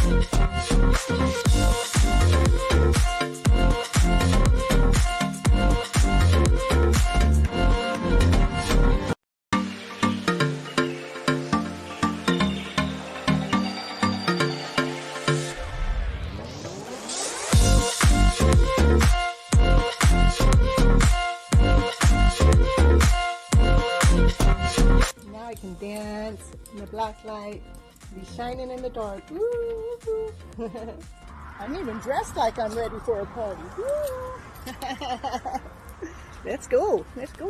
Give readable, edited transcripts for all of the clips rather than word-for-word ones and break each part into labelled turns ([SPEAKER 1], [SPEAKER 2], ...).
[SPEAKER 1] I can dance in the black light, be shining in the dark. Woo! I'm even dressed like I'm ready for a party. Woo! Let's go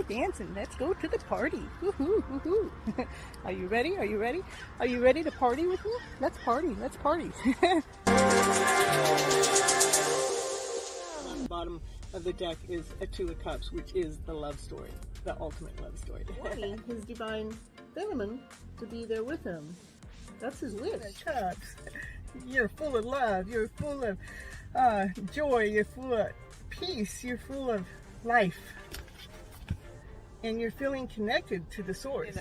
[SPEAKER 1] dancing. Let's go to the party. Woohoo, woohoo. Are you ready? Are you ready? Are you ready to party with me? Let's party. Let's party. On the bottom of the deck is a Two of Cups, which is the love story, the ultimate love story. Wanting his divine feminine to be there with him. That's his wish. Cups. You're full of love. You're full of joy. You're full of peace. You're full of life. And you're feeling connected to the source.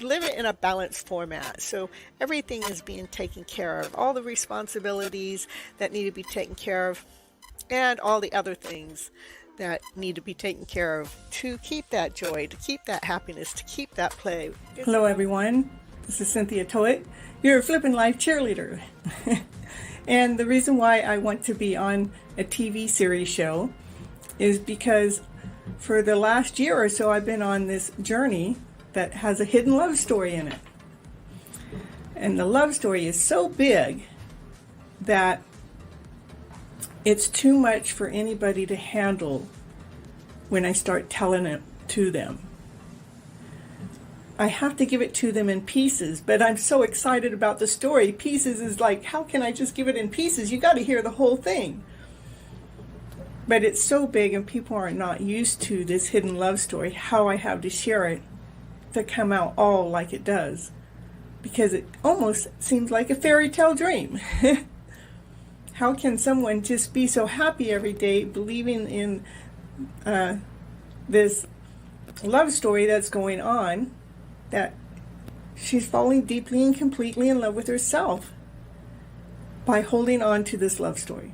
[SPEAKER 1] Live it in a balanced format, so everything is being taken care of. All the responsibilities that need to be taken care of, and all the other things that need to be taken care of to keep that joy, to keep that happiness, to keep that play.
[SPEAKER 2] Hello everyone, this is Cynthia Toet, your FlipNLife cheerleader. And the reason why I want to be on a TV series show is because for the last year or so I've been on this journey that has a hidden love story in it. And the love story is so big that it's too much for anybody to handle when I start telling it to them. I have to give it to them in pieces, but I'm so excited about the story. Pieces is like, how can I just give it in pieces? You got to hear the whole thing. But it's so big and people are not used to this hidden love story, how I have to share it to come out all like it does. Because it almost seems like a fairy tale dream. How can someone just be so happy every day, believing in this love story that's going on, that she's falling deeply and completely in love with herself by holding on to this love story?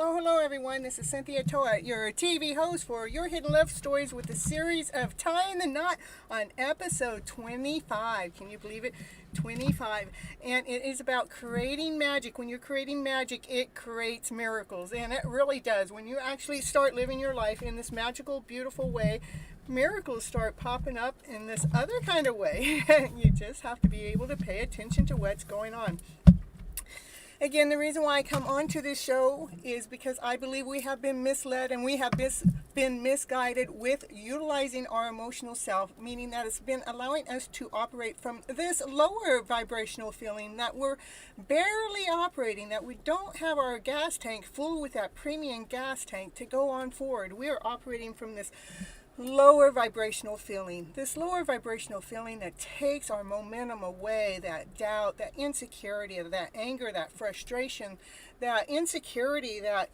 [SPEAKER 1] Hello everyone, this is Cynthia Toet, your TV host for Your Hidden Love Stories with the series of Tying the Knot on episode 25. Can you believe it? 25. And it is about creating magic. When you're creating magic, it creates miracles, and it really does. When you actually start living your life in this magical, beautiful way, miracles start popping up in this other kind of way. You just have to be able to pay attention to what's going on. Again, the reason why I come onto this show is because I believe we have been misled and we have been misguided with utilizing our emotional self, meaning that it's been allowing us to operate from this lower vibrational feeling, that we're barely operating, that we don't have our gas tank full with that premium gas tank to go on forward. We are operating from this lower vibrational feeling, this lower vibrational feeling that takes our momentum away, that doubt, that insecurity, that anger, that frustration, that insecurity, that,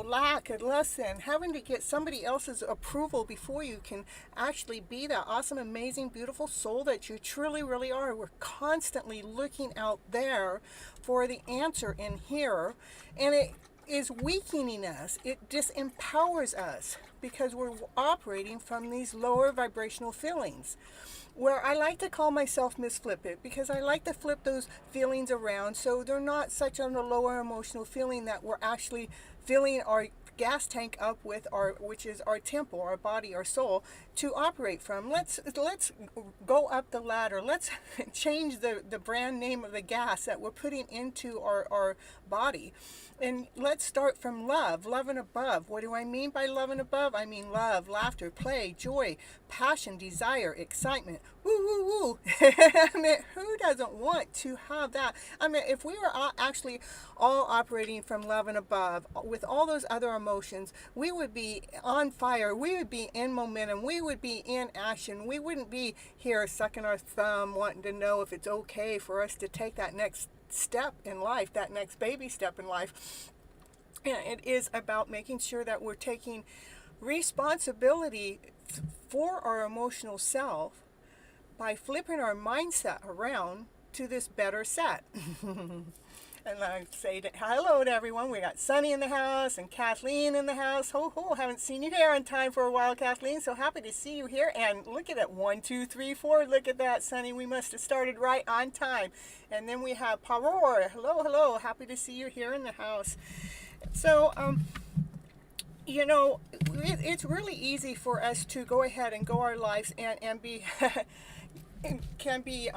[SPEAKER 1] lack and less than, having to get somebody else's approval before you can actually be that awesome, amazing, beautiful soul that you truly, really are. We're constantly looking out there for the answer in here, and it is weakening us. It disempowers us because we're operating from these lower vibrational feelings, where I like to call myself Miss Flip It, because I like to flip those feelings around so they're not such on a lower emotional feeling that we're actually filling our gas tank up with, which is our temple, our body, our soul, to operate from. Let's go up the ladder. Let's change the brand name of the gas that we're putting into our body. And let's start from love and above. What do I mean by love and above? I mean love, laughter, play, joy, passion, desire, excitement. Woo, woo, woo. I mean, who doesn't want to have that? I mean, if we were actually all operating from love and above with all those other emotions, we would be on fire. We would be in momentum. We would be in action. We wouldn't be here sucking our thumb, wanting to know if it's okay for us to take that next step in life, that next baby step in life. And it is about making sure that we're taking responsibility for our emotional self by flipping our mindset around to this better set. And I say hello to everyone. We got Sunny in the house and Kathleen in the house. Ho ho! Haven't seen you here on time for a while, Kathleen. So happy to see you here. And look at it, 1, 2, 3, 4. Look at that, Sunny. We must have started right on time. And then we have Paror. Hello, hello. Happy to see you here in the house. So you know, it's really easy for us to go ahead and go our lives and be can be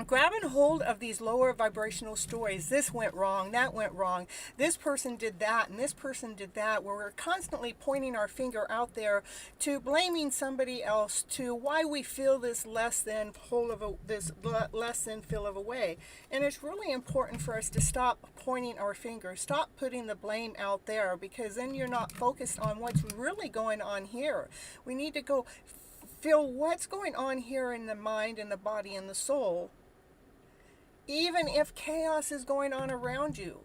[SPEAKER 1] grabbing hold of these lower vibrational stories. This went wrong, that went wrong, this person did that, and this person did that, where we're constantly pointing our finger out there to blaming somebody else, to why we feel this less than feel of a way. And it's really important for us to stop pointing our finger, stop putting the blame out there, because then you're not focused on what's really going on here. We need to go feel what's going on here in the mind and the body and the soul, even if chaos is going on around you,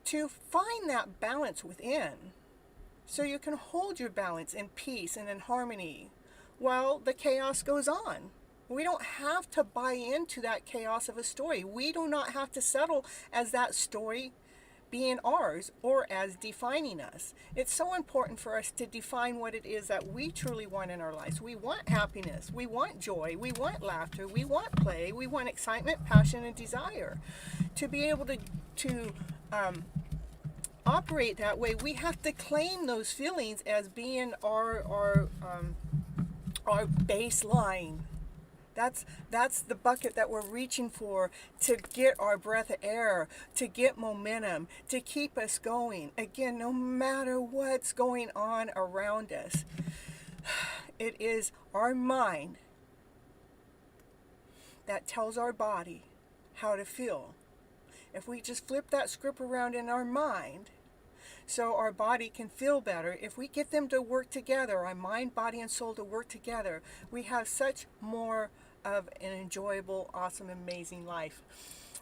[SPEAKER 1] to find that balance within so you can hold your balance in peace and in harmony while the chaos goes on. We don't have to buy into that chaos of a story. We do not have to settle as that story being ours or as defining us. It's so important for us to define what it is that we truly want in our lives. We want happiness, we want joy, we want laughter, we want play, we want excitement, passion, and desire. To be able to operate that way, we have to claim those feelings as being our baseline. That's the bucket that we're reaching for to get our breath of air, to get momentum, to keep us going. Again, no matter what's going on around us, it is our mind that tells our body how to feel. If we just flip that script around in our mind, so our body can feel better, if we get them to work together, our mind, body, and soul to work together, we have such more of an enjoyable, awesome, amazing life.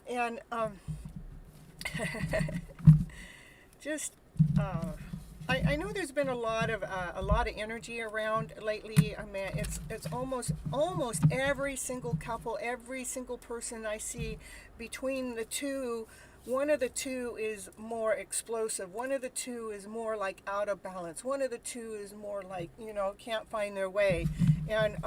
[SPEAKER 1] And I know there's been a lot of energy around lately. I mean, it's almost every single couple, every single person I see, between the two, one of the two is more explosive, one of the two is more like out of balance, one of the two is more like, can't find their way, and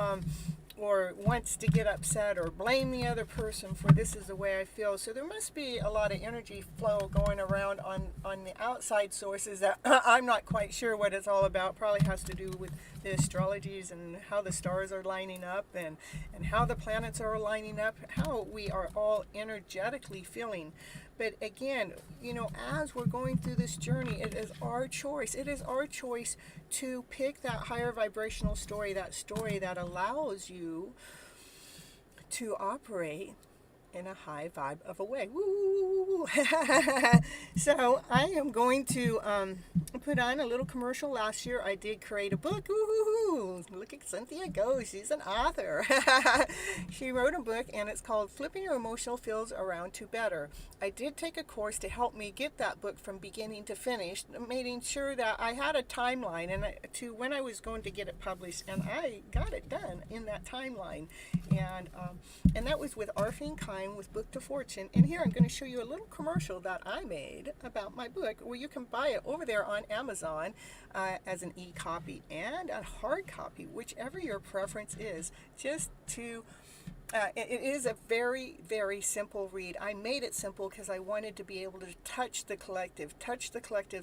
[SPEAKER 1] or wants to get upset or blame the other person for this is the way I feel. So there must be a lot of energy flow going around on the outside sources that I'm not quite sure what it's all about. Probably has to do with the astrologies and how the stars are lining up and how the planets are lining up, how we are all energetically feeling. But again, as we're going through this journey, it is our choice. It is our choice to pick that higher vibrational story that allows you to operate in a high vibe of a way. Woo! So I am going to put on a little commercial. Last year I did create a book. Woo-hoo-hoo. Look at Cynthia go. She's an author. She wrote a book and it's called Flipping Your Emotional Feels Around to Better. I did take a course to help me get that book from beginning to finish, making sure that I had a timeline to when I was going to get it published, and I got it done in that timeline. And that was with Arfeen Khan with Book to Fortune. And here I'm going to show you a little commercial that I made about my book, where you can buy it over there on Amazon as an e-copy and a hard copy, whichever your preference is. Just to it is a very, very simple read. I made it simple because I wanted to be able to touch the collective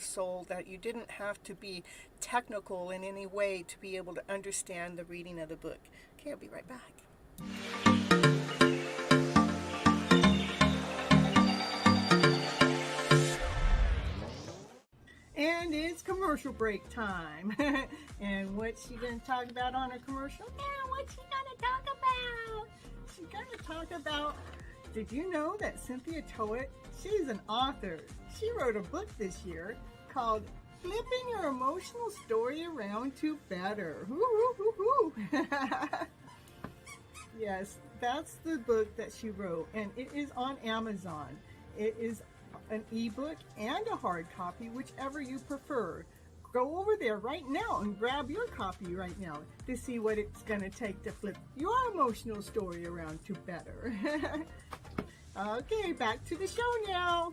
[SPEAKER 1] soul, that you didn't have to be technical in any way to be able to understand the reading of the book. Okay, I'll be right back. And it's commercial break time. And what's she going to talk about on her commercial? Yeah, what's she going to talk about? She's going to talk about, did you know that Cynthia Toet, she's an author. She wrote a book this year called Flipping Your Emotional Story Around to Better. Yes, that's the book that she wrote, and it is on Amazon. It is an ebook and a hard copy, whichever you prefer. Go over there right now and grab your copy right now to see what it's going to take to flip your emotional story around to better. Okay, back to the show now.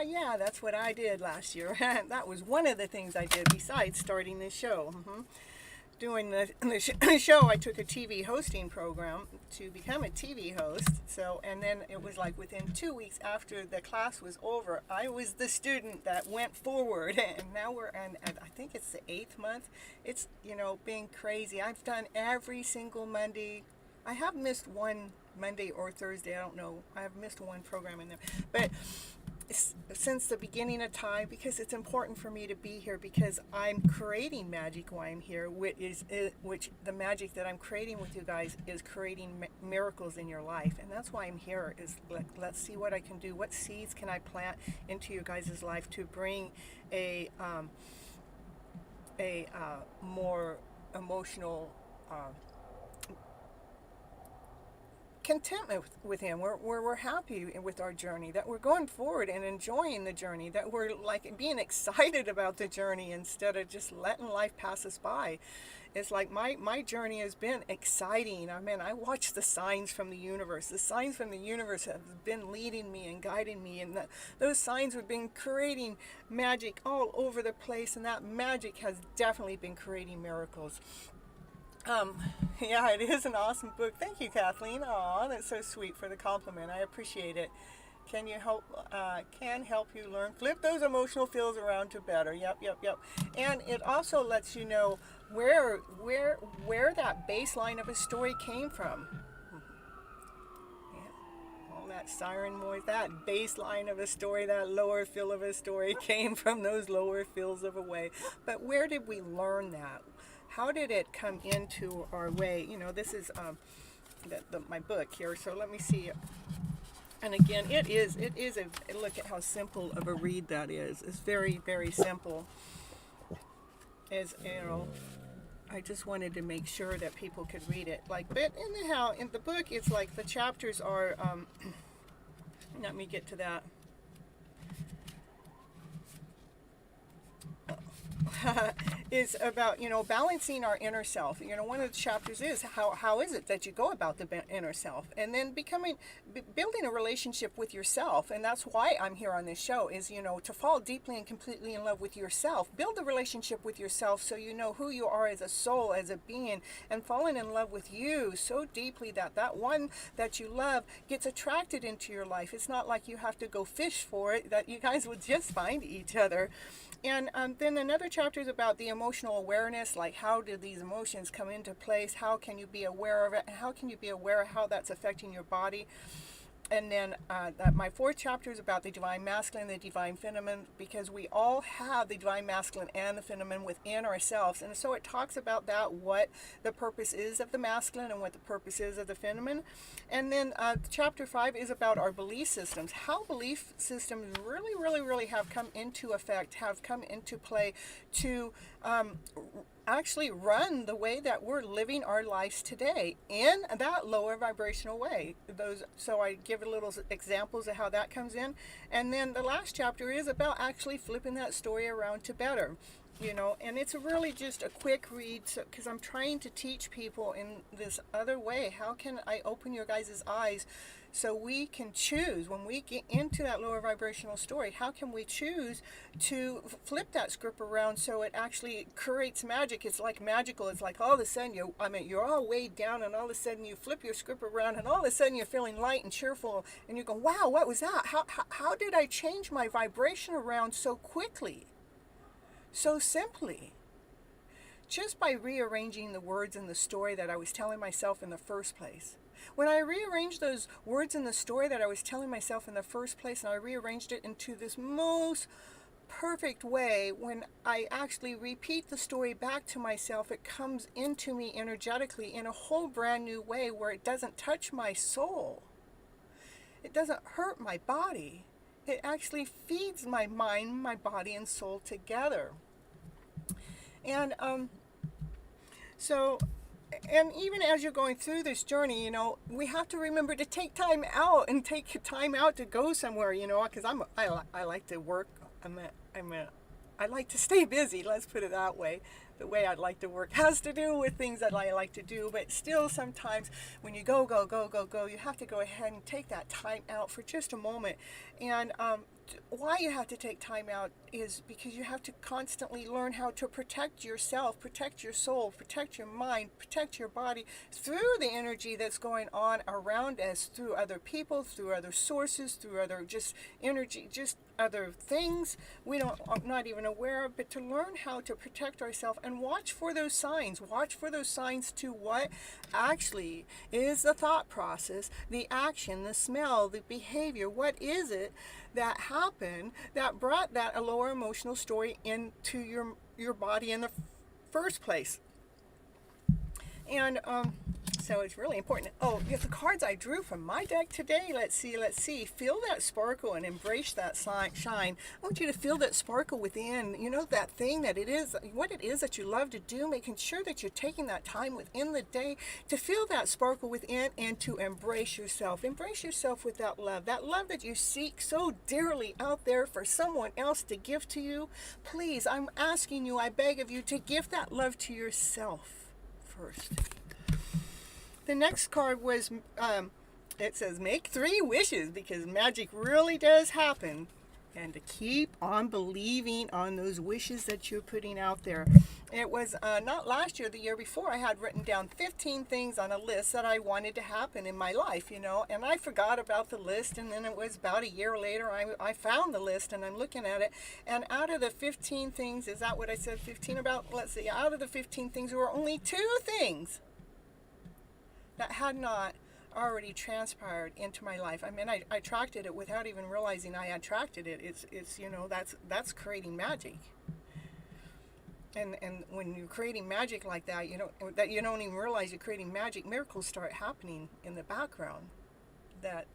[SPEAKER 1] Yeah, that's what I did last year. That was one of the things I did besides starting this show. Doing the show, I took a TV hosting program to become a TV host. So, and then it was like within 2 weeks after the class was over, I was the student that went forward. And now we're in, I think it's the 8th month. It's, being crazy. I've done every single Monday. I have missed one Monday or Thursday. I don't know. I have missed one program in there. But since the beginning of time, because it's important for me to be here, because I'm creating magic while I'm here, which the magic that I'm creating with you guys is creating miracles in your life. And that's why I'm here, is let's see what I can do. What seeds can I plant into your guys' life to bring a more emotional contentment with him, where we're happy with our journey, that we're going forward and enjoying the journey, that we're like being excited about the journey instead of just letting life pass us by. It's like my journey has been exciting. I mean, I watch the signs from the universe. The signs from the universe have been leading me and guiding me, and those signs have been creating magic all over the place, and that magic has definitely been creating miracles. Yeah, it is an awesome book. Thank you, Kathleen. Aw, that's so sweet for the compliment. I appreciate it. Can help you learn, flip those emotional feels around to better. Yep. And it also lets you know where that baseline of a story came from. Yeah. All that siren noise, that baseline of a story, that lower feel of a story came from those lower feels of a way. But where did we learn that? How did it come into our way? This is my book here, so let me see. And again, it is a look at how simple of a read that is. It's very, very simple. As I just wanted to make sure that people could read it. But in the book, it's like the chapters are. Let me get to that. Is about balancing our inner self. One of the chapters is how is it that you go about the inner self, and then building a relationship with yourself. And that's why I'm here on this show, is to fall deeply and completely in love with yourself. Build a relationship with yourself so you know who you are as a soul, as a being, and falling in love with you so deeply that one that you love gets attracted into your life. It's not like you have to go fish for it, that you guys would just find each other. And then another chapter is about the emotional awareness, like how do these emotions come into place? How can you be aware of it? And how can you be aware of how that's affecting your body? And then my 4th chapter is about the divine masculine and the divine feminine, because we all have the divine masculine and the feminine within ourselves. And so it talks about that, what the purpose is of the masculine and what the purpose is of the feminine. And then chapter 5 is about our belief systems, how belief systems really have come into effect, have come into play to actually run the way that we're living our lives today in that lower vibrational way. So I give a little examples of how that comes in. And then the last chapter is about actually flipping that story around to better. And it's really just a quick read, because I'm trying to teach people in this other way. How can I open your guys' eyes so we can choose, when we get into that lower vibrational story, how can we choose to flip that script around so it actually creates magic? It's like magical. It's like all of a sudden you're all weighed down, and all of a sudden you flip your script around, and all of a sudden you're feeling light and cheerful, and you go, wow, what was that? How did I change my vibration around so quickly? So simply, just by rearranging the words in the story that I was telling myself in the first place. When I rearranged those words in the story that I was telling myself in the first place, and I rearranged it into this most perfect way, when I actually repeat the story back to myself, it comes into me energetically in a whole brand new way, where it doesn't touch my soul. It doesn't hurt my body. It actually feeds my mind, my body, and soul together. And so, and even as you're going through this journey, we have to remember to take time out and take time out to go somewhere, because I like to work. I like to stay busy. Let's put it that way. The way I'd like to work has to do with things that I like to do, but still sometimes when you go, you have to go ahead and take that time out for just a moment. And why you have to take time out is because you have to constantly learn how to protect yourself, protect your soul, protect your mind, protect your body through the energy that's going on around us, through other people, through other sources, through other just energy, just other things I'm not even aware of, but to learn how to protect ourselves and watch for those signs. Watch for those signs to what actually is the thought process, the action, the smell, the behavior. What is it that happened that brought that lower emotional story into your body in the first place? And so it's really important. Oh, the cards I drew from my deck today, let's see. Feel that sparkle and embrace that shine. I want you to feel that sparkle within, that thing that it is, what it is that you love to do, making sure that you're taking that time within the day to feel that sparkle within and to embrace yourself. Embrace yourself with that love that you seek so dearly out there for someone else to give to you. Please, I'm asking you, I beg of you to give that love to yourself first. The next card was, it says, make 3 wishes, because magic really does happen. And to keep on believing on those wishes that you're putting out there. It was not last year, the year before, I had written down 15 things on a list that I wanted to happen in my life, and I forgot about the list, and then it was about a year later, I found the list, and I'm looking at it, and out of the 15 things, is that what I said 15 about? Let's see, out of the 15 things, there were only 2 things that had not already transpired into my life. I mean, I attracted it without even realizing I attracted it. It's that's creating magic. And when you're creating magic like that, you don't even realize you're creating magic. Miracles start happening in the background. That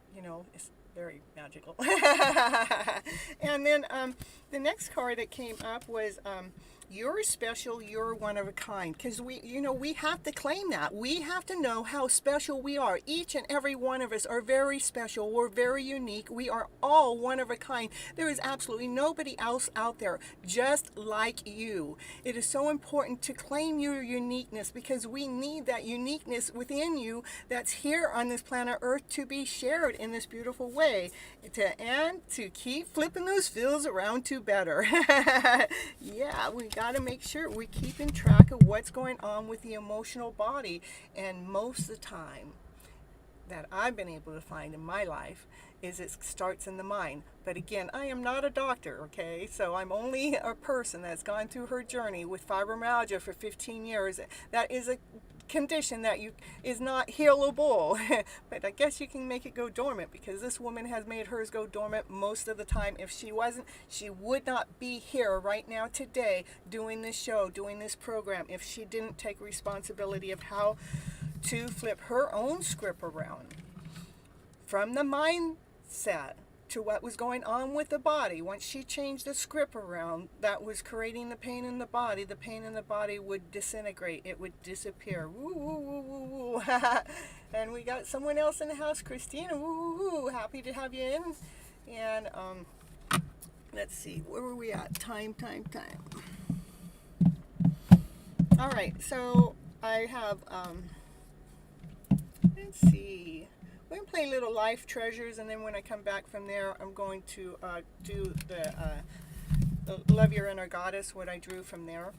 [SPEAKER 1] is very magical. And then the next card that came up was you're special, you're one of a kind. Because we have to claim that. We have to know how special we are. Each and every one of us are very special. We're very unique. We are all one of a kind. There is absolutely nobody else out there just like you. It is so important to claim your uniqueness, because we need that uniqueness within you that's here on this planet Earth to be shared in this beautiful way. And to keep flipping those feels around to better. Yeah, we got to make sure we're keeping track of what's going on with the emotional body. And most of the time that I've been able to find in my life is it starts in the mind. But again, I am not a doctor, okay? So I'm only a person that's gone through her journey with fibromyalgia for 15 years. That is a condition that is not healable. But I guess you can make it go dormant, because this woman has made hers go dormant most of the time. If she wasn't, she would not be here right now today doing this show, doing this program, if she didn't take responsibility of how to flip her own script around from the mindset to what was going on with the body. Once she changed the script around that was creating the pain in the body would disintegrate. It would disappear. Woo, woo, woo, woo, woo. And we got someone else in the house, Christina. Woo, woo, woo. Happy to have you in. And let's see, where were we at? Time. All right, so I have, let's see. We're going to play Little Life Treasures, and then when I come back from there, I'm going to do the Love Your Inner Goddess, what I drew from there.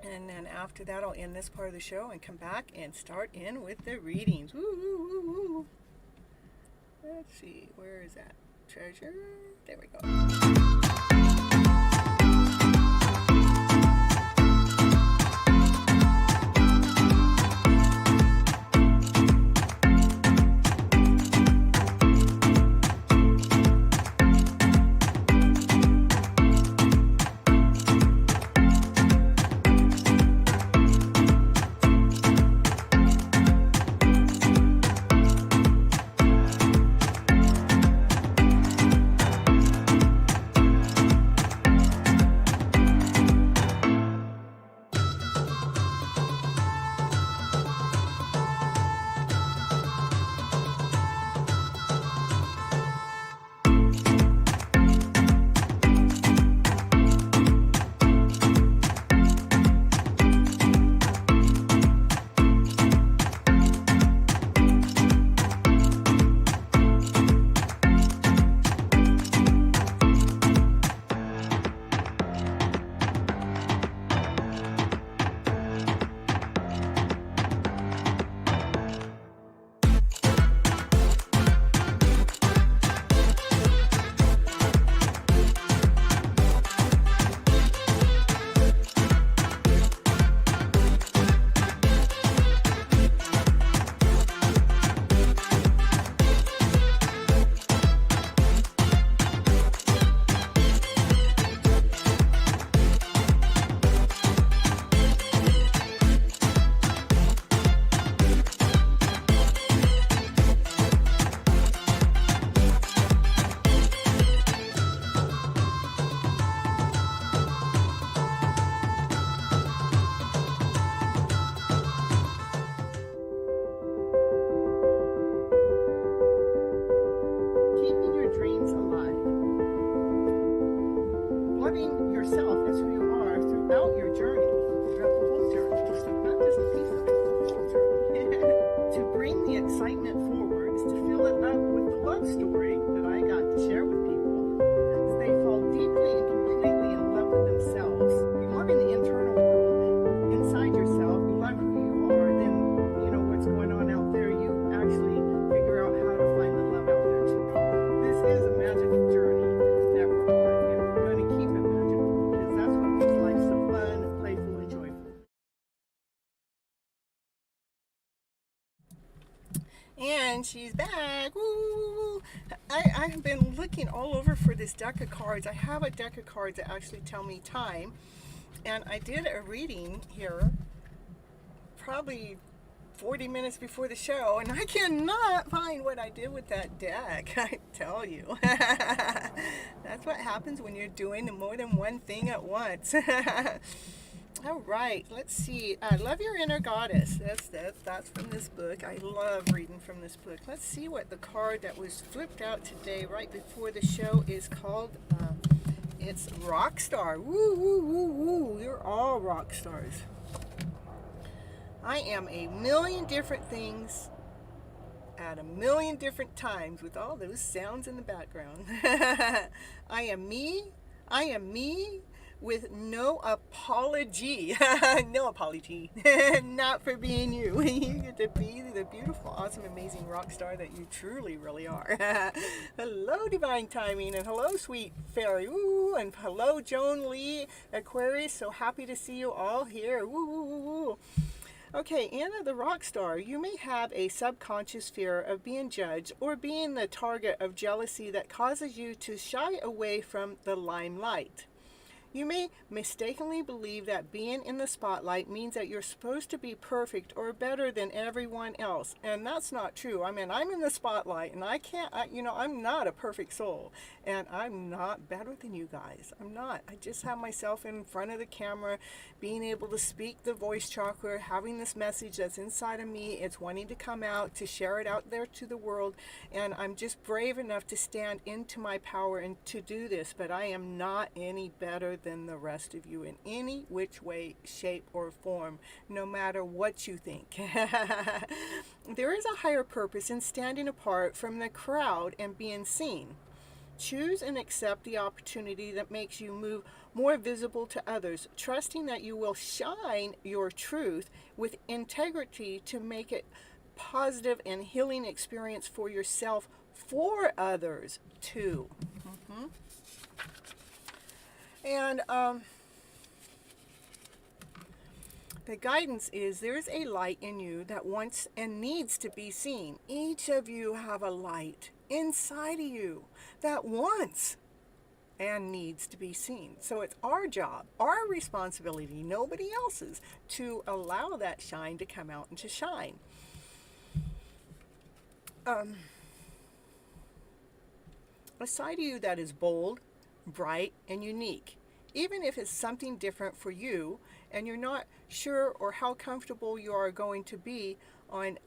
[SPEAKER 1] And then after that, I'll end this part of the show and come back and start in with the readings. Woo, woo, woo, woo. Let's see, where is that treasure? There we go. love story that I got to share with people is they fall deeply and completely in love with themselves. If you love in the internal world, inside yourself, you love who you are, then you know what's going on out there. You actually figure out how to find the love out there too. This is a magical journey that we're on, and we're going to keep it magical because that's what makes life so fun, playful, and joyful. And she's back. Woo! I have been looking all over for this deck of cards. I have a deck of cards that actually tell me time. And I did a reading here probably 40 minutes before the show. And I cannot find what I did with that deck. I tell you. That's what happens when you're doing more than one thing at once. All right, let's see. Love Your Inner Goddess. That's from this book. I love reading from this book. Let's see what the card that was flipped out today right before the show is called. It's Rockstar. Woo, woo, woo, woo. You're all rock stars. I am a million different things at a million different times with all those sounds in the background. I am me. I am me. With no apology. No apology. Not for being you. You get to be the beautiful, awesome, amazing rock star that you truly, really are. Hello, Divine Timing, and hello, Sweet Fairy. Woo! And hello, Joan Lee, Aquarius. So happy to see you all here. Woo, woo, woo, woo. Okay, Anna the rock star, you may have a subconscious fear of being judged or being the target of jealousy that causes you to shy away from the limelight. You may mistakenly believe that being in the spotlight means that you're supposed to be perfect or better than everyone else. And that's not true. I mean, I'm in the spotlight and I'm not a perfect soul. And I'm not better than you guys. I'm not. I just have myself in front of the camera, being able to speak the voice chakra, having this message that's inside of me. It's wanting to come out, to share it out there to the world. And I'm just brave enough to stand into my power and to do this. But I am not any better than the rest of you in any which way, shape, or form, no matter what you think. There is a higher purpose in standing apart from the crowd and being seen. Choose and accept the opportunity that makes you move more visible to others, trusting that you will shine your truth with integrity to make it positive and healing experience for yourself, for others too. And the guidance is there's a light in you that wants and needs to be seen. Each of you have a light inside of you that wants and needs to be seen. So it's our job, our responsibility, nobody else's, to allow that shine to come out and to shine. A side of you that is bold, bright, and unique, even if it's something different for you and you're not sure or how comfortable you are going to be on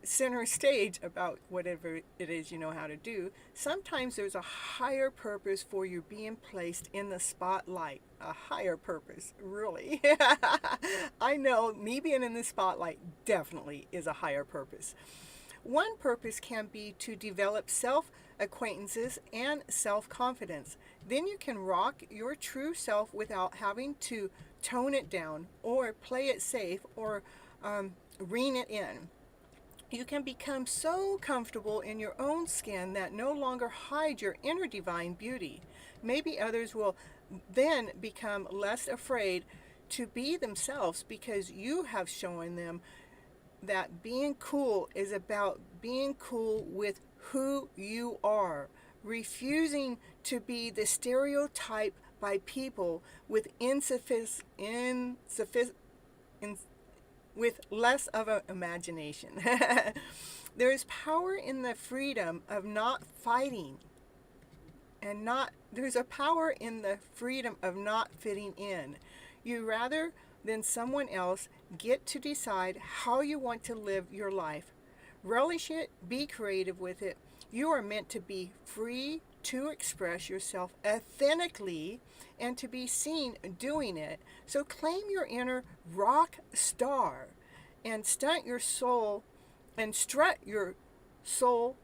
[SPEAKER 1] center stage about whatever it is you know how to do. Sometimes there's a higher purpose for you being placed in the spotlight. A higher purpose, really. I know me being in the spotlight definitely is a higher purpose. One purpose can be to develop self-acquaintances and self-confidence. Then you can rock your true self without having to tone it down or play it safe or rein it in. You can become so comfortable in your own skin that no longer hide your inner divine beauty. Maybe others will then become less afraid to be themselves because you have shown them that being cool is about being cool with who you are, refusing to be the stereotype by people with with less of an imagination. There is power in the freedom of not fighting, and there's a power in the freedom of not fitting in. You rather than someone else get to decide how you want to live your life. Relish it, be creative with it. You are meant to be free to express yourself authentically and to be seen doing it. So claim your inner rock star and strut your soul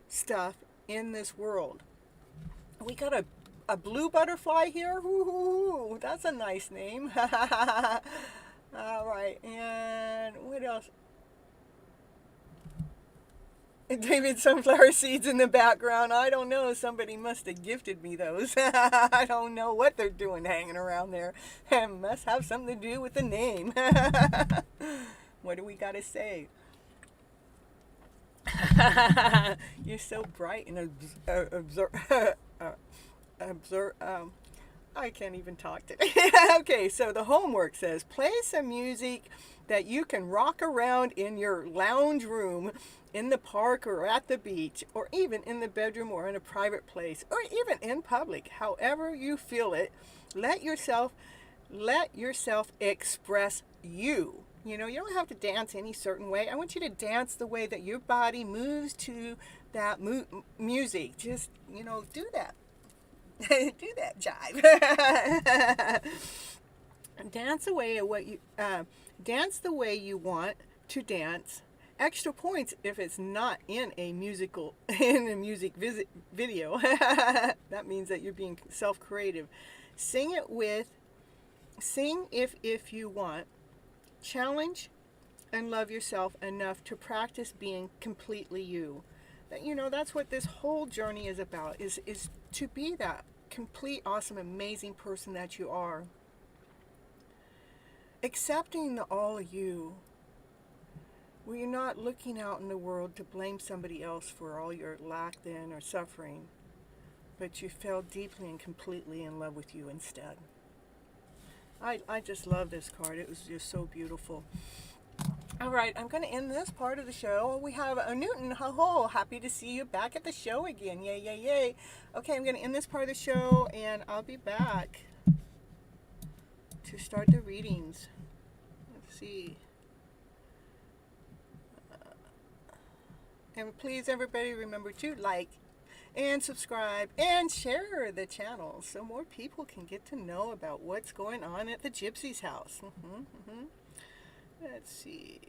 [SPEAKER 1] stuff in this world. We got a blue butterfly here. Ooh, that's a nice name. All right, and what else? David sunflower seeds in the background. I don't know. Somebody must have gifted me those. I don't know what they're doing hanging around there. It must have something to do with the name. What do we got to say? You're so bright and I can't even talk today. Okay, so the homework says play some music that you can rock around in your lounge room, in the park or at the beach, or even in the bedroom or in a private place, or even in public. However you feel it, let yourself express you. You know, you don't have to dance any certain way. I want you to dance the way that your body moves to that music. Just, you know, do that. Do that jive. Dance the way you want to dance. Extra points if it's not in a music video. That means that you're being self-creative. Sing if you want. Challenge and love yourself enough to practice being completely you. You know, that's what this whole journey is about, is to be that complete, awesome, amazing person that you are. Accepting all of you, where you're not looking out in the world to blame somebody else for all your lack then or suffering, but you fell deeply and completely in love with you instead. I just love this card. It was just so beautiful. All right, I'm going to end this part of the show. We have a Newton. Ho, happy to see you back at the show again. Yay, yay, yay. Okay, I'm going to end this part of the show, and I'll be back to start the readings. Let's see. And please, everybody, remember to like and subscribe and share the channel so more people can get to know about what's going on at the Gypsy's house. Let's see.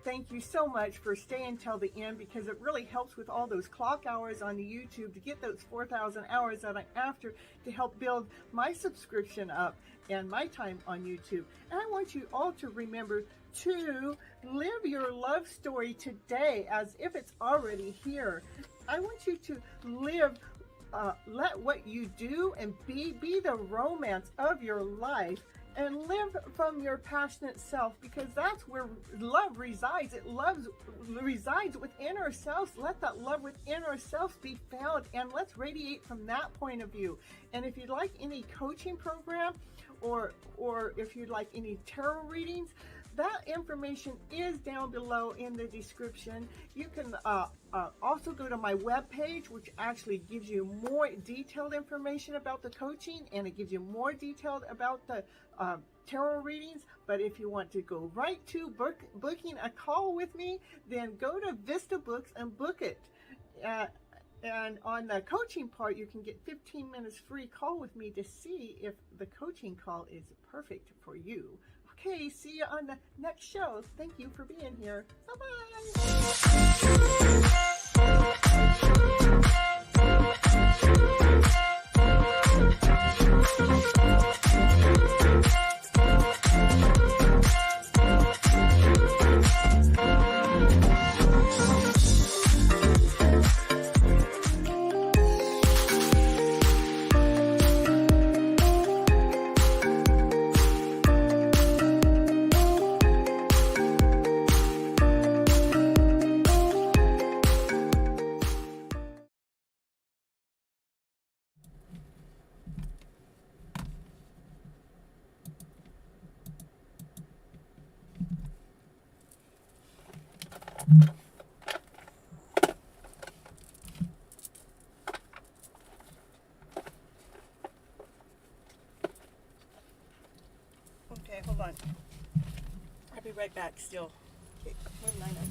[SPEAKER 1] Thank you so much for staying till the end, because it really helps with all those clock hours on the YouTube to get those 4,000 hours that I'm after to help build my subscription up and my time on YouTube. And I want you all to remember to live your love story today as if it's already here. I want you to live, let what you do and be the romance of your life. And live from your passionate self, because that's where love resides. It resides within ourselves. Let that love within ourselves be found, and let's radiate from that point of view. And if you'd like any coaching program, or if you'd like any tarot readings, that information is down below in the description. You can also go to my webpage, which actually gives you more detailed information about the coaching, and it gives you more detailed about the tarot readings. But if you want to go right to booking a call with me, then go to Vista Books and book it. And on the coaching part, you can get 15 minutes free call with me to see if the coaching call is perfect for you. Okay, see you on the next show. Thank you for being here. Bye-bye. Okay, hold on. I'll be right back still. Okay, where's mine at?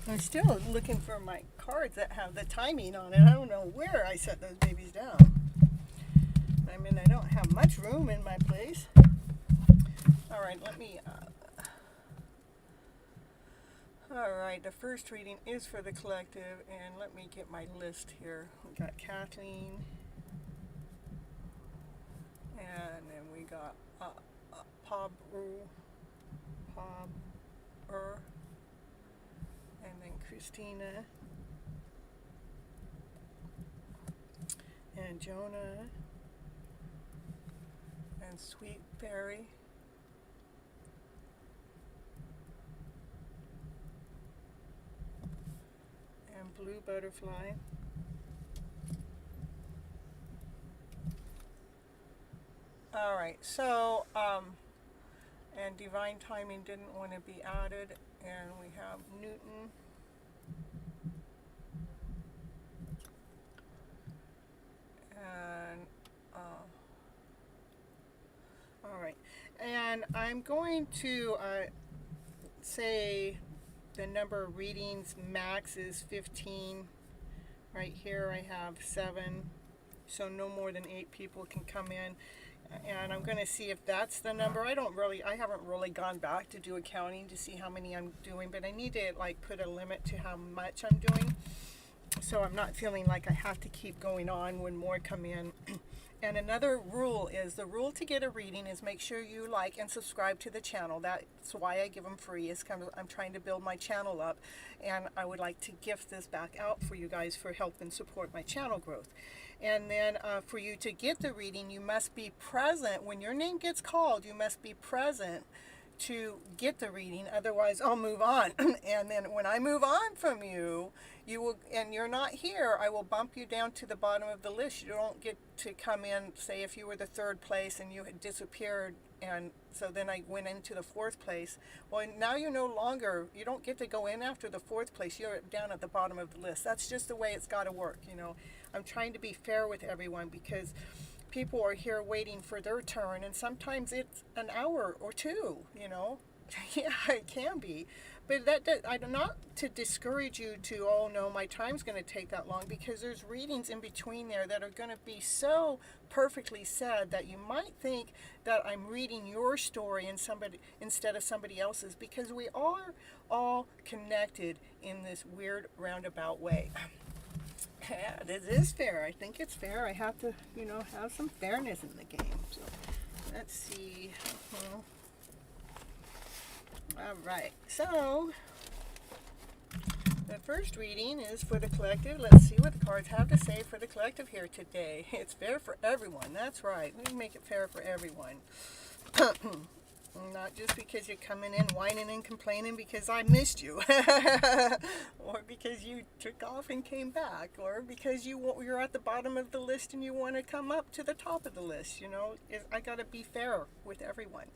[SPEAKER 1] I'm still looking for my cards that have the timing on it. I don't know where I set those babies down. I mean, I don't have much room in my place. All right, let me... all right, the first reading is for the collective, and let me get my list here. We got Kathleen, and then we got and then Christina, and Jonah, and Sweet Fairy, and Blue Butterfly, all right, so and Divine Timing didn't want to be added, and we have Newton, and all right, and I'm going to say the number of readings max is 15. Right here I have 7, so no more than 8 people can come in. And I'm going to see if that's the number. I haven't really gone back to do accounting to see how many I'm doing, but I need to like put a limit to how much I'm doing, so I'm not feeling like I have to keep going on when more come in. And another rule is, the rule to get a reading is make sure you like and subscribe to the channel. That's why I give them free. It's kind of, I'm trying to build my channel up, and I would like to gift this back out for you guys for help and support my channel growth. And then for you to get the reading, you must be present. When your name gets called, you must be present to get the reading, otherwise I'll move on. And then when I move on from you, you will, and you're not here, I will bump you down to the bottom of the list. You don't get to come in, say if you were the 3rd place and you had disappeared, and so then I went into the 4th place. Well, now you don't get to go in after the 4th place. You're down at the bottom of the list. That's just the way it's got to work, you know. I'm trying to be fair with everyone, because people are here waiting for their turn, and sometimes it's an hour or 2, you know. Yeah, it can be, but I'm not to discourage you to, oh no, my time's going to take that long, because there's readings in between there that are going to be so perfectly said that you might think that I'm reading your story instead of somebody else's, because we are all connected in this weird roundabout way. Yeah, this is fair. I think it's fair. I have to, you know, have some fairness in the game. So let's see. All right. So the first reading is for the collective. Let's see what the cards have to say for the collective here today. It's fair for everyone. That's right. We make it fair for everyone. Not just because you're coming in whining and complaining because I missed you, or because you took off and came back, or because you're at the bottom of the list and you want to come up to the top of the list. You know, I got to be fair with everyone.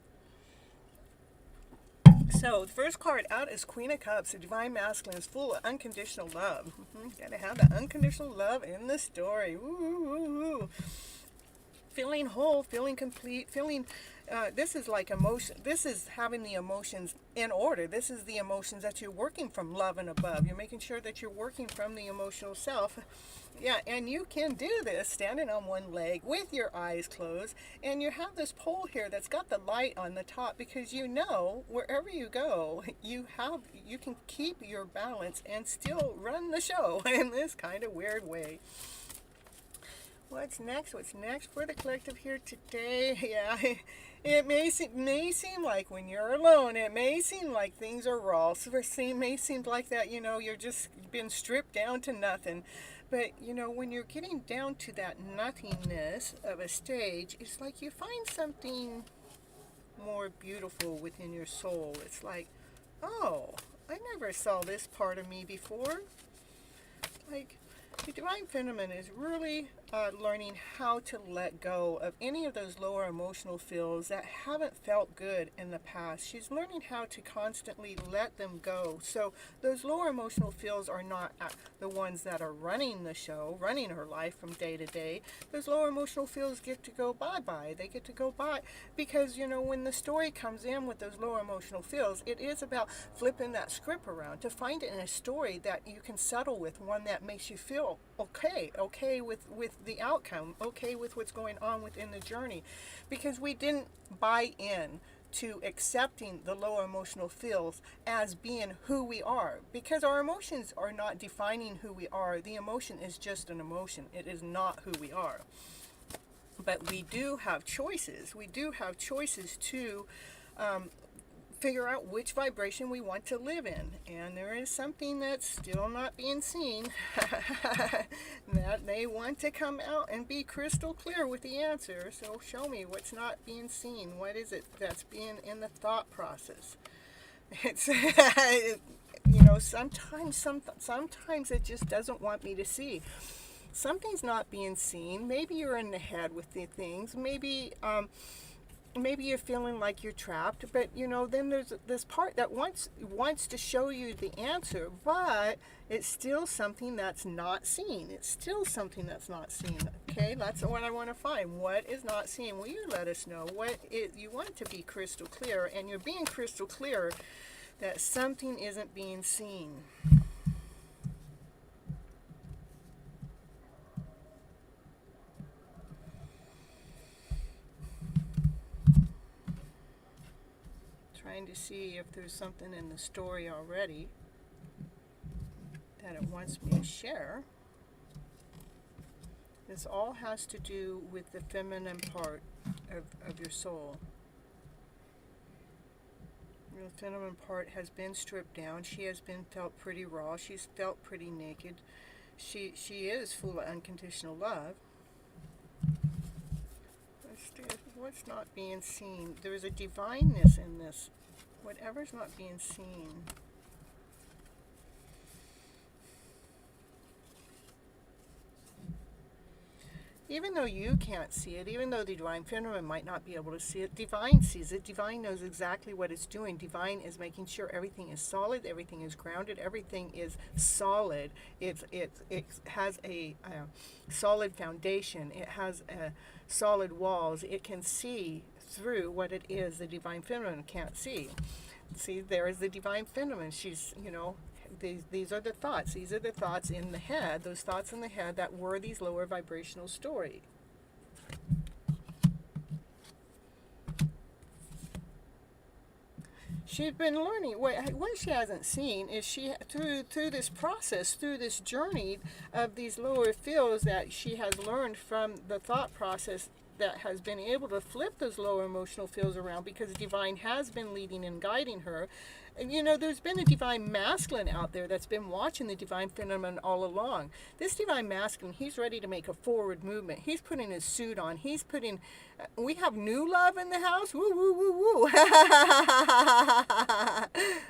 [SPEAKER 1] So the first card out is Queen of Cups. The Divine Masculine is full of unconditional love. Got to have the unconditional love in the story. Ooh. Feeling whole, feeling complete, feeling... this is like emotion. This is having the emotions in order. This is the emotions that you're working from love and above. You're making sure that you're working from the emotional self. Yeah, and you can do this standing on one leg with your eyes closed. And you have this pole here that's got the light on the top, because you know wherever you go, you can keep your balance and still run the show in this kind of weird way. What's next? What's next for the collective here today? Yeah, it may seem like when you're alone, it may seem like things are raw. So it may seem like that, you're just been stripped down to nothing. But, when you're getting down to that nothingness of a stage, it's like you find something more beautiful within your soul. It's like, oh, I never saw this part of me before. Like, the Divine Feminine is really learning how to let go of any of those lower emotional feels that haven't felt good in the past. She's learning how to constantly let them go. So those lower emotional feels are not the ones that are running the show, running her life from day to day. Those lower emotional feels get to go bye-bye. They get to go by because, when the story comes in with those lower emotional feels, it is about flipping that script around to find it in a story that you can settle with, one that makes you feel okay with the outcome, okay with what's going on within the journey, because we didn't buy in to accepting the lower emotional feels as being who we are, because our emotions are not defining who we are. The emotion is just an emotion. It is not who we are. But we do have choices. We do have choices to figure out which vibration we want to live in. And there is something that's still not being seen that they want to come out and be crystal clear with the answer. So show me what's not being seen. What is it that's being in the thought process? It's sometimes it just doesn't want me to see. Something's not being seen. Maybe you're in the head with the things. Maybe you're feeling like you're trapped, but then there's this part that wants to show you the answer, but it's still something that's not seen. It's still something that's not seen. Okay, that's what I want to find. What is not seen? Will you let us know what you want to be crystal clear, and you're being crystal clear that something isn't being seen. Trying to see if there's something in the story already that it wants me to share. This all has to do with the feminine part of your soul. Your feminine part has been stripped down. She has been felt pretty raw. She's felt pretty naked. She is full of unconditional love. What's not being seen? There is a divineness in this. Whatever's not being seen. Even though you can't see it, even though the Divine Feminine might not be able to see it, Divine sees it. Divine knows exactly what it's doing. Divine is making sure everything is solid, everything is grounded, everything is solid. It has a solid foundation. It has solid walls. It can see through what it is the Divine Feminine can't see. See, there is the Divine Feminine. She's, these are the thoughts. These are the thoughts in the head, those thoughts in the head that were these lower vibrational stories. She's been learning. What she hasn't seen is she, through this process, through this journey of these lower feels that she has learned from the thought process, that has been able to flip those lower emotional feels around, because Divine has been leading and guiding her. And there's been a Divine Masculine out there that's been watching the Divine Feminine all along. This Divine Masculine, he's ready to make a forward movement. He's putting his suit on. He's putting, we have new love in the house. Woo, woo, woo, woo.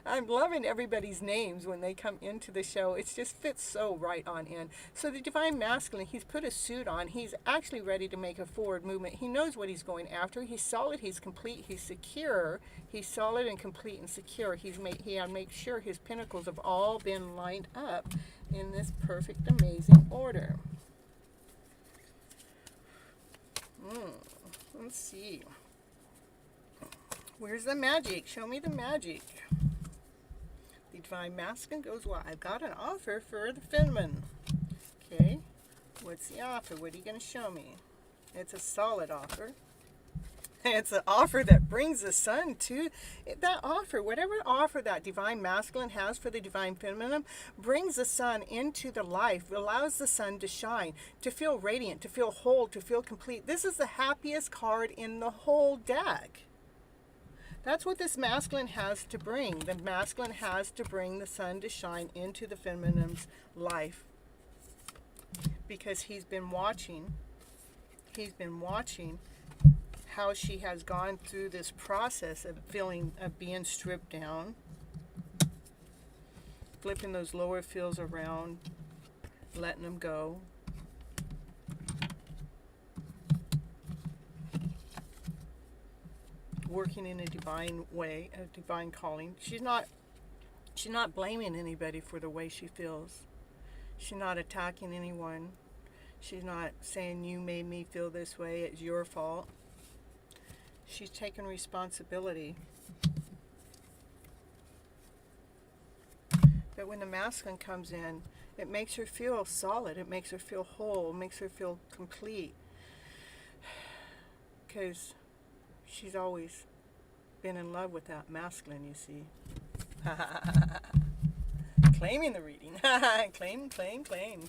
[SPEAKER 1] I'm loving everybody's names when they come into the show. It just fits so right on in. So the Divine Masculine, he's put a suit on. He's actually ready to make a forward movement. He knows what he's going after. He's solid. He's complete. He's secure. He's solid and complete and secure. He makes sure his pinnacles have all been lined up in this perfect, amazing order. Let's see. Where's the magic? Show me the magic. The Divine Masculine goes, well, I've got an offer for the feminine. Okay. What's the offer? What are you going to show me? It's a solid offer. It's an offer that brings the sun to that offer. Whatever offer that divine masculine has for the divine feminine brings the sun into the life, allows the sun to shine, to feel radiant, to feel whole, to feel complete. This is the happiest card in the whole deck. That's what this masculine has to bring. The masculine has to bring the sun to shine into the feminine's life. Because he's been watching how she has gone through this process of being stripped down, flipping those lower feels around, letting them go. Working in a divine way, a divine calling. She's not blaming anybody for the way she feels. She's not attacking anyone. She's not saying you made me feel this way, it's your fault. She's taking responsibility. But when the masculine comes in, it makes her feel solid, it makes her feel whole, it makes her feel complete. Because she's always been in love with that masculine, you see. Claiming the reading. Claiming the reading.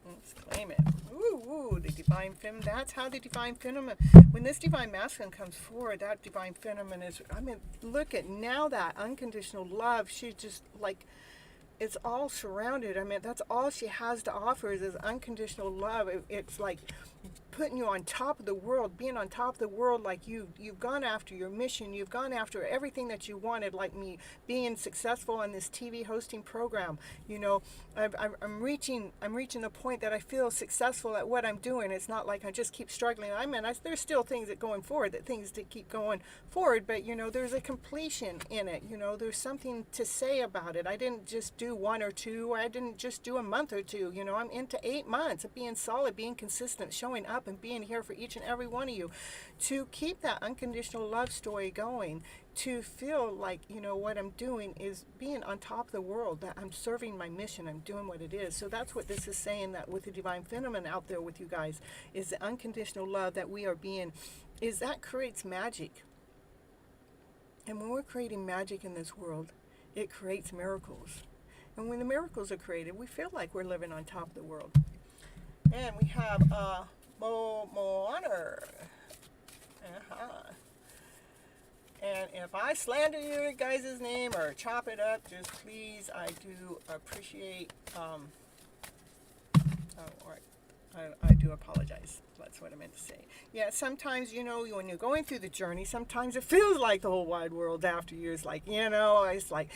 [SPEAKER 1] Let's claim it. Ooh, the divine feminine. That's how the divine feminine, when this divine masculine comes forward, that divine feminine is, look at now that unconditional love. She's just like, it's all surrounded. That's all she has to offer is this unconditional love. It's like putting you on top of the world, being on top of the world, like you've gone after your mission, you've gone after everything that you wanted, like me being successful on this TV hosting program. I'm reaching the point that I feel successful at what I'm doing. It's not like I just keep struggling. There's still things that going forward, things to keep going forward, but there's a completion in it. There's something to say about it. I didn't just do 1 or 2, or I didn't just do a month or 2. I'm into 8 months of being solid, being consistent, showing up and being here for each and every one of you, to keep that unconditional love story going, to feel like what I'm doing is being on top of the world, that I'm serving my mission, I'm doing what it is. So that's what this is saying, that with the divine feminine out there with you guys, is the unconditional love that we are being, is that creates magic. And when we're creating magic in this world, it creates miracles. And when the miracles are created, we feel like we're living on top of the world. And we have Moana. And if I slander your guys' name or chop it up, just please, I do appreciate, I do apologize. That's what I meant to say. Yeah, sometimes, when you're going through the journey, sometimes it feels like the whole wide world after you. It's like, it's like,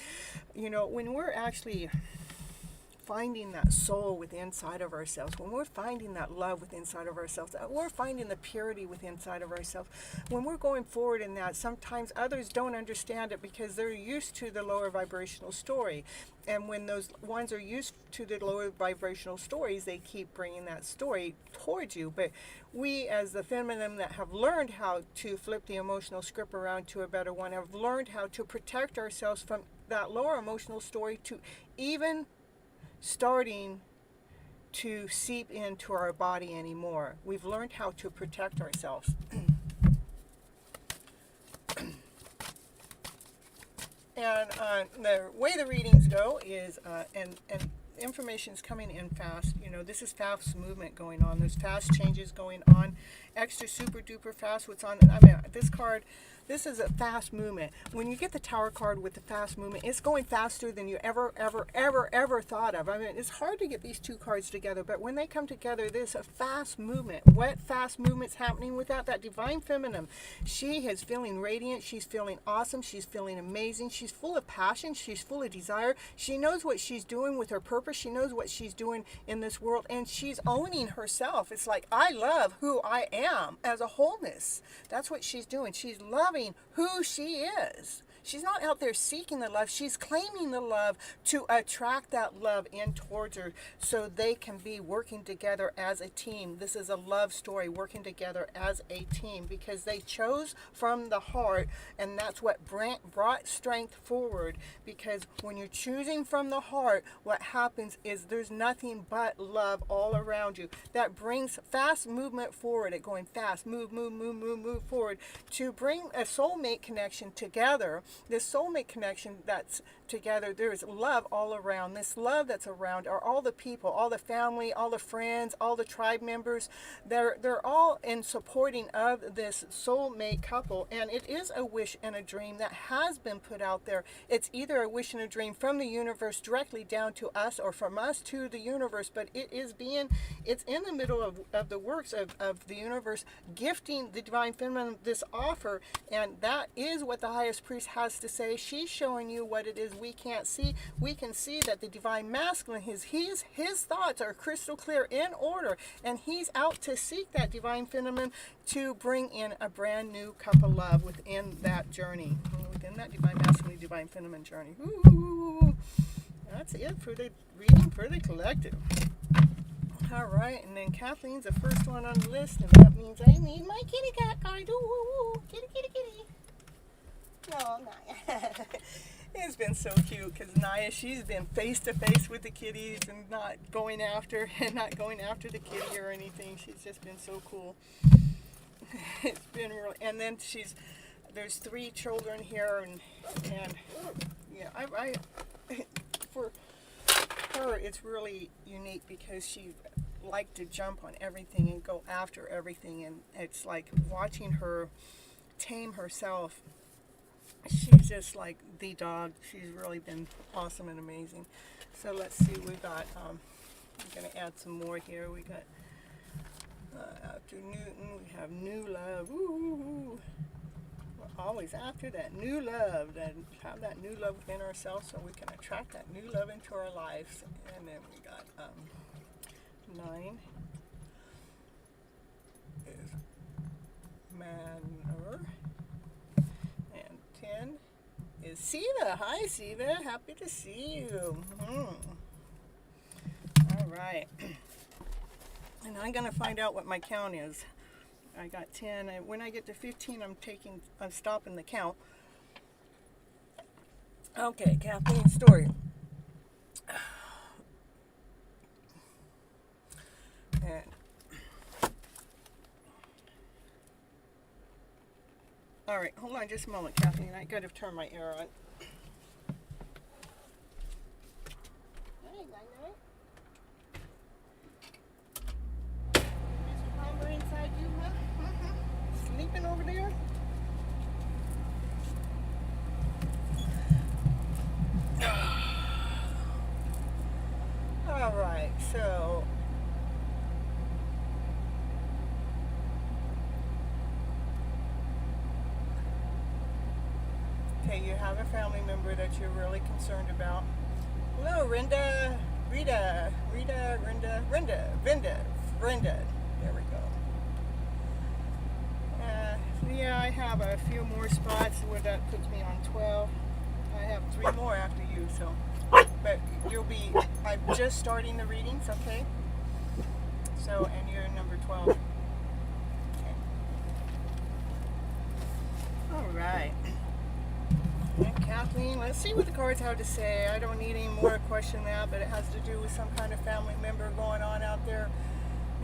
[SPEAKER 1] when we're actually finding that soul within inside of ourselves, when we're finding that love within inside of ourselves, we're finding the purity within inside of ourselves, when we're going forward in that, sometimes others don't understand it because they're used to the lower vibrational story. And when those ones are used to the lower vibrational stories, they keep bringing that story towards you. But we, as the feminine that have learned how to flip the emotional script around to a better one, have learned how to protect ourselves from that lower emotional story, to even starting to seep into our body anymore. We've learned how to protect ourselves. And the way the readings go is, and information's coming in fast. This is fast movement going on. There's fast changes going on. Extra super duper fast. What's on? This card. This is a fast movement. When you get the Tower card with the fast movement, it's going faster than you ever thought of. It's hard to get these two cards together, but when they come together, there's a fast movement. What fast movement's happening with that? That divine feminine. She is feeling radiant. She's feeling awesome. She's feeling amazing. She's full of passion. She's full of desire. She knows what she's doing with her purpose. She knows what she's doing in this world, and she's owning herself. It's like, I love who I am as a wholeness. That's what she's doing. She's loving who she is. She's not out there seeking the love. She's claiming the love to attract that love in towards her so they can be working together as a team. This is a love story, working together as a team, because they chose from the heart, and that's what brought strength forward. Because when you're choosing from the heart, what happens is there's nothing but love all around you. That brings fast movement forward. It going fast, move forward to bring a soulmate connection together. This soulmate connection that's together, there's love all around. This love that's around are all the people, all the family, all the friends, all the tribe members. They're all in supporting of this soulmate couple, and it is a wish and a dream that has been put out there. It's either a wish and a dream from the universe directly down to us, or from us to the universe, but it's in the middle of the works of the universe gifting the divine feminine this offer, and that is what the highest priest has to say. She's showing you what it is we can't see. We can see that the divine masculine, his thoughts are crystal clear in order, and he's out to seek that divine feminine to bring in a brand new cup of love within that journey, within that divine masculine, divine feminine journey. Ooh, that's it for the reading for the collective. All right, and then Kathleen's the first one on the list, and that means I need my kitty cat card. Ooh, kitty. No, Naya. It's been so cute because Naya, she's been face to face with the kitties and not going after the kitty or anything. She's just been so cool. It's been really, and then there's 3 children here, and yeah, I for her it's really unique because she liked to jump on everything and go after everything, and it's like watching her tame herself. She's just like the dog. She's really been awesome and amazing. So let's see, we got I'm going to add some more here. We got after Newton, we have new love. Ooh. We're always after that new love, that have that new love within ourselves so we can attract that new love into our lives. And then we got 9 is manner, and 10 is Siva. Hi Siva, happy to see you. All right, and I'm gonna find out what my count is. I got 10, and when I get to 15, I'm stopping the count. Okay, Kathleen's story. And all right, hold on just a moment, Kathleen. I gotta turn my air on. Inside you, huh? Sleeping over there? All right, so okay, you have a family member that you're really concerned about. Hello, Brenda. There we go. Yeah, I have a few more spots where that puts me on 12. I have 3 more after you, so. But I'm just starting the readings, okay? So, and you're number 12. Okay. All right. And Kathleen, let's see what the cards have to say. I don't need any more question that, but it has to do with some kind of family member going on out there.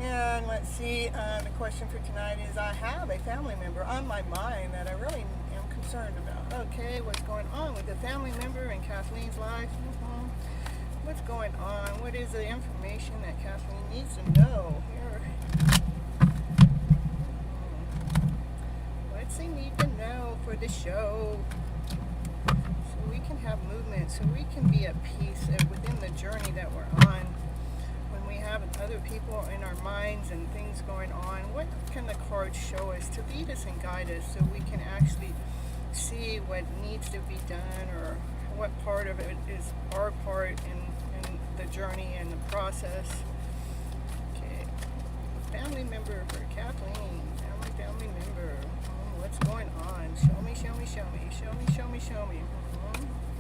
[SPEAKER 1] And let's see, the question for tonight is, I have a family member on my mind that I really am concerned about. Okay, what's going on with the family member in Kathleen's life? What's going on? What is the information that Kathleen needs to know here? What's they need to know for the show? So we can have movement, so we can be at peace within the journey that we're on. When we have other people in our minds and things going on, what can the cards show us to lead us and guide us so we can actually see what needs to be done, or what part of it is our part in the journey and the process. Okay, family member for Kathleen, family member. What's going on? Show me. show me, show me, show me, show me, show me.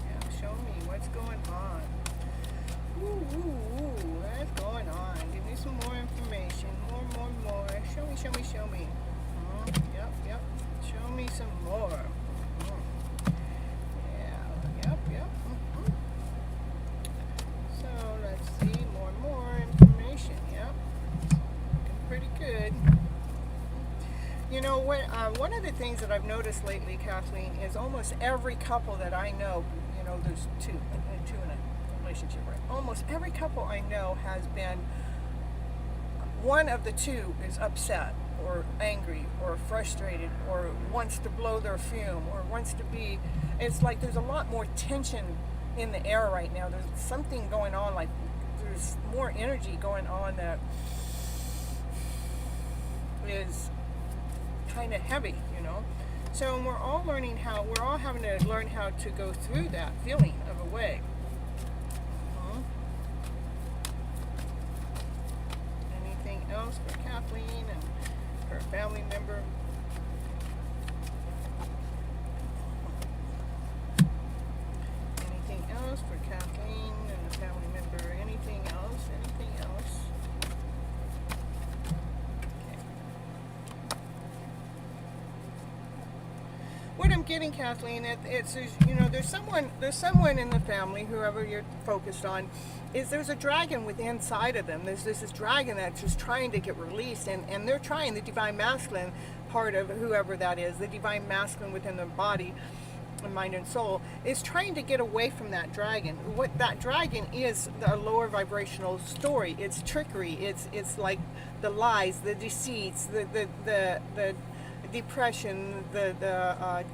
[SPEAKER 1] Yeah, show me what's going on. Ooh, what's going on? Give me some more information. More. Show me, show me, show me. Yep. Show me some more. Yeah, yep. So let's see, more information. Yep, looking pretty good. You know what? One of the things that I've noticed lately, Kathleen, is almost every couple that I know. You know, there's two in a relationship, right? Almost every couple I know has been, one of the two is upset or angry or frustrated or wants to blow their fume or wants to be. It's like there's a lot more tension in the air right now. There's something going on, like there's more energy going on that is kind of heavy, you know. So we're all having to learn how to go through that feeling of a way. Anything else for Kathleen and her family member? Anything else for Kathleen and the family member? Anything else? What I'm getting, Kathleen, it's you know, there's someone in the family, whoever you're focused on, there's a dragon within inside of them. There's this dragon that's just trying to get released, and they're trying, the divine masculine part of whoever that is, the divine masculine within their body, mind and soul, is trying to get away from that dragon. What that dragon is, a lower vibrational story. It's trickery. It's like the lies, the deceits, the depression, the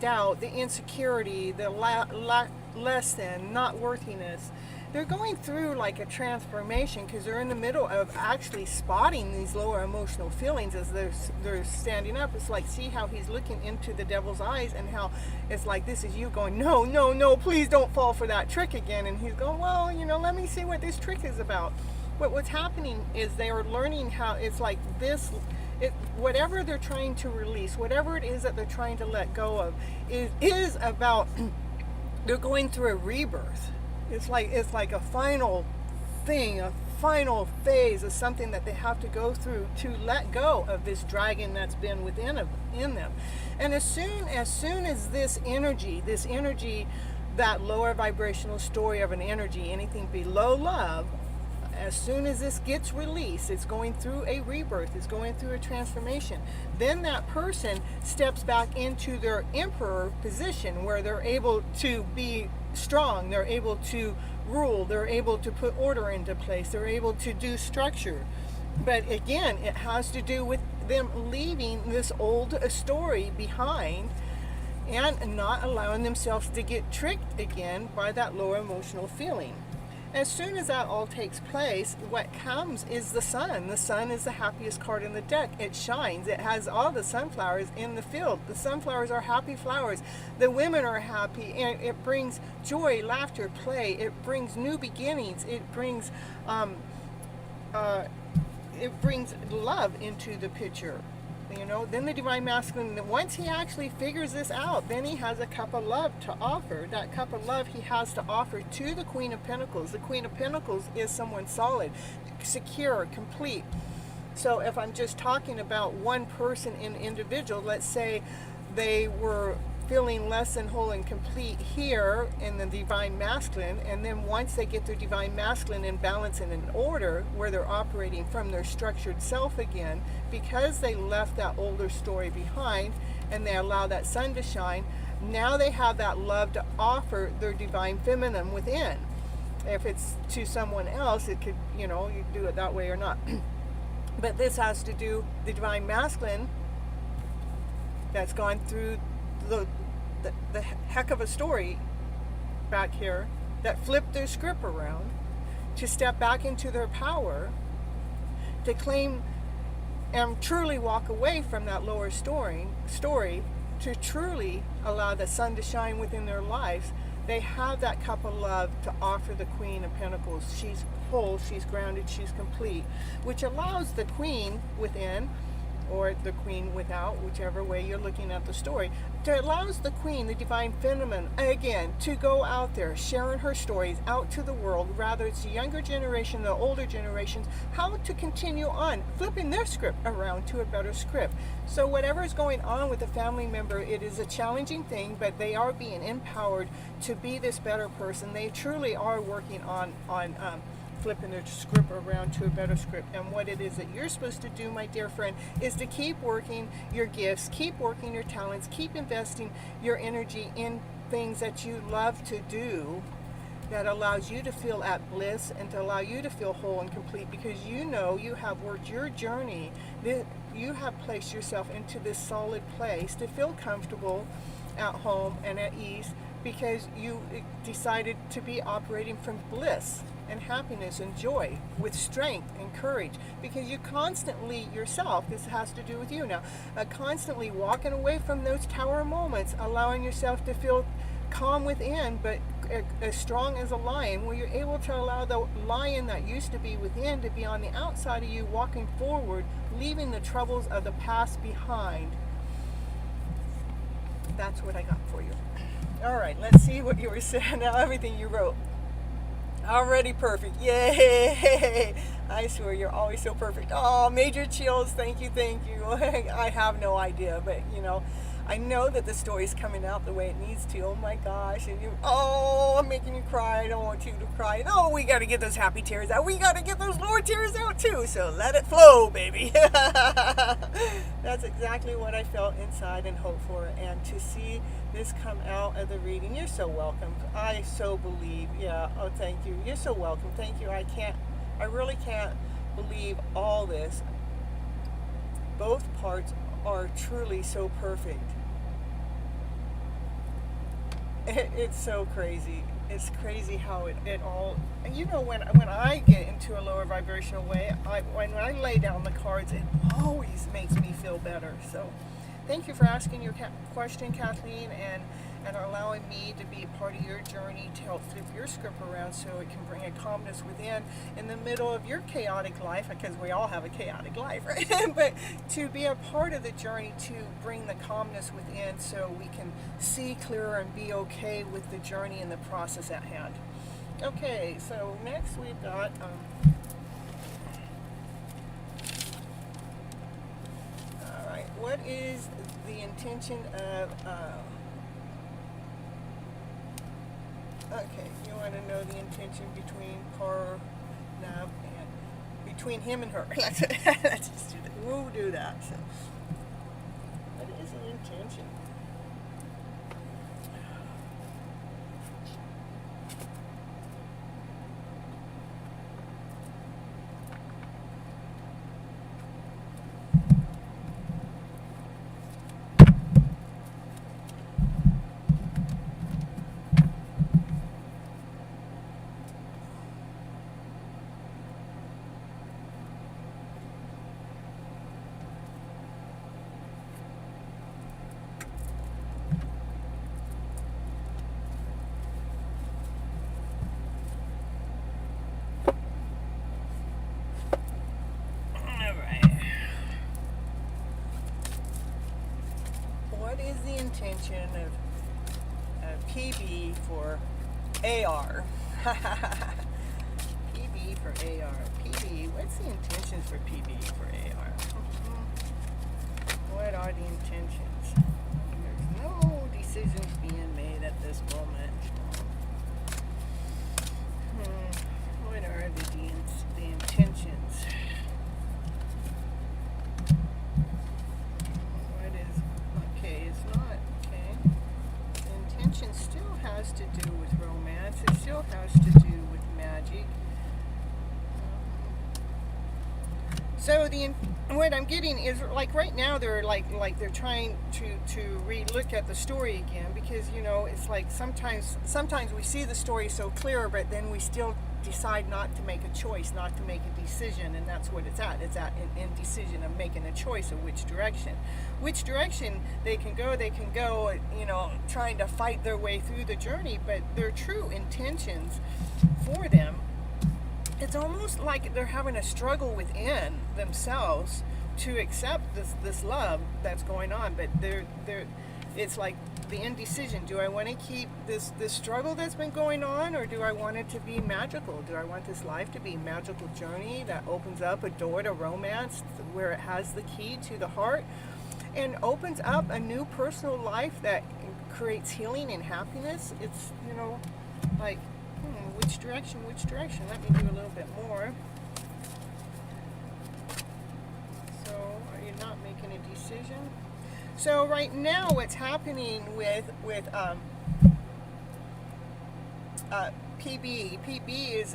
[SPEAKER 1] doubt, the insecurity, the less than, not worthiness. They're going through like a transformation because they're in the middle of actually spotting these lower emotional feelings as they're standing up. It's like, see how he's looking into the devil's eyes, and how it's like, this is you going, no, please don't fall for that trick again. And he's going, well, you know, let me see what this trick is about. But what's happening is they are learning how it's like this. Whatever they're trying to release, whatever it is that they're trying to let go of, is about, they're going through a rebirth. It's like a final thing, a final phase of something that they have to go through to let go of this dragon that's been within them. And as soon as this energy, that lower vibrational story of an energy, anything below love, as soon as this gets released, it's going through a rebirth, it's going through a transformation. Then that person steps back into their emperor position, where they're able to be strong, they're able to rule, they're able to put order into place, they're able to do structure. But again, it has to do with them leaving this old story behind and not allowing themselves to get tricked again by that lower emotional feeling. As soon as that all takes place, what comes is the sun. The sun is the happiest card in the deck. It shines. It has all the sunflowers in the field. The sunflowers are happy flowers. The women are happy, and it brings joy, laughter, play. It brings new beginnings. It brings love into the picture. You know, then the divine masculine, once he actually figures this out, then he has a cup of love to offer. That cup of love he has to offer to the Queen of Pentacles. The Queen of Pentacles is someone solid, secure, complete. So if I'm just talking about one person in individual, let's say they were feeling less than whole and complete here in the divine masculine, and then once they get their divine masculine in balance and in order, where they're operating from their structured self again, because they left that older story behind and they allow that sun to shine, now they have that love to offer their divine feminine within. If it's to someone else, it could, you know, you do it that way or not. But this has to do the divine masculine that's gone through the heck of a story back here, that flipped their script around to step back into their power, to claim and truly walk away from that lower story to truly allow the sun to shine within their lives. They have that cup of love to offer the Queen of Pentacles. She's whole, she's grounded, she's complete, which allows the Queen within or the queen without, whichever way you're looking at the story. It allows the queen, the divine feminine, again, to go out there, sharing her stories out to the world, rather it's the younger generation, the older generations, how to continue on, flipping their script around to a better script. So whatever is going on with a family member, it is a challenging thing, but they are being empowered to be this better person. They truly are working on flipping their script around to a better script. And what it is that you're supposed to do, my dear friend, is to keep working your gifts, keep working your talents, keep investing your energy in things that you love to do, that allows you to feel at bliss and to allow you to feel whole and complete, because you know you have worked your journey. You have placed yourself into this solid place to feel comfortable at home and at ease, because you decided to be operating from bliss and happiness and joy with strength and courage, because you constantly yourself, this has to do with you now, constantly walking away from those tower moments, allowing yourself to feel calm within, but as strong as a lion, where you're able to allow the lion that used to be within to be on the outside of you, walking forward, leaving the troubles of the past behind. That's what I got for you. All right, let's see what you were saying now. Everything you wrote already perfect. Yay! I swear you're always so perfect. Oh, major chills. Thank you. I have no idea, but I know that the story's coming out the way it needs to. Oh my gosh. And I'm making you cry. I don't want you to cry. No, we got to get those happy tears out. We got to get those lower tears out too. So let it flow, baby. That's exactly what I felt inside and hoped for. And to see this come out of the reading, you're so welcome. I so believe. Yeah. Oh, thank you. You're so welcome. Thank you. I really can't believe all this. Both parts are truly so perfect. It's so crazy. It's crazy how it all, when I get into a lower vibrational way, when I lay down the cards, it always makes me feel better. So thank you for asking your question, Kathleen, and allowing me to be part of your journey to help flip your script around so it can bring a calmness within in the middle of your chaotic life, because we all have a chaotic life, right? But to be a part of the journey to bring the calmness within so we can see clearer and be okay with the journey and the process at hand. Okay, so next we've got all right, what is the intention of okay, you want to know the intention between Parnab and between him and her. Let's just do that. We'll do that. So, what is the intention? What is the intention of PB for AR? PB for AR. PB, what's the intentions for PB for AR? What are the intentions? There's no decisions being made at this moment. What are the intentions? Still has to do with romance. It still has to do with magic. So what I'm getting is, like, right now they're like they're trying to re-look at the story again, because it's like sometimes we see the story so clear, but then we still decide not to make a choice, not to make a decision, and that's what it's at. It's at an indecision of making a choice of which direction they can go, trying to fight their way through the journey, but their true intentions for them, it's almost like they're having a struggle within themselves to accept this love that's going on, but it's like the indecision. Do I want to keep this struggle that's been going on, or do I want it to be magical? Do I want this life to be a magical journey that opens up a door to romance, where it has the key to the heart, and opens up a new personal life that creates healing and happiness? It's, like, which direction? Let me do a little bit more. So, are you not making a decision? So right now, what's happening with PB is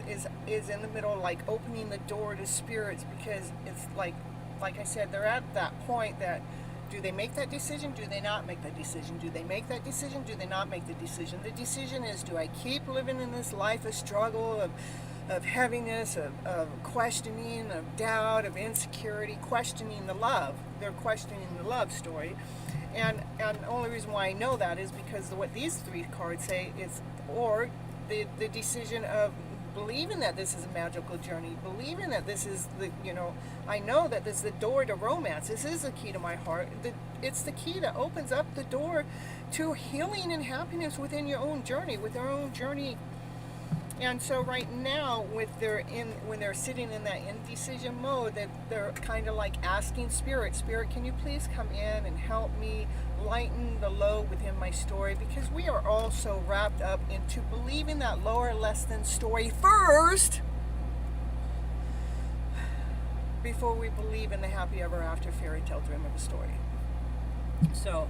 [SPEAKER 1] in the middle, like opening the door to spirits, because it's like I said, they're at that point that, do they make that decision? Do they not make that decision? Do they make that decision? Do they not make the decision? The decision is, do I keep living in this life of struggle, of heaviness, of questioning, of doubt, of insecurity, questioning the love? They're questioning the love story. And the only reason why I know that is because what these three cards say is, or the decision of believing that this is a magical journey, believing that this is I know that this is the door to romance. This is the key to my heart. It's the key that opens up the door to healing and happiness within your own journey, with their own journey. And so right now, when they're sitting in that indecision mode, that they're kind of like asking Spirit, can you please come in and help me lighten the load within my story? Because we are all so wrapped up into believing that lower, less than story first, before we believe in the happy ever after fairy tale dream of a story. So,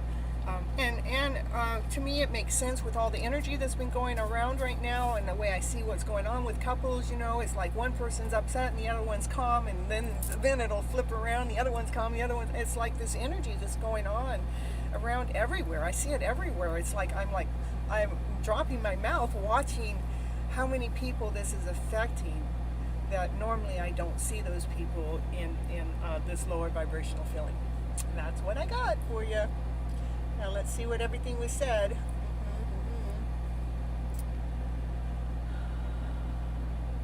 [SPEAKER 1] to me, it makes sense with all the energy that's been going around right now, and the way I see what's going on with couples. It's like one person's upset and the other one's calm, and then it'll flip around. The other one's calm, the other one. It's like this energy that's going on around everywhere. I see it everywhere. It's like I'm dropping my mouth watching how many people this is affecting, that normally I don't see those people in this lower vibrational feeling. And that's what I got for you. Now let's see what everything was said.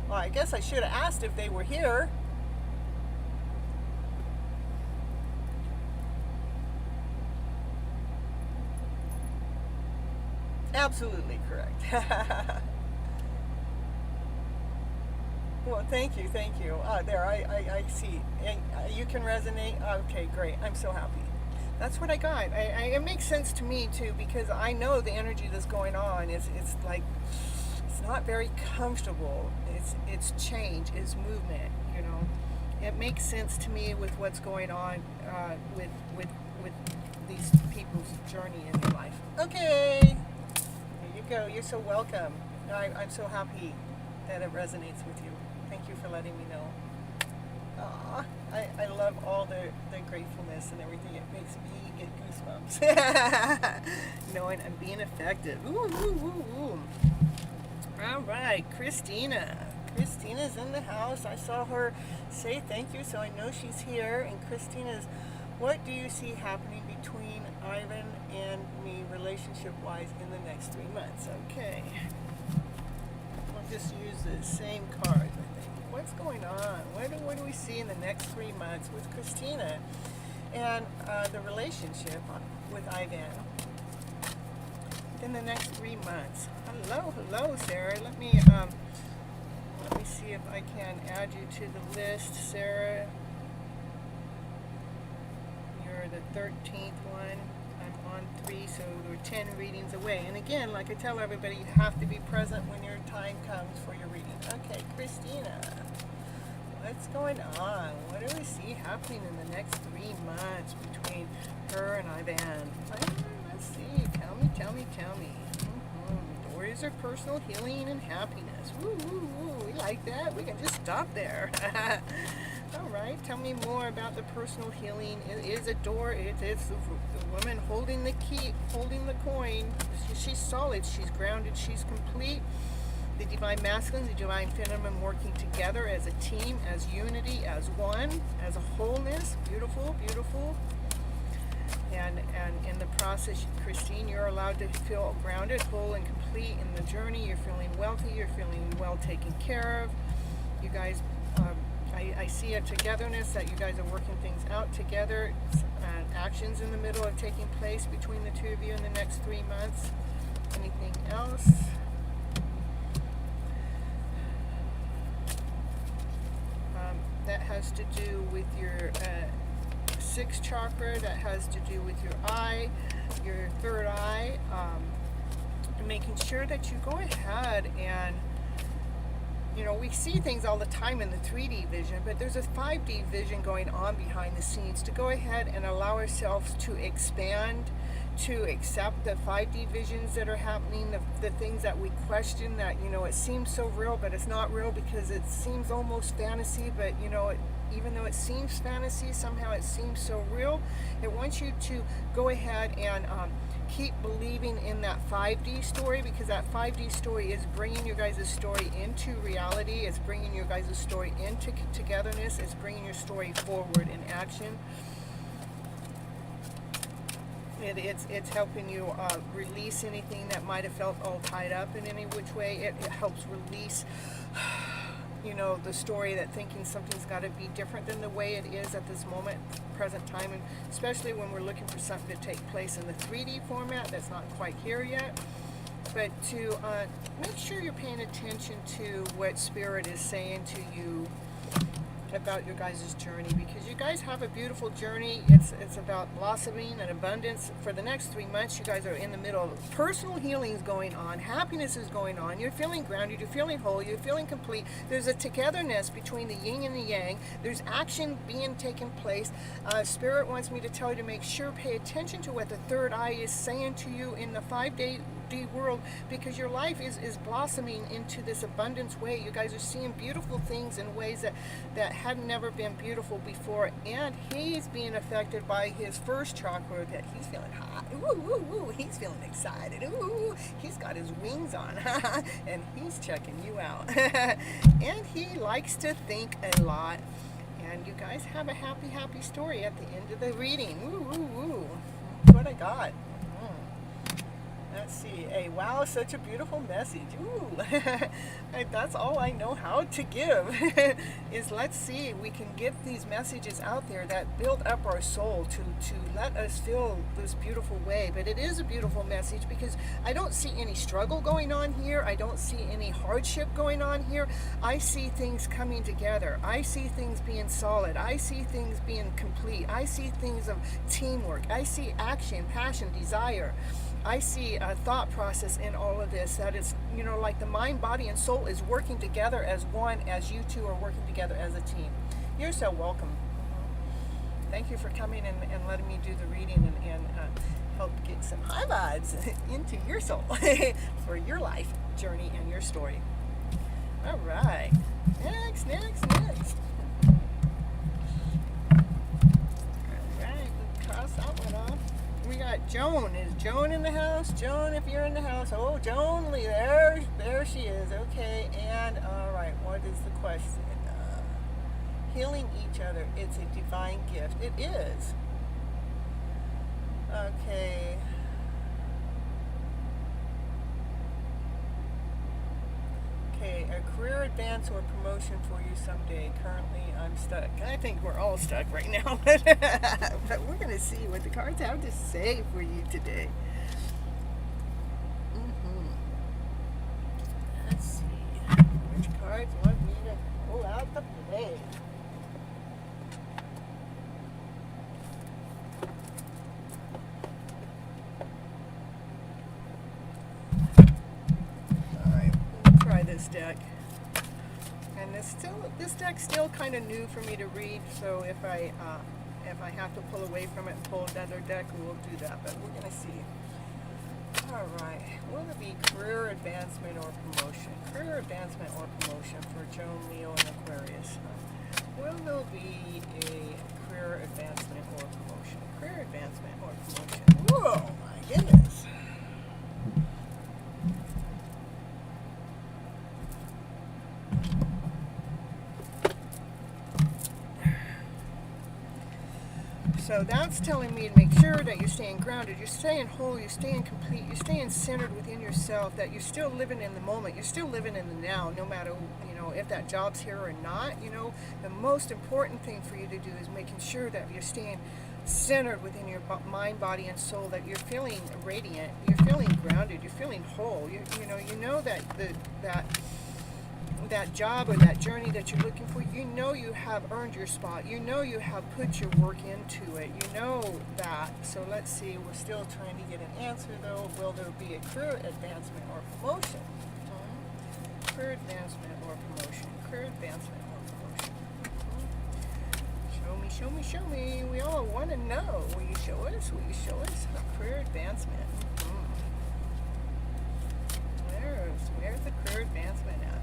[SPEAKER 1] Well, I guess I should have asked if they were here. Absolutely correct. Well, thank you. There, I see. You can resonate. Okay, great. I'm so happy. That's what I got. It makes sense to me too, because I know the energy that's going on. It's like, it's not very comfortable. It's change. It's movement. It makes sense to me with what's going on with these people's journey in their life. Okay, there you go. You're so welcome. I'm so happy that it resonates with you. Thank you for letting me know. I love all the gratefulness and everything. It makes me get goosebumps. Knowing I'm being effective. Ooh. All right, Christina. Christina's in the house. I saw her say thank you, so I know she's here. And Christina's, what do you see happening between Ivan and me relationship-wise in the next 3 months? Okay. I'll just use the same cards, I think. What's going on? What do we see in the next 3 months with Christina and the relationship with Ivan in the next 3 months? Hello, Sarah. Let me see if I can add you to the list, Sarah. You're the 13th one. I'm on 3, so we're 10 readings away. And again, like I tell everybody, you have to be present when your time comes for your reading. Okay, Christina, what's going on? What do we see happening in the next 3 months between her and Ivan? Let's see. Tell me. Stories of personal healing and happiness. Woo. We like that. We can just stop there. All right. Tell me more about the personal healing. It is a door. It's the woman holding the key, holding the coin. She's solid. She's grounded. She's complete. The divine masculine, the divine feminine working together as a team, as unity, as one, as a wholeness. Beautiful. And in the process, Christine, you're allowed to feel grounded, whole, and complete in the journey. You're feeling wealthy. You're feeling well taken care of. You guys, I see a togetherness, that you guys are working things out together. Actions in the middle are taking place between the two of you in the next 3 months. Anything else? That has to do with your sixth chakra. That has to do with your eye, your third eye. And making sure that you go ahead and, you know, we see things all the time in the 3D vision, but there's a 5D vision going on behind the scenes, to go ahead and allow ourselves to expand, to accept the 5D visions that are happening, the things that we question, that, you know, it seems so real, but it's not real because it seems almost fantasy, but, you know, even though it seems fantasy, somehow it seems so real. It wants you to go ahead and keep believing in that 5D story, because that 5D story is bringing your guys' story into reality. It's bringing your guys' story into togetherness. It's bringing your story forward in action. It's helping you release anything that might have felt all tied up in any which way. It helps release, you know, the story that thinking something's got to be different than the way it is at this moment, present time, and especially when we're looking for something to take place in the 3D format that's not quite here yet. But to make sure you're paying attention to what Spirit is saying to you about your guys' journey, because you guys have a beautiful journey. It's about blossoming and abundance. For the next 3 months, you guys are in the middle of personal healings going on, happiness is going on, you're feeling grounded, you're feeling whole, you're feeling complete. There's a togetherness between the yin and the yang. There's action being taken place. Spirit wants me to tell you to make sure, pay attention to what the third eye is saying to you in the 5D world, because your life is blossoming into this abundance way. You guys are seeing beautiful things in ways that had never been beautiful before, and he's being affected by his first chakra, that he's feeling hot. Ooh, he's feeling excited. Ooh, he's got his wings on, and he's checking you out. And he likes to think a lot, and you guys have a happy story at the end of the reading. Ooh, that's what I got. Let's see. Hey, wow, such a beautiful message. Ooh, that's all I know how to give. Is let's see, we can get these messages out there that build up our soul to let us feel this beautiful way. But it is a beautiful message, because I don't see any struggle going on here. I don't see any hardship going on here. I see things coming together. I see things being solid. I see things being complete. I see things of teamwork. I see action, passion, desire. I see a thought process in all of this, that it's, you know, like the mind, body, and soul is working together as one, as you two are working together as a team. You're so welcome. Thank you for coming and letting me do the reading and help get some high vibes into your soul for your life journey and your story. All right. Next. All right, cross that one off. We got Joan. Is Joan in the house? Joan, if you're in the house. Oh, Joan Lee, there she is. Okay, and all right, what is the question? Healing each other. It's a divine gift. It is. Okay. Okay, a career advance or promotion for you someday. Currently, I'm stuck. I think we're all stuck right now. But we're going to see what the cards have to say for you today. Let's see. Which cards want me to pull out the play? This deck, and this deck's still kind of new for me to read, so if I have to pull away from it and pull another deck, we'll do that, but we're gonna see. All right, will it be career advancement or promotion? Career advancement or promotion for Joan, Leo, and Aquarius. Will there be a career advancement or promotion? Career advancement or promotion? Whoa, my goodness. So that's telling me to make sure that you're staying staying grounded, you're staying whole, you're staying complete, you're staying centered within yourself, that you're still living in the moment, you're still living in the now, no matter, if that job's here or not. The most important thing for you to do is making sure that you're staying centered within your mind, body, and soul, that you're feeling radiant, you're feeling grounded, you're feeling whole. That job or that journey that you're looking for, you have earned your spot. You have put your work into it. That. So let's see. We're still trying to get an answer, though. Will there be a career advancement or promotion? Career advancement or promotion? Career advancement or promotion? Show me, show me, show me. We all want to know. Will you show us? Will you show us? Career advancement. Where's the career advancement at?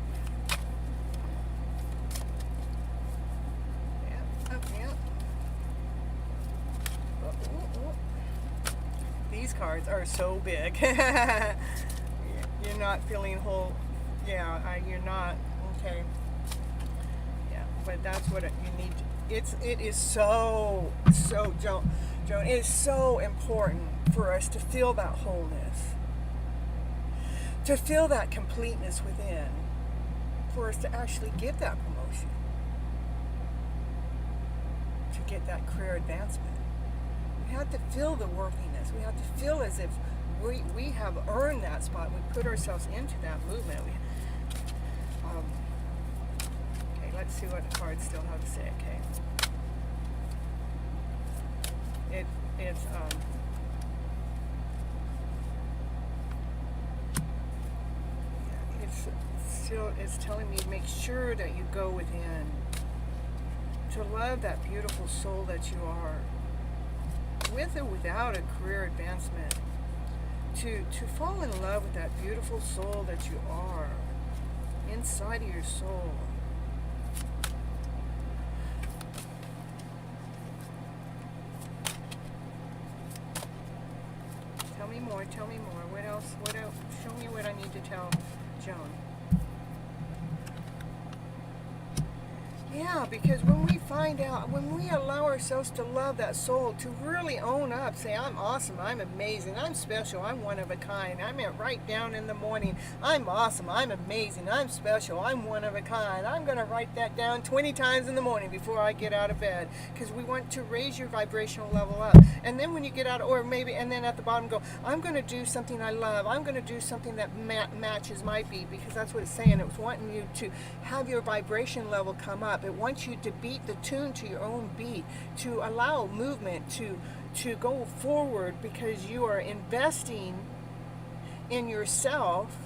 [SPEAKER 1] These cards are so big. You're not feeling whole. Yeah, you're not. Okay. Yeah, but that's what you need. It is so Joan, it is so important for us to feel that wholeness, to feel that completeness within, for us to actually get that promotion, to get that career advancement. We have to feel the worthiness. We have to feel as if we have earned that spot. We put ourselves into that movement. Okay, let's see what the cards still have to say. Okay. It's telling me to make sure that you go within, to love that beautiful soul that you are, with or without a career advancement, to fall in love with that beautiful soul that you are, inside of your soul. Tell me more, tell me more. What else? Show me what I need to tell Joan. Yeah, because when we allow ourselves to love that soul, to really own up, say, I'm awesome, I'm amazing, I'm special, I'm one of a kind. I meant right down in the morning, I'm awesome, I'm amazing, I'm special, I'm one of a kind. I'm going to write that down 20 times in the morning before I get out of bed, because we want to raise your vibrational level up. And then when you get out, and then at the bottom go, I'm going to do something I love, I'm going to do something that matches my beat, because that's what it's saying. It was wanting you to have your vibration level come up. It wants you to beat the tune to your own beat, to allow movement to go forward, because you are investing in yourself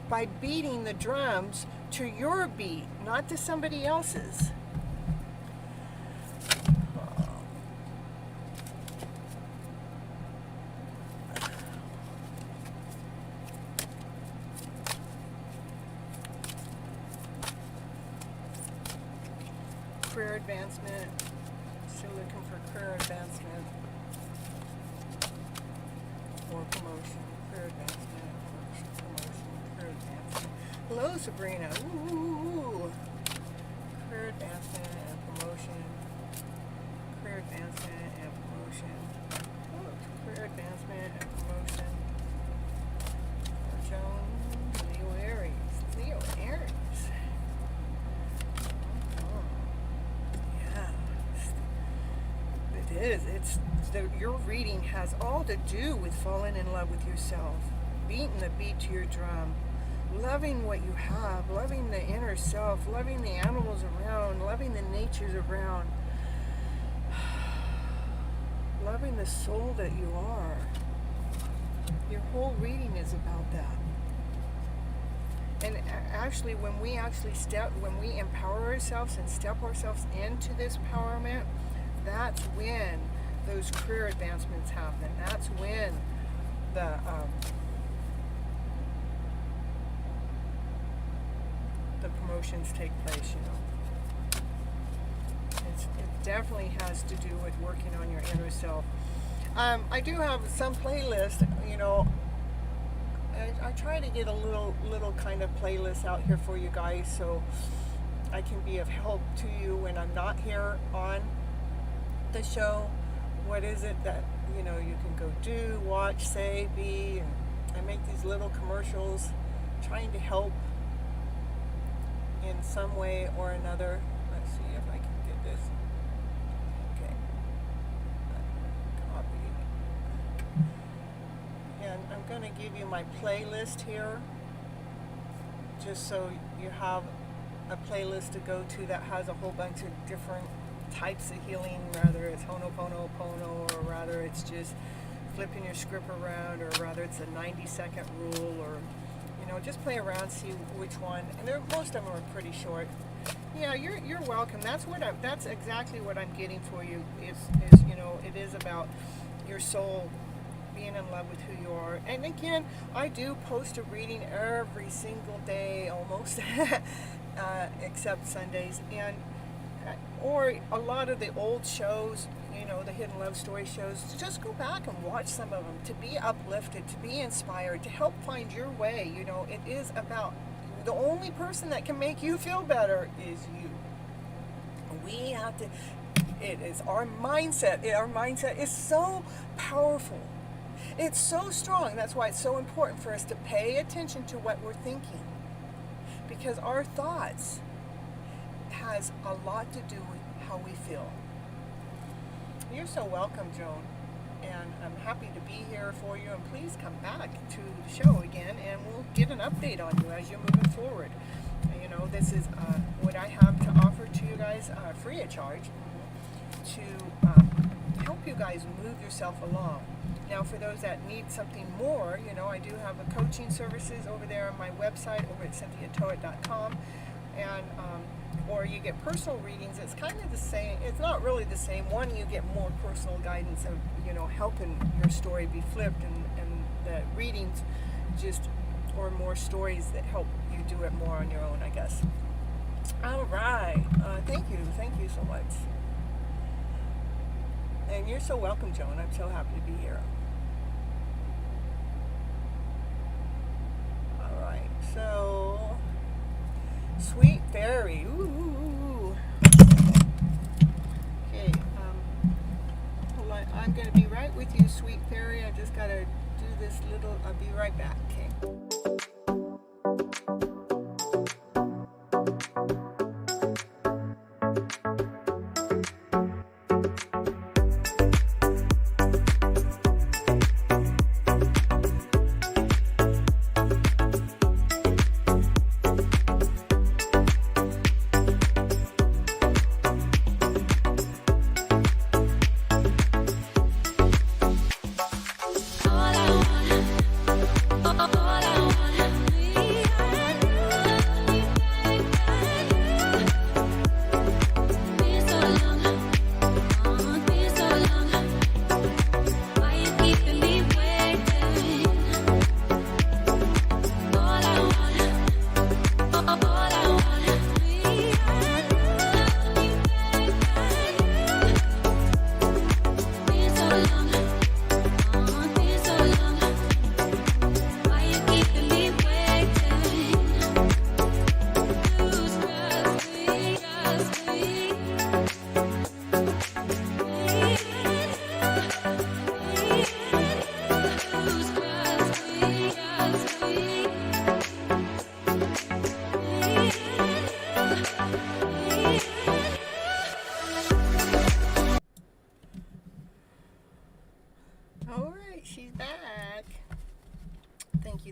[SPEAKER 1] by beating the drums to your beat, not to somebody else's. Career advancement. Still looking for career advancement or promotion. Career advancement, promotion, career advancement. Hello, Sabrina. Ooh. Career advancement and promotion. Career advancement and promotion. Oh, career advancement and promotion. Joan, Leo Aries. Leo Aries. Your reading has all to do with falling in love with yourself, beating the beat to your drum, loving what you have, loving the inner self, loving the animals around, loving the natures around, loving the soul that you are. Your whole reading is about that. And actually, when we empower ourselves and step ourselves into this empowerment, that's when those career advancements happen. That's when the promotions take place. It definitely has to do with working on your inner self. I do have some playlist. I try to get a little kind of playlist out here for you guys, so I can be of help to you when I'm not here on the show. What is it that you know, you can go do, watch, say, be, and I make these little commercials trying to help in some way or another. Let's see if I can get this. Okay. Copy. And I'm going to give you my playlist here, just so you have a playlist to go to that has a whole bunch of different types of healing, rather it's Ho'oponopono, or rather it's just flipping your script around, or rather it's a 90-second rule, or you know, just play around, see which one. And most of them are pretty short. Yeah, you're welcome. That's exactly what I'm getting for you. Is you know, it is about your soul being in love with who you are. And again, I do post a reading every single day almost, except Sundays, and or a lot of the old shows, you know, the hidden love story shows. Just go back and watch some of them to be uplifted, to be inspired, to help find your way. You know, it is about the only person that can make you feel better is you. We have to, it is our mindset. Our mindset is so powerful. It's so strong. That's why it's so important for us to pay attention to what we're thinking, because our thoughts has a lot to do with how we feel. You're so welcome, Joan, and I'm happy to be here for you, and please come back to the show again and we'll get an update on you as you're moving forward. You know, this is what I have to offer to you guys free of charge to help you guys move yourself along. Now, for those that need something more, you know, I do have a coaching services over there on my website over at cynthiatoet.com, and or you get personal readings. It's kind of the same. It's not really the same. One, you get more personal guidance of, you know, helping your story be flipped, and the readings just, or more stories that help you do it more on your own, I guess. All right. Thank you so much. And you're so welcome, Joan. I'm so happy to be here. All right. So, Sweet Fairy. Ooh. Okay. Hold on. I'm going to be right with you, Sweet Fairy. I just got to do this little. I'll be right back. Okay.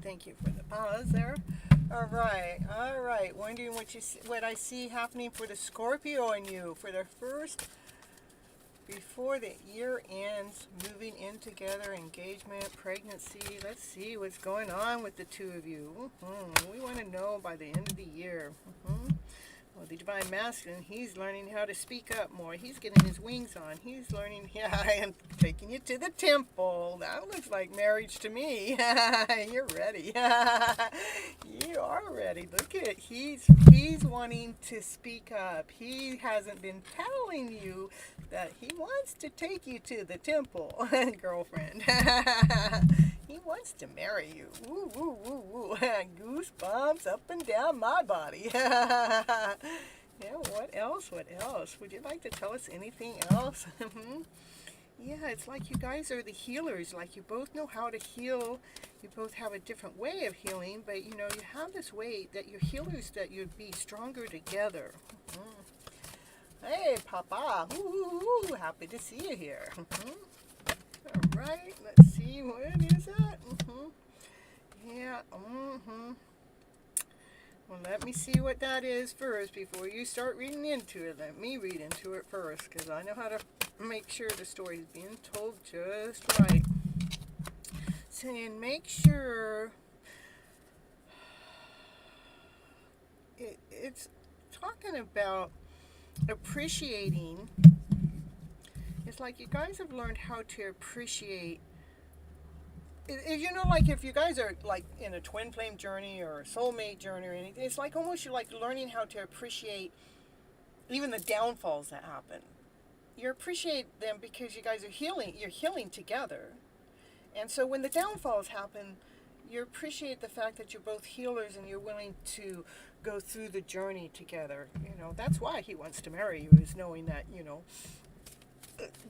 [SPEAKER 1] Thank you for the pause there. All right. Wondering what I see happening for the Scorpio in you for the first, before the year ends, moving in together, engagement, pregnancy. Let's see what's going on with the two of you. We want to know by the end of the year. Well, the Divine Masculine, he's learning how to speak up more. He's getting his wings on. He's learning, yeah, I am taking you to the temple. That looks like marriage to me. You're ready. You are ready. Look at it. He's wanting to speak up. He hasn't been telling you that he wants to take you to the temple, girlfriend. He wants to marry you. Woo, woo, woo, woo. Goosebumps up and down my body. Yeah, what else? Would you like to tell us anything else? Yeah, it's like you guys are the healers. Like you both know how to heal. You both have a different way of healing, but you know, you have this way that you're healers, that you'd be stronger together. Hey, Papa. Ooh, happy to see you here. All right, let's see, what is that? Yeah, Well, let me see what that is first before you start reading into it. Let me read into it first, because I know how to make sure the story is being told just right. So then make sure it's talking about appreciating. It's like you guys have learned how to appreciate. You know, like if you guys are like in a twin flame journey or a soulmate journey or anything, it's like almost you're like learning how to appreciate even the downfalls that happen. You appreciate them because you guys are healing. You're healing together. And so when the downfalls happen, you appreciate the fact that you're both healers and you're willing to go through the journey together. You know, that's why he wants to marry you, is knowing that, you know,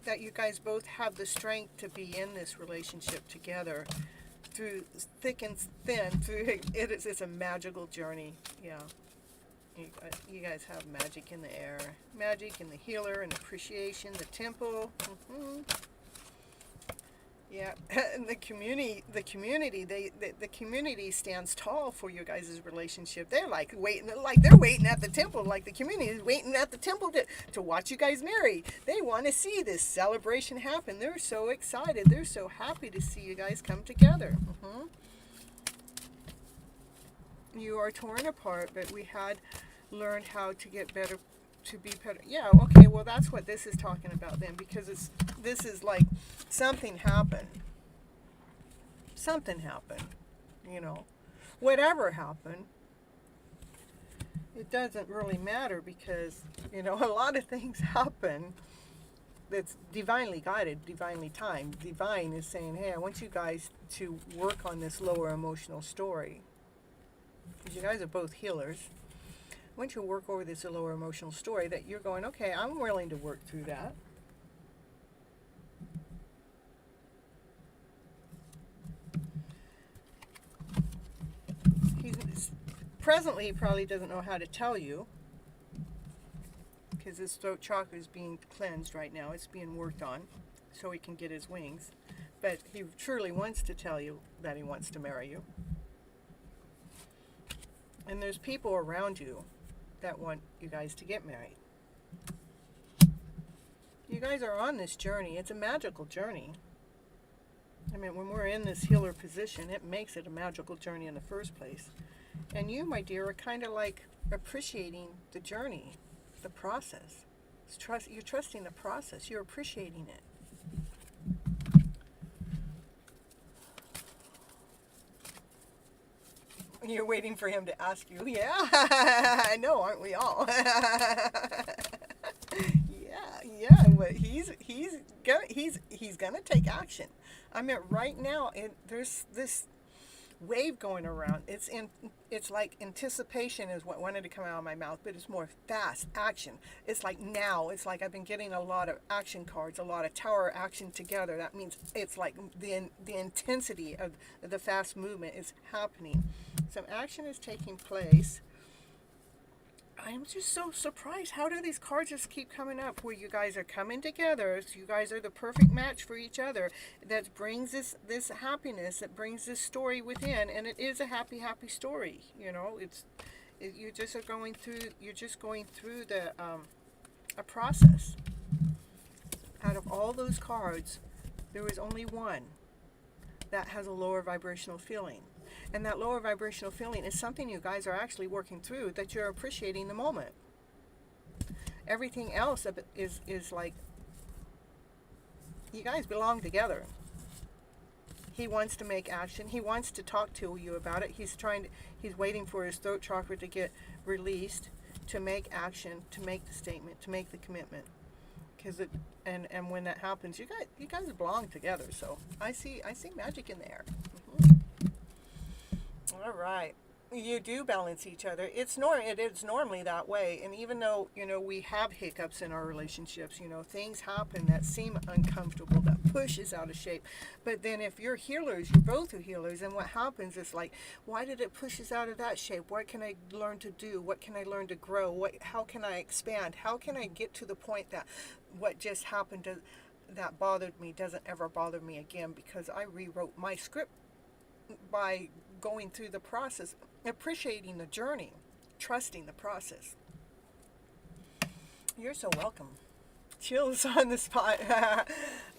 [SPEAKER 1] that you guys both have the strength to be in this relationship together through thick and thin. It's a magical journey. Yeah. You guys have magic in the air, magic in the healer and appreciation, the temple. Yeah, and the community stands tall for your guys' relationship. They're like waiting, they're waiting at the temple, like the community is waiting at the temple to watch you guys marry. They want to see this celebration happen. They're so excited. They're so happy to see you guys come together. You are torn apart, but we had learned how to get better, to be better. Yeah, okay, well that's what this is talking about then, because this is like something happened, you know, whatever happened, it doesn't really matter, because, you know, a lot of things happen that's divinely guided, divinely timed. Divine is saying, hey, I want you guys to work on this lower emotional story, because you guys are both healers. Once you work over this lower emotional story, that you're going, okay, I'm willing to work through that. Presently, he probably doesn't know how to tell you, because his throat chakra is being cleansed right now. It's being worked on so he can get his wings. But he truly wants to tell you that he wants to marry you. And there's people around you that want you guys to get married. You guys are on this journey. It's a magical journey. I mean, when we're in this healer position, it makes it a magical journey in the first place. And you, my dear, are kind of like appreciating the journey, the process. You're trusting the process. You're appreciating it. You're waiting for him to ask you. Yeah, I know, aren't we all? Yeah. But he's gonna take action. I mean, right now, there's this wave going around. It's like anticipation is what wanted to come out of my mouth, but it's more fast action. It's like now. It's like I've been getting a lot of action cards, a lot of tower action together. That means it's like the intensity of the fast movement is happening. Some action is taking place. I'm just so surprised. How do these cards just keep coming up where you guys are coming together? So you guys are the perfect match for each other. That brings this happiness. That brings this story within, and it is a happy story. You know, you just are going through. You're just going through a process. Out of all those cards, there is only one that has a lower vibrational feeling. And that lower vibrational feeling is something you guys are actually working through, that you're appreciating the moment. Everything else is like, you guys belong together. He wants to make action. He wants to talk to you about it. He's waiting for his throat chakra to get released, to make action, to make the statement, to make the commitment. And when that happens, you guys belong together. So I see magic in there. All right. You do balance each other. It is normally that way. And even though, we have hiccups in our relationships, things happen that seem uncomfortable, that push us out of shape. But then if you're healers, you both are healers, and what happens is like, why did it push us out of that shape? What can I learn to do? What can I learn to grow? How can I expand? How can I get to the point that what just happened that bothered me doesn't ever bother me again, because I rewrote my script by going through the process, appreciating the journey, trusting the process. You're so welcome. Chills on the spot.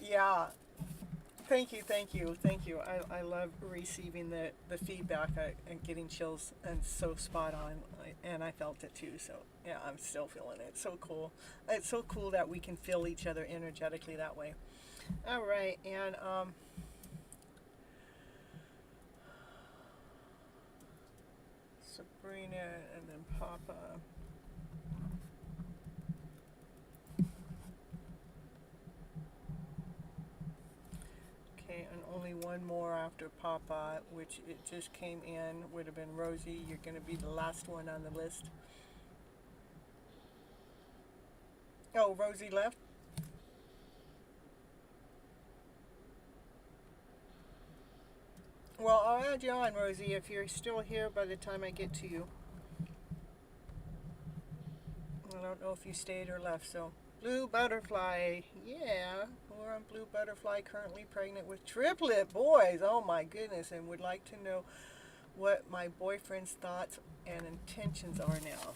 [SPEAKER 1] Yeah. Thank you. I love receiving the feedback and getting chills, and so spot on. And I felt it too. So yeah, I'm still feeling it. It's so cool. It's so cool that we can feel each other energetically that way. All right, and Sabrina, and then Papa. Okay, and only one more after Papa, which it just came in, would have been Rosie. You're going to be the last one on the list. Oh, Rosie left? Well, I'll add you on, Rosie, if you're still here by the time I get to you. I don't know if you stayed or left, so. Blue Butterfly, yeah, we're on Blue Butterfly, currently pregnant with triplet boys. Oh my goodness, and would like to know what my boyfriend's thoughts and intentions are now.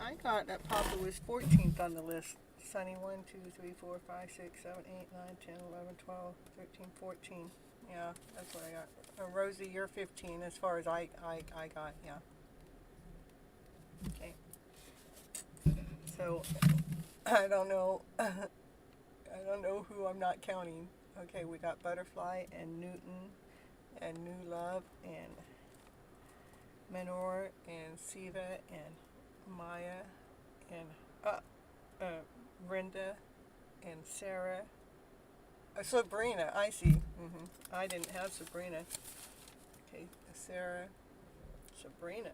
[SPEAKER 1] I got that Papa was 14th on the list. Sunny 1, 2, 3, 4, 5, 6, 7, 8, 9, 10, 11, 12, 13, 14. Yeah, that's what I got. Rosie, you're 15 as far as I got, yeah. Okay. So, I don't know. I don't know who I'm not counting. Okay, we got Butterfly and Newton and New Love and Menor and Siva and Maya and Brenda and Sarah. Sabrina, I see. I didn't have Sabrina. Okay, Sarah, Sabrina.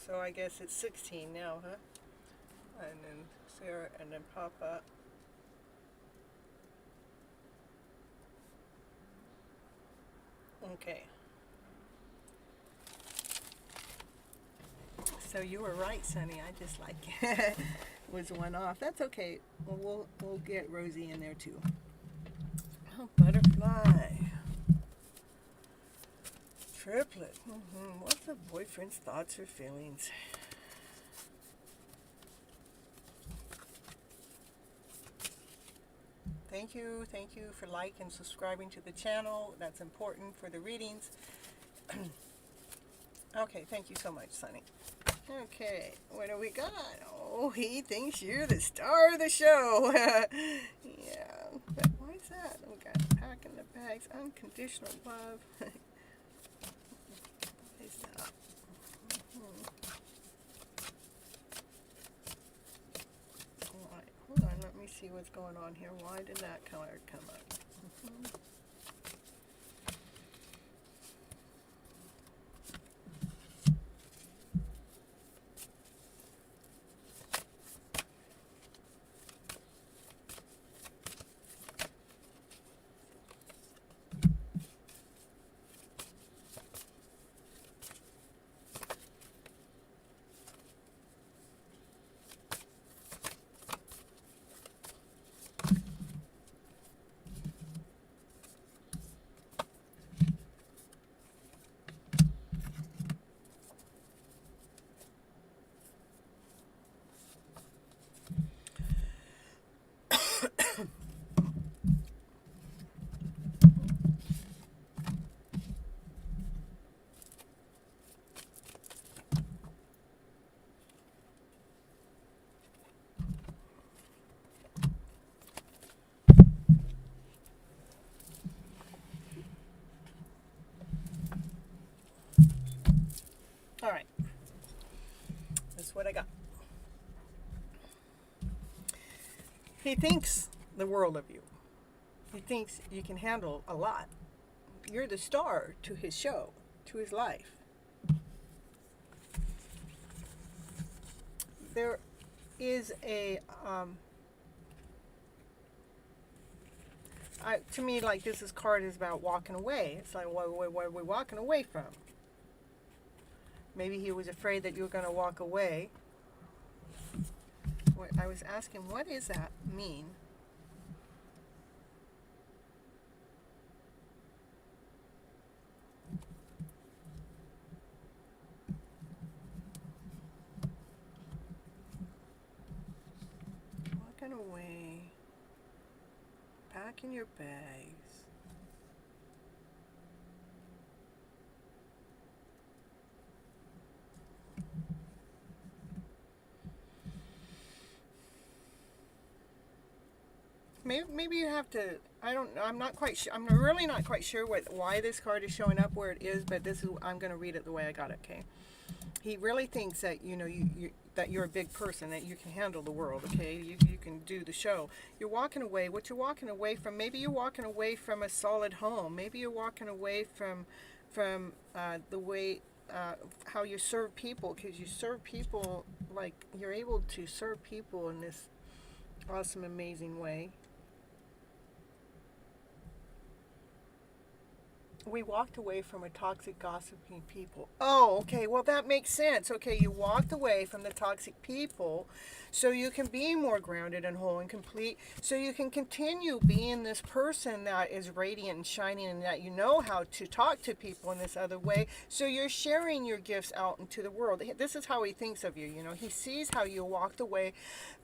[SPEAKER 1] So I guess it's 16 now, huh? And then Sarah, and then Papa. Okay. So you were right, Sonny. I just like was one off. That's okay. Well, we'll get Rosie in there too. Oh, Butterfly. Triplet. What's the boyfriend's thoughts or feelings? Thank you for liking and subscribing to the channel. That's important for the readings. Okay, thank you so much, Sonny. Okay, what do we got? Oh, he thinks you're the star of the show. Yeah, but why is that? We got Packing the Bags, Unconditional Love. What is that? Hold on, let me see what's going on here. Why did that card come up? He thinks the world of you. He thinks you can handle a lot. You're the star to his show, to his life. There is a, to me, like this card is about walking away. It's like, what are we walking away from? Maybe he was afraid that you were going to walk away. I was asking, what does that mean? Walking away, packing your bags. Maybe you have to. I'm not quite sure. I'm really not quite sure why this card is showing up where it is. But I'm going to read it the way I got it. Okay. He really thinks that that you're a big person, that you can handle the world. Okay. You can do the show. You're walking away. What you're walking away from? Maybe you're walking away from a solid home. Maybe you're walking away from the way how you serve people, because you serve people, like you're able to serve people in this awesome, amazing way. We walked away from a toxic, gossiping people. Oh, okay. Well, that makes sense. Okay, you walked away from the toxic people so you can be more grounded and whole and complete, so you can continue being this person that is radiant and shining, and that you know how to talk to people in this other way, so you're sharing your gifts out into the world. This is how he thinks of you. He sees how you walked away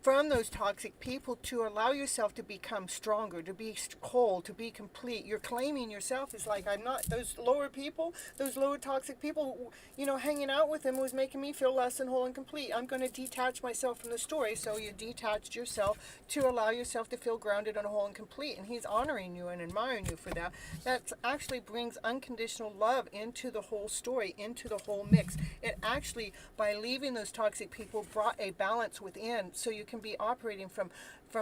[SPEAKER 1] from those toxic people to allow yourself to become stronger, to be whole, to be complete. You're claiming yourself as like, I'm not, those lower people, those lower toxic people, hanging out with them was making me feel less than whole and complete. I'm going to detach myself from the story. So you detached yourself to allow yourself to feel grounded and whole and complete. And he's honoring you and admiring you for that. That actually brings unconditional love into the whole story, into the whole mix. It actually, by leaving those toxic people, brought a balance within, so you can be operating from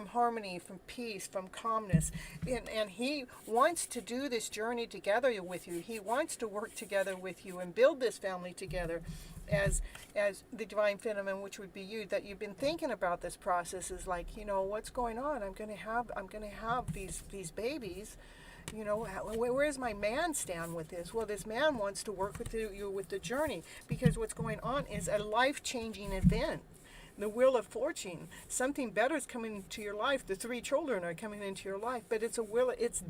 [SPEAKER 1] harmony, from peace, from calmness. And he wants to do this journey together with you. He wants to work together with you and build this family together as the divine feminine, which would be you. That you've been thinking about this process is like, what's going on? I'm going to have these babies. Where's my man stand with this? Well, this man wants to work with you with the journey, because what's going on is a life-changing event. The wheel of fortune, something better is coming into your life. The 3 children are coming into your life, but it's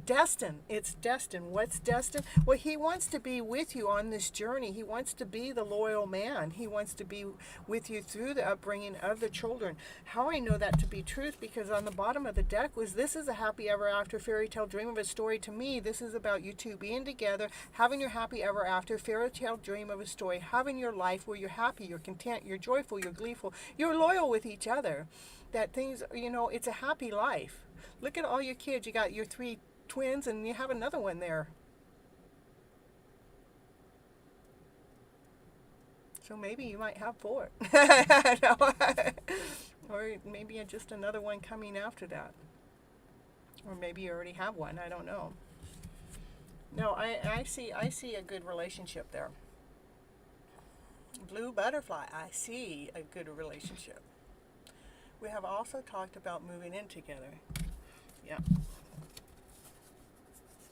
[SPEAKER 1] destined. It's destined. What's destined? Well, he wants to be with you on this journey. He wants to be the loyal man. He wants to be with you through the upbringing of the children. How I know that to be truth, because on the bottom of the deck was, this is a happy ever after fairy tale dream of a story. To me, this is about you two being together, having your happy ever after fairy tale dream of a story, having your life where you're happy, you're content, you're joyful, you're gleeful, you're loyal with each other. That things, it's a happy life. Look at all your kids. You got your 3 twins, and you have another one there. So maybe you might have 4. No. Or maybe just another one coming after that. Or maybe you already have one. I don't know. No, I see a good relationship there. Blue butterfly, I see a good relationship. We have also talked about moving in together. Yeah.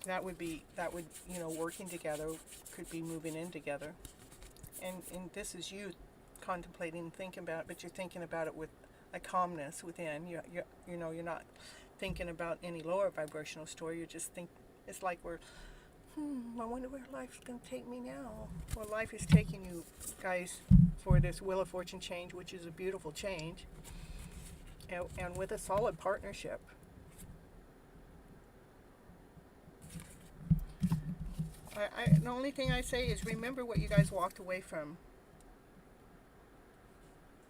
[SPEAKER 1] That would working together could be moving in together. And this is you contemplating and thinking about it, but you're thinking about it with a calmness within. You're not thinking about any lower vibrational story. You just think, it's like I wonder where life's going to take me now. Well, life is taking you guys for this Wheel of Fortune change, which is a beautiful change, and with a solid partnership. The only thing I say is remember what you guys walked away from,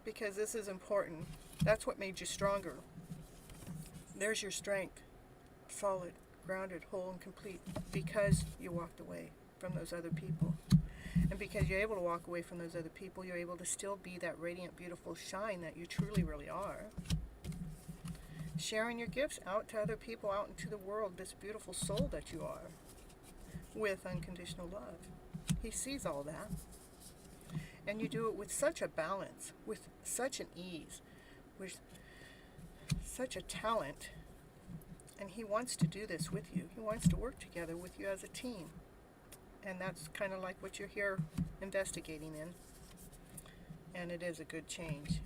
[SPEAKER 1] because this is important. That's what made you stronger. There's your strength. Solid, grounded, whole, and complete, because you walked away from those other people. And because you're able to walk away from those other people, you're able to still be that radiant, beautiful shine that you truly, really are. sharing your gifts out to other people, out into the world, this beautiful soul that you are, with unconditional love. He sees all that. And you do it with such a balance, with such an ease, with such a talent. And he wants to do this with you. He wants to work together with you as a team. And that's kind of like what you're here investigating in. And it is a good change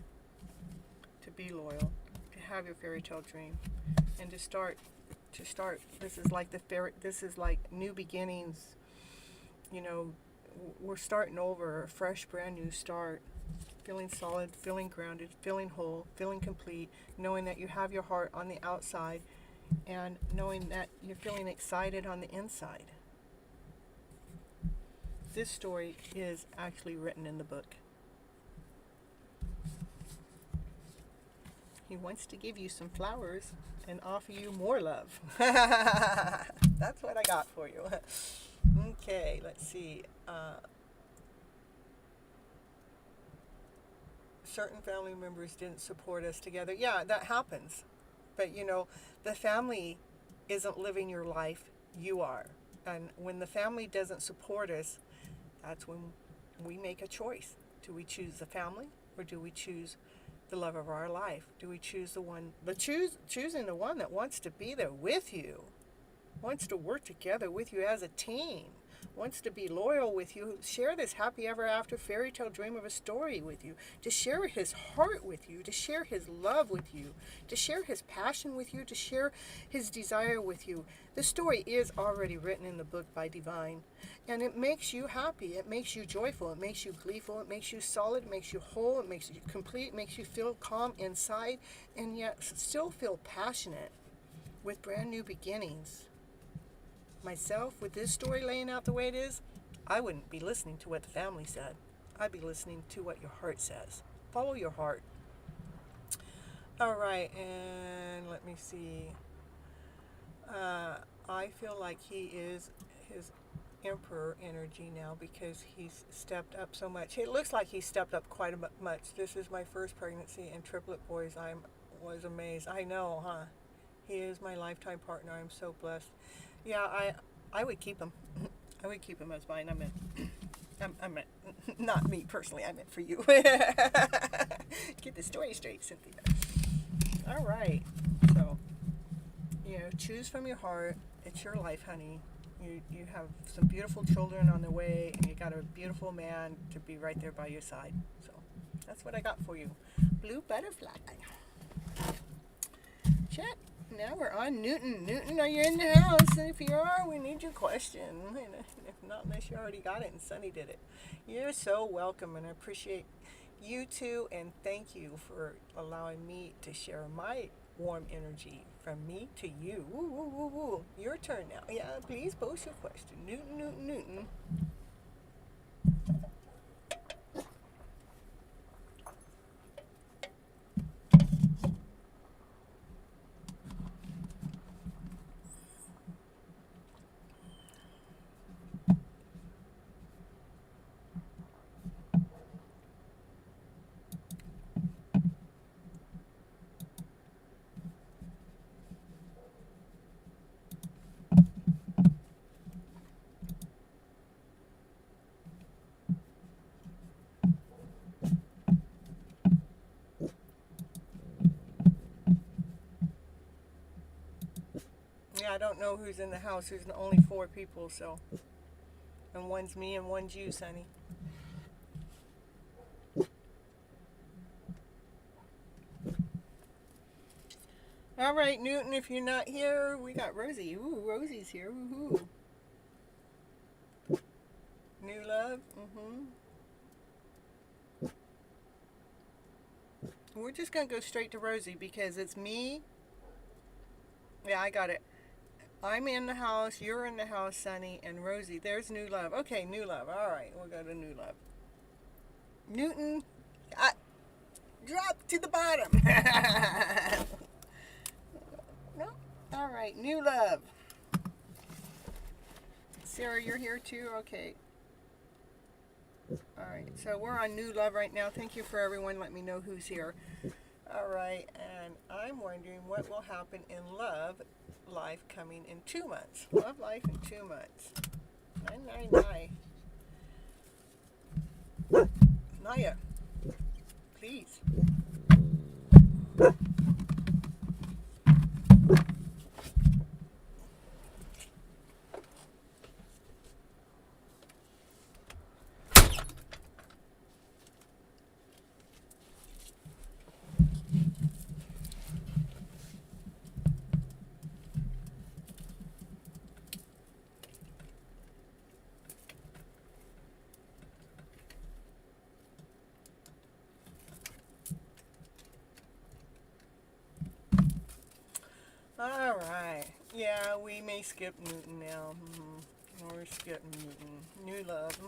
[SPEAKER 1] to be loyal, to have your fairy tale dream, and to start. This is like this is like new beginnings. You know, we're starting over, a fresh, brand new start. Feeling solid, feeling grounded, feeling whole, feeling complete, knowing that you have your heart on the outside, and knowing that you're feeling excited on the inside. This story is actually written in the book. He wants to give you some flowers and offer you more love. That's what I got for you. Okay, let's see. Certain family members didn't support us together. Yeah, that happens. But you know, the family isn't living your life, you are. And when the family doesn't support us, that's when we make a choice. Do we choose the family, or do we choose the love of our life? Do we choose choosing the one that wants to be there with you, wants to work together with you as a team, wants to be loyal with you, share this happy ever after fairy tale dream of a story with you, to share his heart with you, to share his love with you, to share his passion with you, to share his desire with you. The story is already written in the book by Divine, and it makes you happy, it makes you joyful, it makes you gleeful, it makes you solid, it makes you whole, it makes you complete, it makes you feel calm inside, and yet still feel passionate with brand new beginnings. Myself, with this story laying out the way it is, I wouldn't be listening to what the family said. I'd be listening to what your heart says. Follow your heart. All right, and let me see. I feel like he is his emperor energy now because he's stepped up so much. It looks like he's stepped up quite much. This is my first pregnancy and triplet boys. I was amazed. I know, huh? He is my lifetime partner. I'm so blessed. Yeah, I would keep him. I would keep him as mine. I meant, not me personally, I meant for you. Get the story straight, Cynthia. All right. So, you know, choose from your heart. It's your life, honey. You have some beautiful children on the way, and you got a beautiful man to be right there by your side. So, that's what I got for you. Blue butterfly. Check. Now we're on Newton. Newton, are you in the house? If you are, we need your question. And if not, unless you already got it and Sunny did it. You're so welcome, and I appreciate you too, and thank you for allowing me to share my warm energy from me to you. Woo, woo, woo, woo. Your turn now. Yeah, please post your question. Newton, Newton, Newton. Yeah, I don't know who's in the house. There's only 4 people, so. And one's me and one's you, Sonny. All right, Newton, if you're not here, we got Rosie. Ooh, Rosie's here. Woohoo. New love? We're just going to go straight to Rosie because it's me. Yeah, I got it. I'm in the house, you're in the house, Sonny, and Rosie. There's new love. Okay, new love. All right, we'll go to new love. Newton, drop to the bottom. No? All right, new love. Sarah, you're here too? Okay. All right, so we're on new love right now. Thank you for everyone. Let me know who's here. All right, and I'm wondering what will happen in love life coming in 2 months. Love life in 2 months. Naya, please. All right. Yeah, we may skip Newton now. Or skip Newton. New love.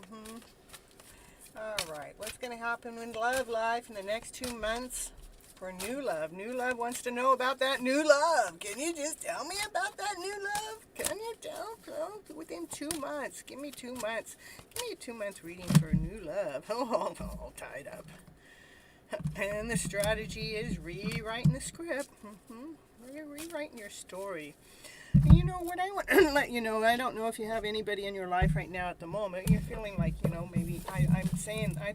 [SPEAKER 1] All right. What's going to happen in love life in the next 2 months for new love? New love wants to know about that new love. Can you just tell me about that new love? Can you tell? Within 2 months. Give me 2 months. Give me a 2 month reading for new love. Oh, all tied up. And the strategy is rewriting the script. You're rewriting your story. And you know what I want to let you know, I don't know if you have anybody in your life right now at the moment. You're feeling like, maybe I'm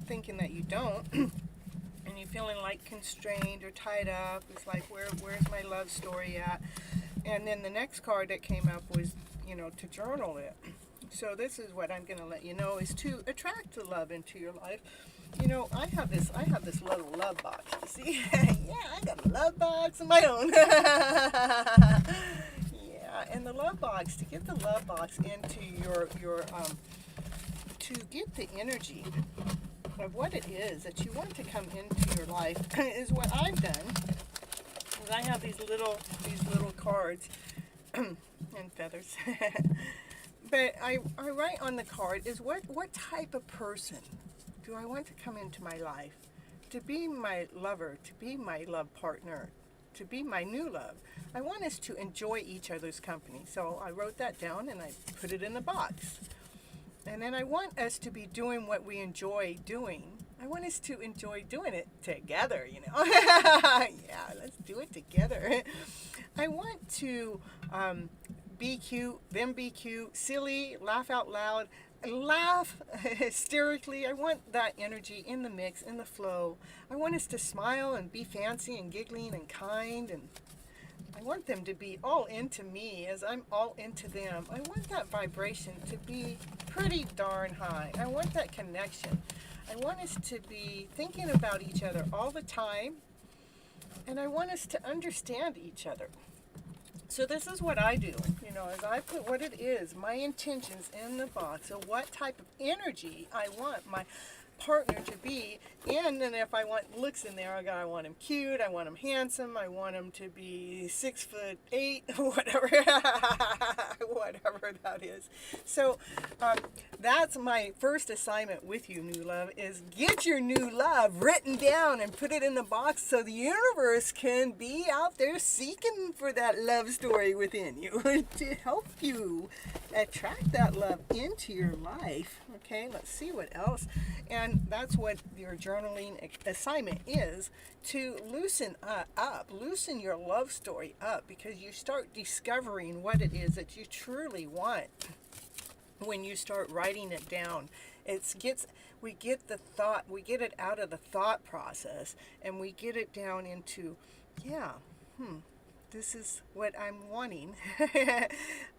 [SPEAKER 1] thinking that you don't. And you're feeling like constrained or tied up. It's like, where's my love story at? And then the next card that came up was, to journal it. So this is what I'm going to let you know, is to attract the love into your life. I have this little love box. You see? Yeah, I got a love box of my own. Yeah, and the love box, to get the love box into your to get the energy of what it is that you want to come into your life, is what I've done. Is I have these little cards and feathers. But I write on the card is what type of person do I want to come into my life, to be my lover, to be my love partner, to be my new love. I want us to enjoy each other's company. So I wrote that down and I put it in the box. And then I want us to be doing what we enjoy doing. I want us to enjoy doing it together, Yeah, let's do it together. I want to be cute, them be cute, silly, laugh out loud, laugh hysterically. I want that energy in the mix, in the flow. I want us to smile and be fancy and giggling and kind, and I want them to be all into me as I'm all into them. I want that vibration to be pretty darn high. I want that connection. I want us to be thinking about each other all the time, and I want us to understand each other. So this is what I do, as I put what it is, my intentions in the box, so what type of energy I want my partner to be, and then if I want looks in there, I want him cute, I want him handsome, I want him to be 6'8", whatever, whatever that is. So that's my first assignment with you, new love, is get your new love written down and put it in the box so the universe can be out there seeking for that love story within you to help you attract that love into your life. Okay, let's see what else. And that's what your journaling assignment is, to loosen loosen your love story up, because you start discovering what it is that you truly want when you start writing it down. We get it out of the thought process, and we get it down into, this is what I'm wanting.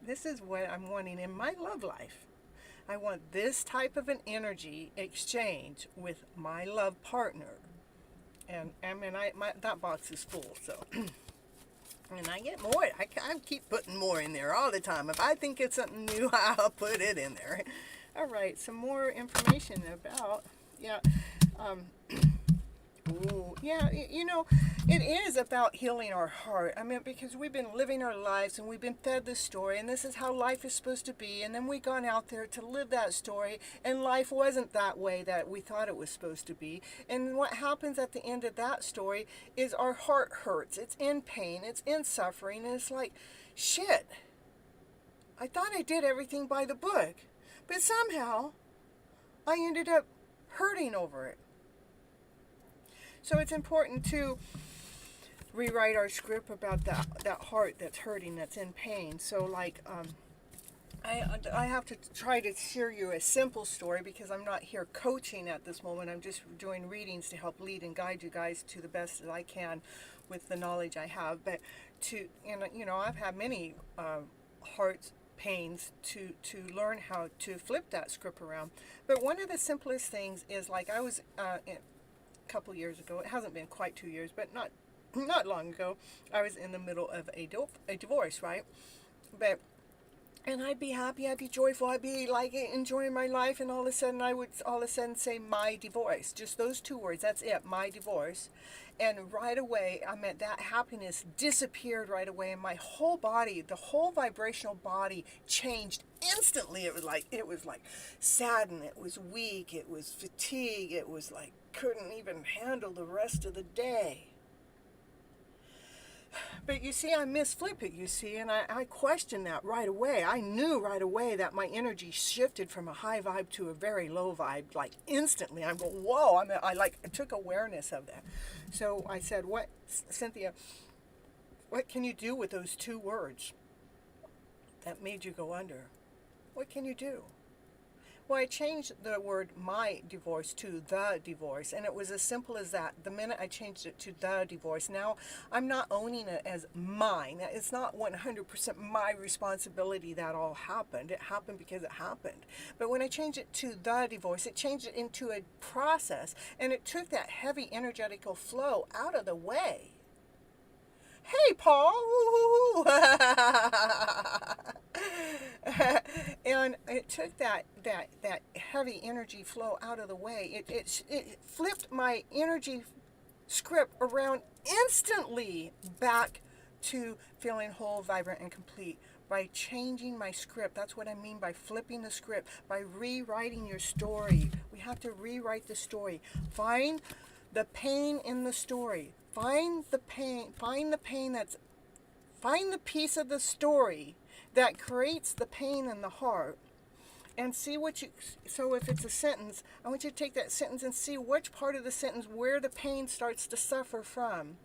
[SPEAKER 1] This is what I'm wanting in my love life. I want this type of an energy exchange with my love partner. And that box is full, so. And I get more. I keep putting more in there all the time. If I think it's something new, I'll put it in there. All right, some more information about, it is about healing our heart. Because we've been living our lives and we've been fed this story, and this is how life is supposed to be, and then we gone out there to live that story, and life wasn't that way that we thought it was supposed to be. And what happens at the end of that story is our heart hurts. It's in pain. It's in suffering. And it's like, shit, I thought I did everything by the book, but somehow I ended up hurting over it. So it's important to rewrite our script about that heart that's hurting, that's in pain. So like I have to try to share you a simple story because I'm not here coaching at this moment. I'm just doing readings to help lead and guide you guys to the best that I can with the knowledge I have. But I've had many heart pains to learn how to flip that script around. But one of the simplest things is, like, I was a couple years ago. It hasn't been quite 2 years, but not long ago. I was in the middle of a divorce, right? And I'd be happy, I'd be joyful, I'd be like enjoying my life, and all of a sudden I would say my divorce. Just those two words, that's it, my divorce. And right away, that happiness disappeared right away, and my whole body, the whole vibrational body changed instantly. It was like saddened, it was weak, it was fatigue, it was like couldn't even handle the rest of the day. But you see, I misflip it, you see, and I questioned that right away. I knew right away that my energy shifted from a high vibe to a very low vibe, like instantly. I'm going, whoa, I took awareness of that. So I said, Cynthia, what can you do with those two words that made you go under? What can you do? Well, I changed the word my divorce to the divorce, and it was as simple as that. The minute I changed it to the divorce, now I'm not owning it as mine. It's not 100% my responsibility that all happened. It happened because it happened. But when I changed it to the divorce, it changed it into a process, and it took that heavy energetical flow out of the way. Hey, Paul! And it took that heavy energy flow out of the way. It flipped my energy script around instantly back to feeling whole, vibrant, and complete by changing my script. That's what I mean by flipping the script, by rewriting your story. We have to rewrite the story. Find the pain in the story. Find the piece of the story that creates the pain in the heart, and see so if it's a sentence, I want you to take that sentence and see which part of the sentence where the pain starts to suffer from.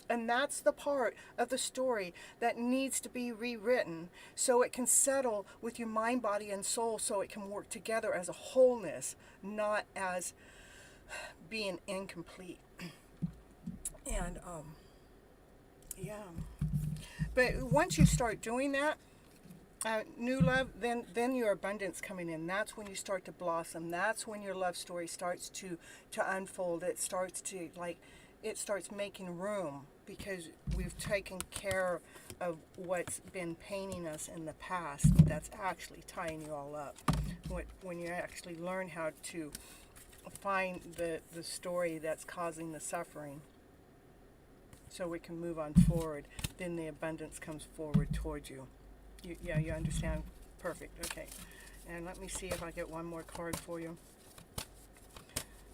[SPEAKER 1] And that's the part of the story that needs to be rewritten so it can settle with your mind, body, and soul, so it can work together as a wholeness, not as being incomplete. And yeah. But once you start doing that, new love, then your abundance coming in. That's when you start to blossom. That's when your love story starts to unfold. It starts making room because we've taken care of what's been paining us in the past. That's actually tying you all up. When you actually learn how to find the story that's causing the suffering, so we can move on forward, then the abundance comes forward towards you. You understand? Perfect. Okay. And let me see if I get one more card for you.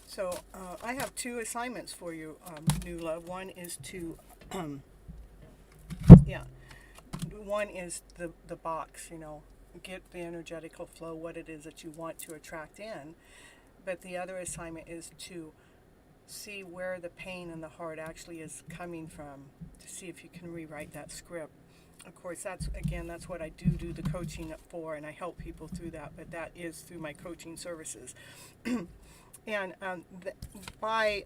[SPEAKER 1] So I have two assignments for you, new love. One is to, one is the box, get the energetical flow, what it is that you want to attract in. But the other assignment is to see where the pain in the heart actually is coming from, to see if you can rewrite that script. Of course, that's what I do the coaching for, and I help people through that, but that is through my coaching services. And by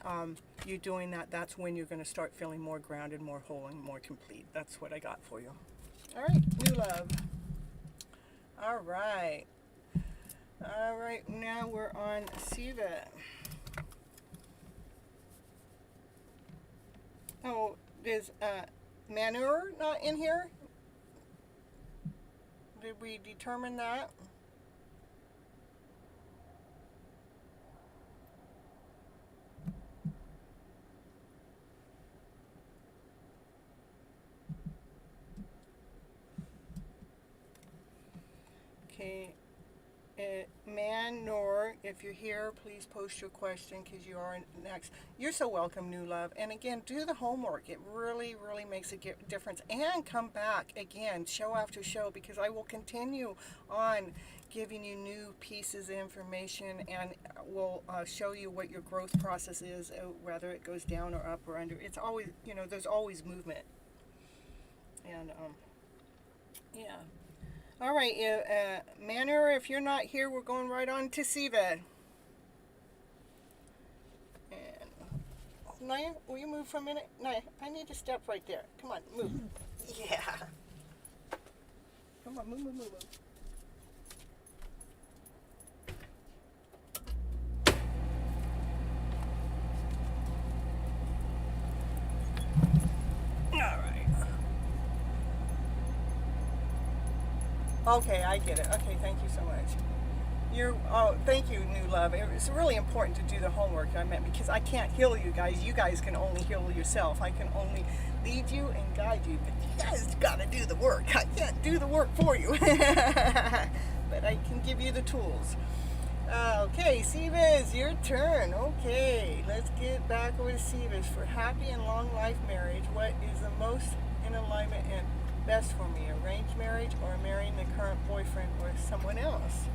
[SPEAKER 1] you doing that, that's when you're going to start feeling more grounded, more whole, and more complete. That's what I got for you. All right, new love. All right, now we're on Siva. Oh, is manure not in here? Did we determine that? Okay, manure if you're here, please post your question because you are next. You're so welcome, new love. And again, do the homework. It really, really makes a difference. And come back again, show after show, because I will continue on giving you new pieces of information, and will show you what your growth process is, whether it goes down or up or under. It's always, there's always movement. And yeah. All right, Manor, if you're not here, we're going right on to Siva. And Naya, will you move for a minute? Naya, I need to step right there. Come on, move. Yeah. Come on, move. All right. Okay, I get it. Okay, thank you so much. Thank you, new love. It's really important to do the homework, because I can't heal you guys. You guys can only heal yourself. I can only lead you and guide you, but you guys got to do the work. I can't do the work for you, but I can give you the tools. Okay, Sivas, your turn. Okay, let's get back over to Sivas. For happy and long life marriage, what is the most in alignment and best for me? Arranged marriage or marrying the current boyfriend or someone else?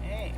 [SPEAKER 1] Okay.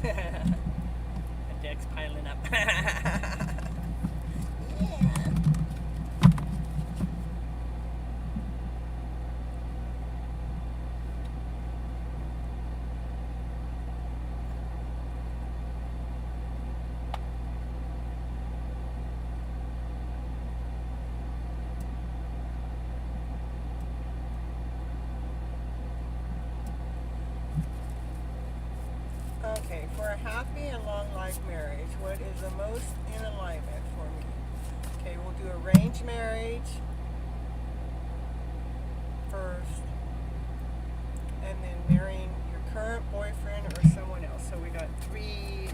[SPEAKER 1] The deck's piling up. Yeah. Okay, for a happy and long life marriage, what is the most in alignment for me? Okay, we'll do arranged marriage first, and then marrying your current boyfriend or someone else. So we got 3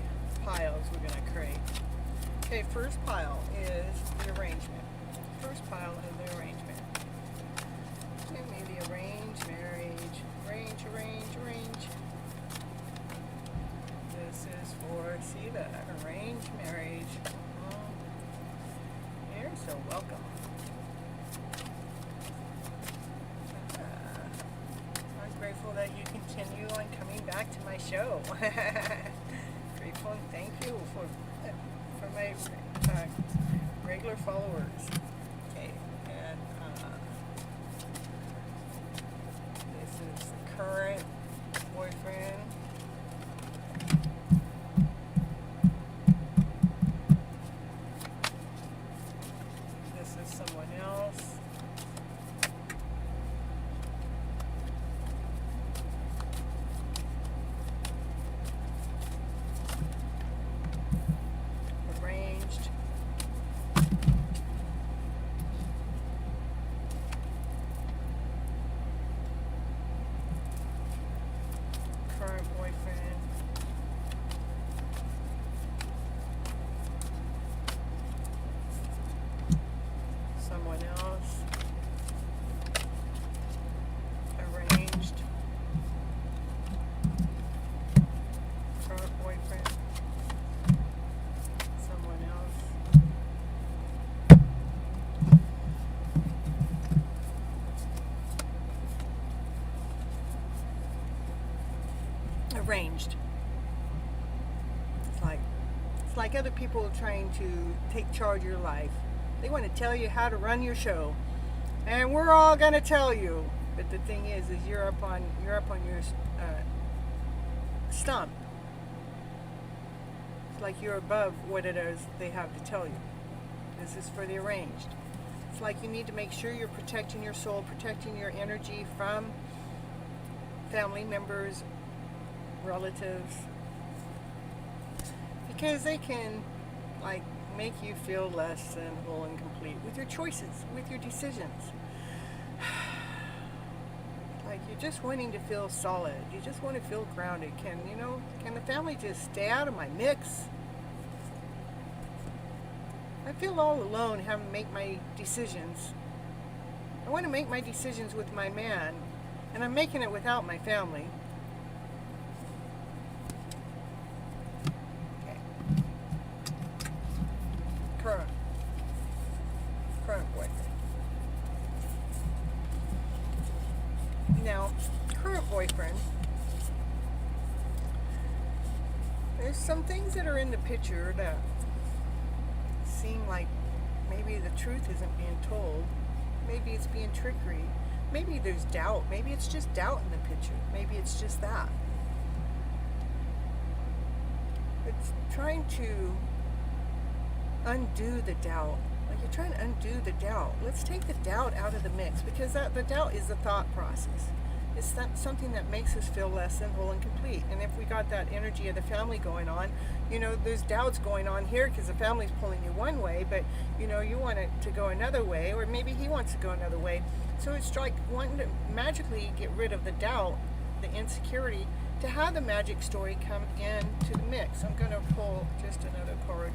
[SPEAKER 1] piles we're going to create. Okay, first pile is the arrangement. First pile is the arrangement. Give me the arranged marriage. Arrange. This is for Siva, arranged marriage. You're so welcome. I'm grateful that you continue on coming back to my show. Grateful and thank you for my regular followers. Okay, and this is the current boyfriend. Someone else. Arranged. Current boyfriend. Someone else. Arranged. Current boyfriend. Someone else. Arranged. It's like other people trying to take charge of your life. They want to tell you how to run your show. And we're all gonna tell you. But the thing is you're up on your stump. It's like you're above what it is they have to tell you. This is for the arranged. It's like you need to make sure you're protecting your soul, protecting your energy from family members, relatives, because they can like make you feel less than whole and complete with your choices, with your decisions. Like you're just wanting to feel solid. You just want to feel grounded. Can the family just stay out of my mix? I feel all alone having to make my decisions. I want to make my decisions with my man, and I'm making it without my family. Okay. Current boyfriend. Now, current boyfriend, there's some things that are in the picture that seem like maybe the truth isn't being told. Maybe it's being trickery. Maybe there's doubt. Maybe it's just doubt in the picture. Maybe it's just that. It's trying to undo the doubt. Like you're trying to undo the doubt. Let's take the doubt out of the mix, because the doubt is the thought process. It's something that makes us feel less than whole and complete. And if we got that energy of the family going on, there's doubts going on here because the family's pulling you one way, but you want it to go another way, or maybe he wants to go another way. So it's like wanting to magically get rid of the doubt, the insecurity, to have the magic story come into the mix. I'm going to pull just another card.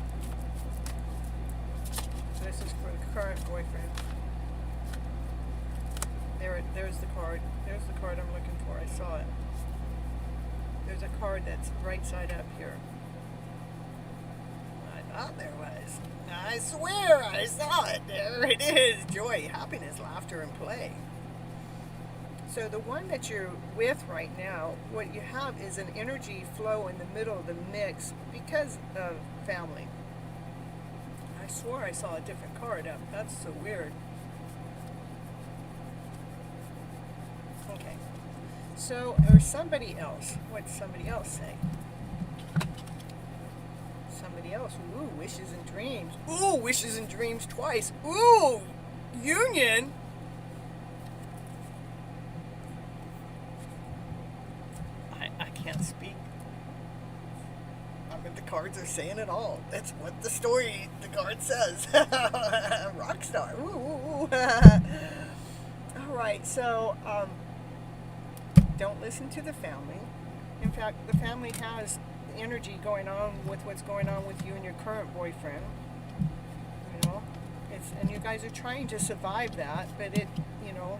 [SPEAKER 1] So this is for the current boyfriend. There's the card. There's the card I'm looking for. I saw it. There's a card that's right side up here. I thought there was. I swear I saw it. There it is. Joy, happiness, laughter, and play. So the one that you're with right now, what you have is an energy flow in the middle of the mix because of family. I swore I saw a different card up. That's so weird. Okay. So, or somebody else. What's somebody else say? Somebody else. Ooh, wishes and dreams. Ooh, wishes and dreams twice. Ooh, union. I can't speak. I mean, the cards are saying it all. That's what the story, the card says. Rockstar. Ooh. All right, so don't listen to the family. In fact, the family has energy going on with what's going on with you and your current boyfriend. And you guys are trying to survive that, but you're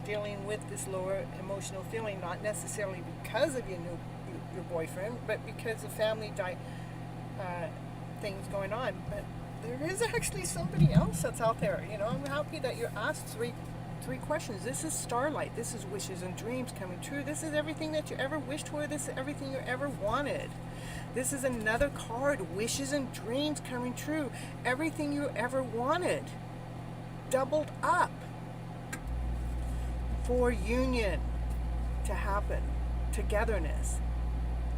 [SPEAKER 1] dealing with this lower emotional feeling, not necessarily because of your boyfriend, but because of family things going on. But there is actually somebody else that's out there. I'm happy that you asked three questions. This is starlight. This is wishes and dreams coming true. This is everything that you ever wished for. This is everything you ever wanted. This is another card. Wishes and dreams coming true. Everything you ever wanted. Doubled up. For union to happen. Togetherness.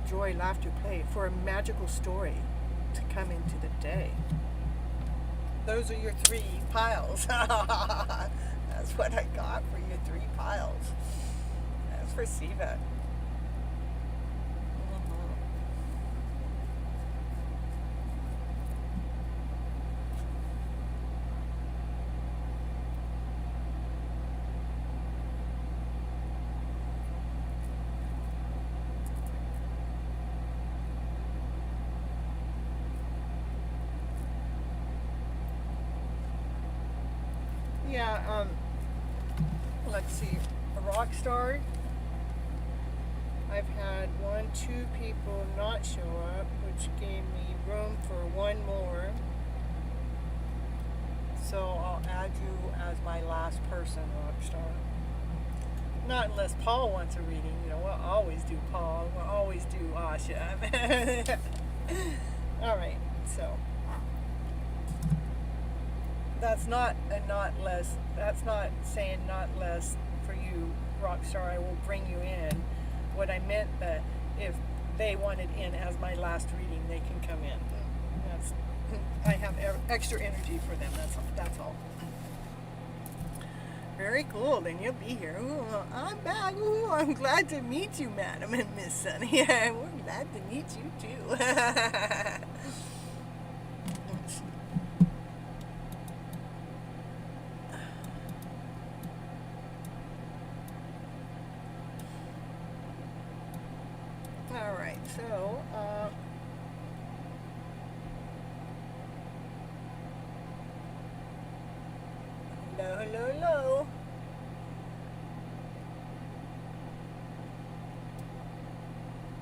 [SPEAKER 1] Joy, laughter, play. For a magical story to come into the day. Those are your 3 piles. That's what I got for your 3 piles. That's for Siva. Yeah, let's see, a rock star. I've had 2 people not show up, which gave me room for 1 more. So I'll add you as my last person, rock star. Not unless Paul wants a reading. We'll always do Paul. We'll always do Asha. All right, so that's not a not less. That's not saying not less for you, Rockstar. I will bring you in. What I meant that if they wanted in as my last reading, they can come in. That's I have extra energy for them. That's all. Very cool. Then you'll be here. Ooh, I'm back. Ooh, I'm glad to meet you, Madam and Miss Sunny. Yeah, we're glad to meet you too. All right. So. Hello, hello, hello.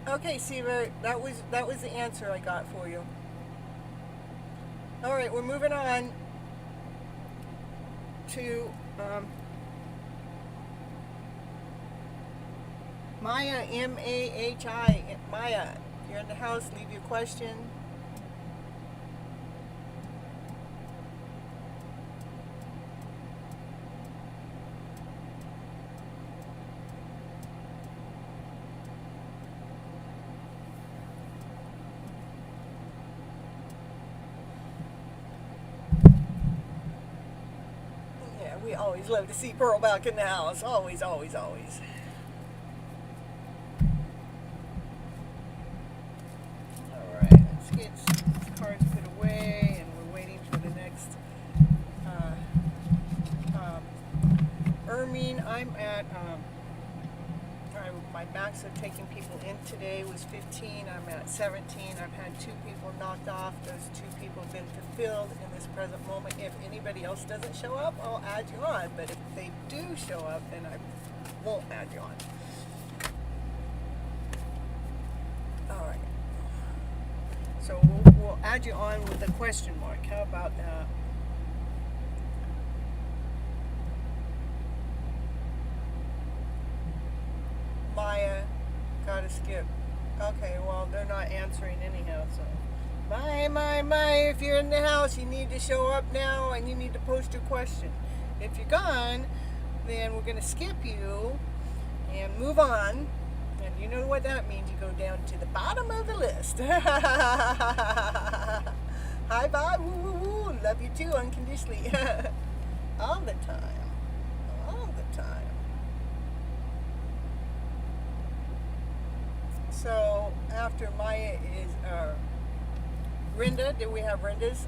[SPEAKER 1] Okay, Seaver, that was the answer I got for you. All right, we're moving on to Maya, M-A-H-I. Maya, you're in the house. Leave your question. We always love to see Pearl back in the house. Always, always, always. Alright, let's get some cards put away, and we're waiting for the next Ermine. I'm at my max of taking people in today was 15. I'm at 17. I've had 2 people knocked off. Those 2 people have been fulfilled in this present moment. If anybody else doesn't show up, I'll add you on. But if they do show up, then I won't add you on. All right. So we'll add you on with a question mark. How about that? Maya, gotta skip. Okay, well, they're not answering anyhow, so. Maya, if you're in the house, you need to show up now and you need to post your question. If you're gone, then we're gonna skip you and move on. And you know what that means. You go down to the bottom of the list. Hi, bye, woo, woo, woo. Love you too, unconditionally. All the time. All the time. So after Maya is Rinda. Do we have Rindas?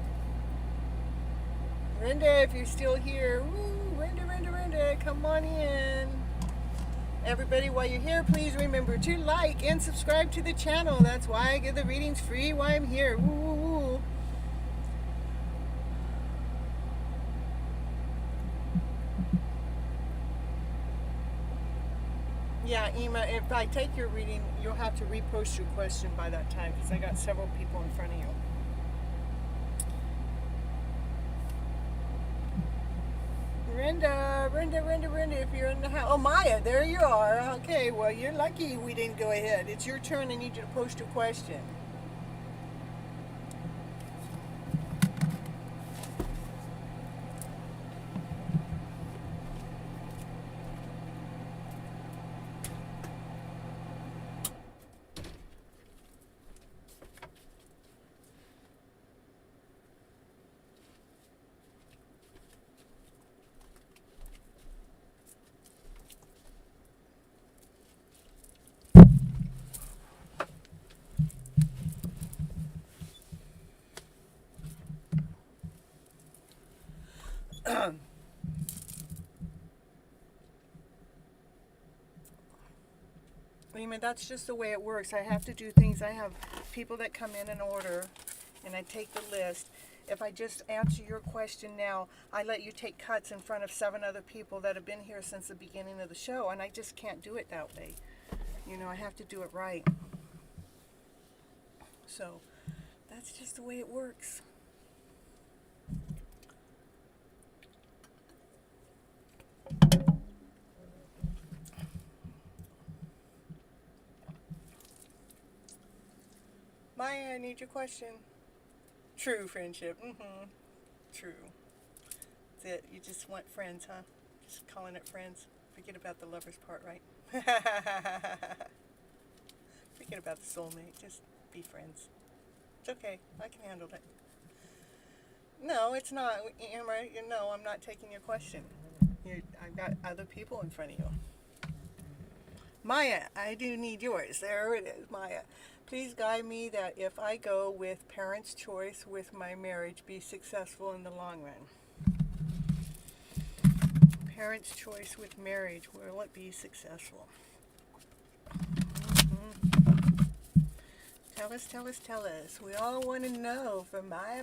[SPEAKER 1] Rinda, if you're still here, woo, Rinda, come on in. Everybody, while you're here, please remember to like and subscribe to the channel. That's why I give the readings free while I'm here. Woo, woo, woo. Yeah, Ema, if I take your reading, you'll have to repost your question by that time because I got several people in front of you. Rinda, if you're in the house. Oh, Maya, there you are. Okay, well, you're lucky we didn't go ahead. It's your turn. I need you to post your question. I mean, that's just the way it works. I have to do things. I have people that come in order, and I take the list. If I just answer your question now, I let you take cuts in front of 7 other people that have been here since the beginning of the show, and I just can't do it that way. You know, I have to do it right. So, that's just the way it works. Maya, I need your question. True friendship. True. it. You just want friends, huh? Just calling it friends. Forget about the lover's part, right? Forget about the soulmate. Just be friends. It's okay. I can handle it. No, it's not. No, I'm not taking your question. I've got other people in front of you. Maya, I do need yours. There it is, Maya. Please guide me that if I go with parents' choice with my marriage, be successful in the long run. Parents' choice with marriage, will it be successful? Tell us. We all want to know from Maya.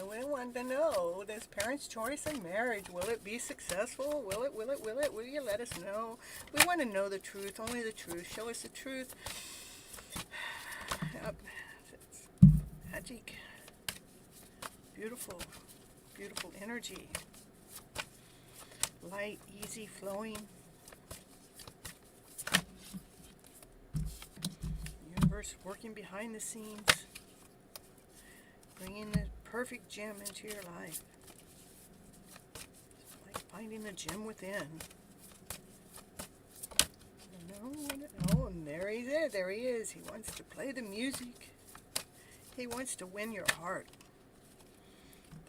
[SPEAKER 1] We want to know this parents' choice in marriage. Will it be successful? Will it? Will you let us know? We want to know the truth, only the truth. Show us the truth. It's magic. Beautiful energy. Light, easy, flowing. Universe working behind the scenes, bringing the perfect gem into your life. It's like finding the gem within. Oh, and there he is. There he is. He wants to play the music. He wants to win your heart.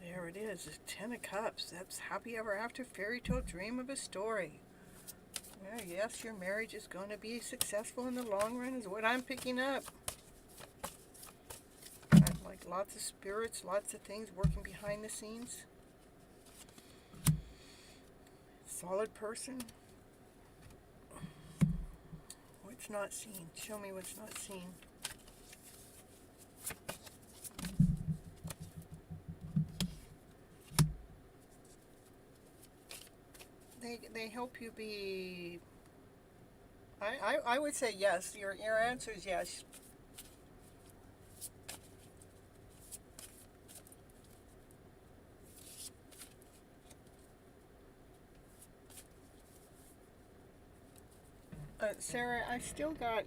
[SPEAKER 1] There it is. The 10 of Cups. That's happy ever after fairy tale dream of a story. Well, yes, your marriage is going to be successful in the long run is what I'm picking up. Like lots of spirits, lots of things working behind the scenes. Solid person. What's not seen? Show me what's not seen. They help you be. I would say yes. Your answer is yes. Sarah, I still got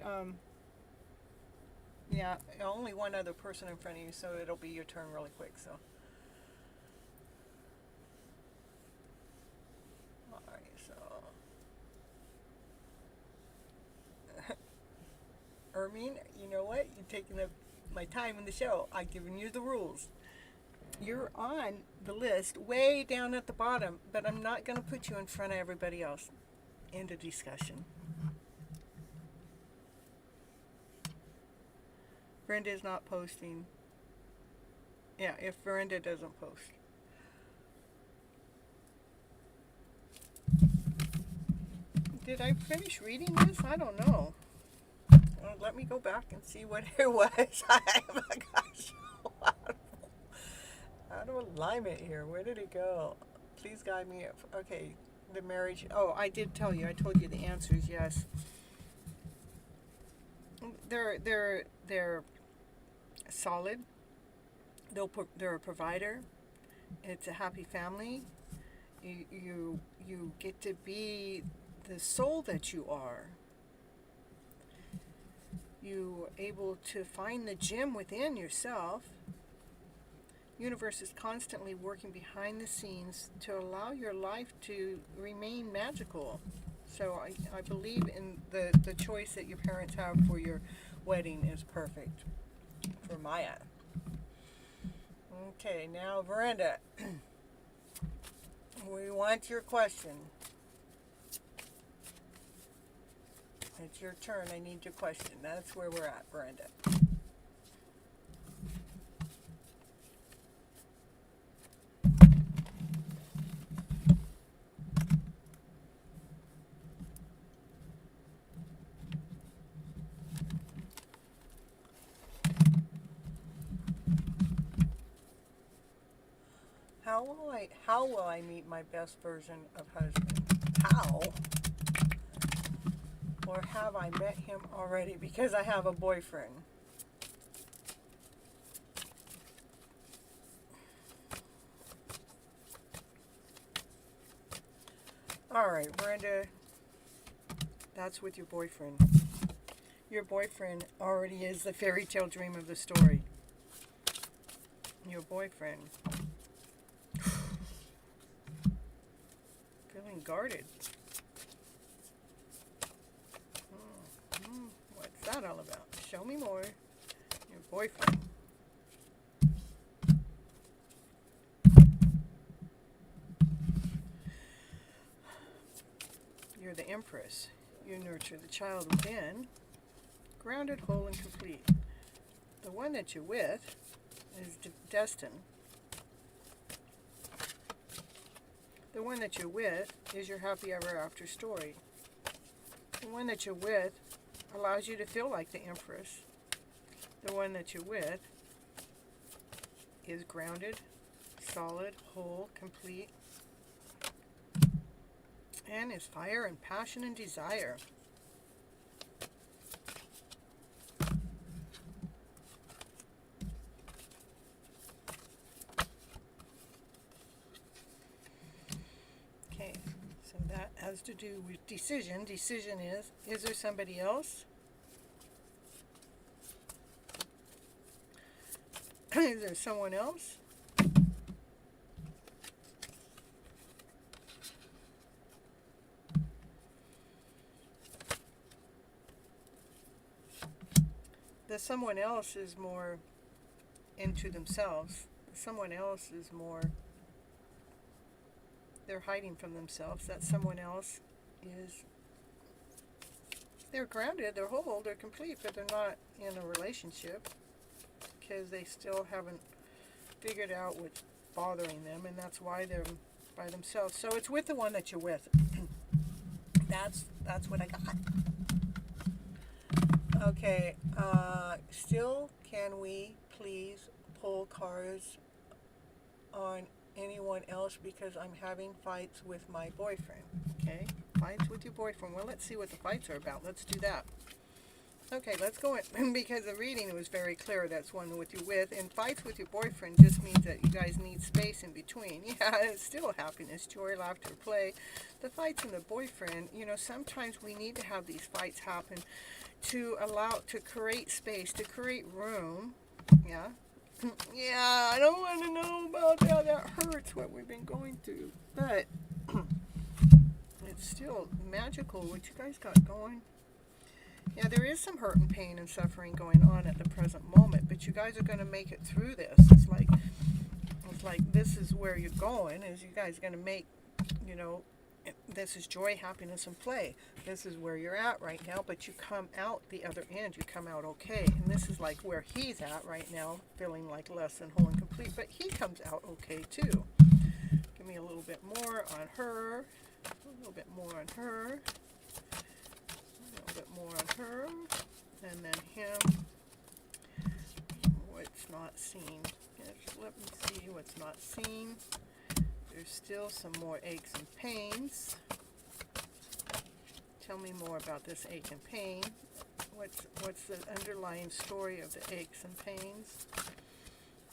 [SPEAKER 1] yeah, only one other person in front of you, so it'll be your turn really quick. So. Arfeen, you know what? You're taking up my time in the show. I've given you the rules. You're on the list way down at the bottom, but I'm not going to put you in front of everybody else. End of discussion. Brenda is not posting. Yeah, if Brenda doesn't post. Did I finish reading this? I don't know. Let me go back and see what it was. I got out of alignment here. Where did it go? Please guide me. Okay, the marriage. Oh, I did tell you. I told you the answer is yes. They're solid. They're a provider. It's a happy family. You get to be the soul that you are. You're able to find the gem within yourself. Universe is constantly working behind the scenes to allow your life to remain magical. So I believe in the choice that your parents have for your wedding is perfect for Maya. Okay, now Brenda, we want your question. It's your turn. I need your question. That's where we're at, Brenda. How will I meet my best version of husband? How? Or have I met him already because I have a boyfriend? All right, Brenda, that's with your boyfriend. Your boyfriend already is the fairy tale dream of the story. Your boyfriend. Feeling guarded. What's that all about? Show me more. Your boyfriend. You're the Empress. You nurture the child within. Grounded, whole, and complete. The one that you're with is destined. The one that you're with is your happy ever after story. The one that you're with allows you to feel like the Empress. The one that you're with is grounded, solid, whole, complete, and is fire and passion and desire. Okay, so that has to do with decision. Decision is there somebody else? Is there someone else? The someone else is more into themselves. Someone else is more, they're hiding from themselves. That someone else is, they're grounded, they're whole, they're complete, but they're not in a relationship because they still haven't figured out what's bothering them, and that's why they're by themselves. So it's with the one that you're with. That's what I got. Okay, still can we please pull cards on anyone else because I'm having fights with my boyfriend? Okay, fights with your boyfriend. Well, let's see what the fights are about. Let's do that. Okay, let's go in because the reading was very clear. That's one with you with. And fights with your boyfriend just means that you guys need space in between. Yeah, it's still happiness, joy, laughter, play. The fights in the boyfriend, you know, sometimes we need to have these fights happen to create space, to create room. Yeah. Yeah, I don't want to know about that. That hurts what we've been going through. But it's still magical what you guys got going. Yeah, there is some hurt and pain and suffering going on at the present moment, but you guys are going to make it through this. It's like this is where you're going, is you guys are going to make, you know, this is joy, happiness, and play. This is where you're at right now, but you come out the other end. You come out okay. And this is like where he's at right now, feeling like less than whole and complete, but he comes out okay too. Give me a little bit more on her. A little bit more on her. A little bit more on her. And then him. What's not seen. Yes, let me see what's not seen. There's still some more aches and pains. Tell me more about this ache and pain. What's the underlying story of the aches and pains?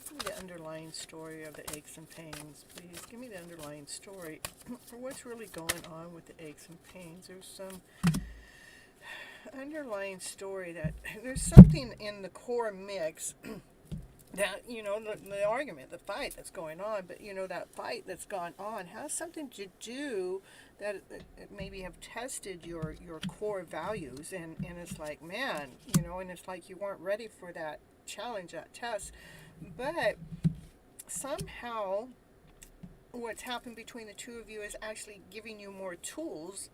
[SPEAKER 1] Give me the underlying story of the aches and pains, please. Give me the underlying story for what's really going on with the aches and pains. There's some underlying story that there's something in the core mix that, you know, the argument, the fight that's going on, but, you know, that fight that's gone on has something to do that it maybe have tested your core values, and it's like, man, you know, and it's like you weren't ready for that challenge, that test, but somehow what's happened between the two of you is actually giving you more tools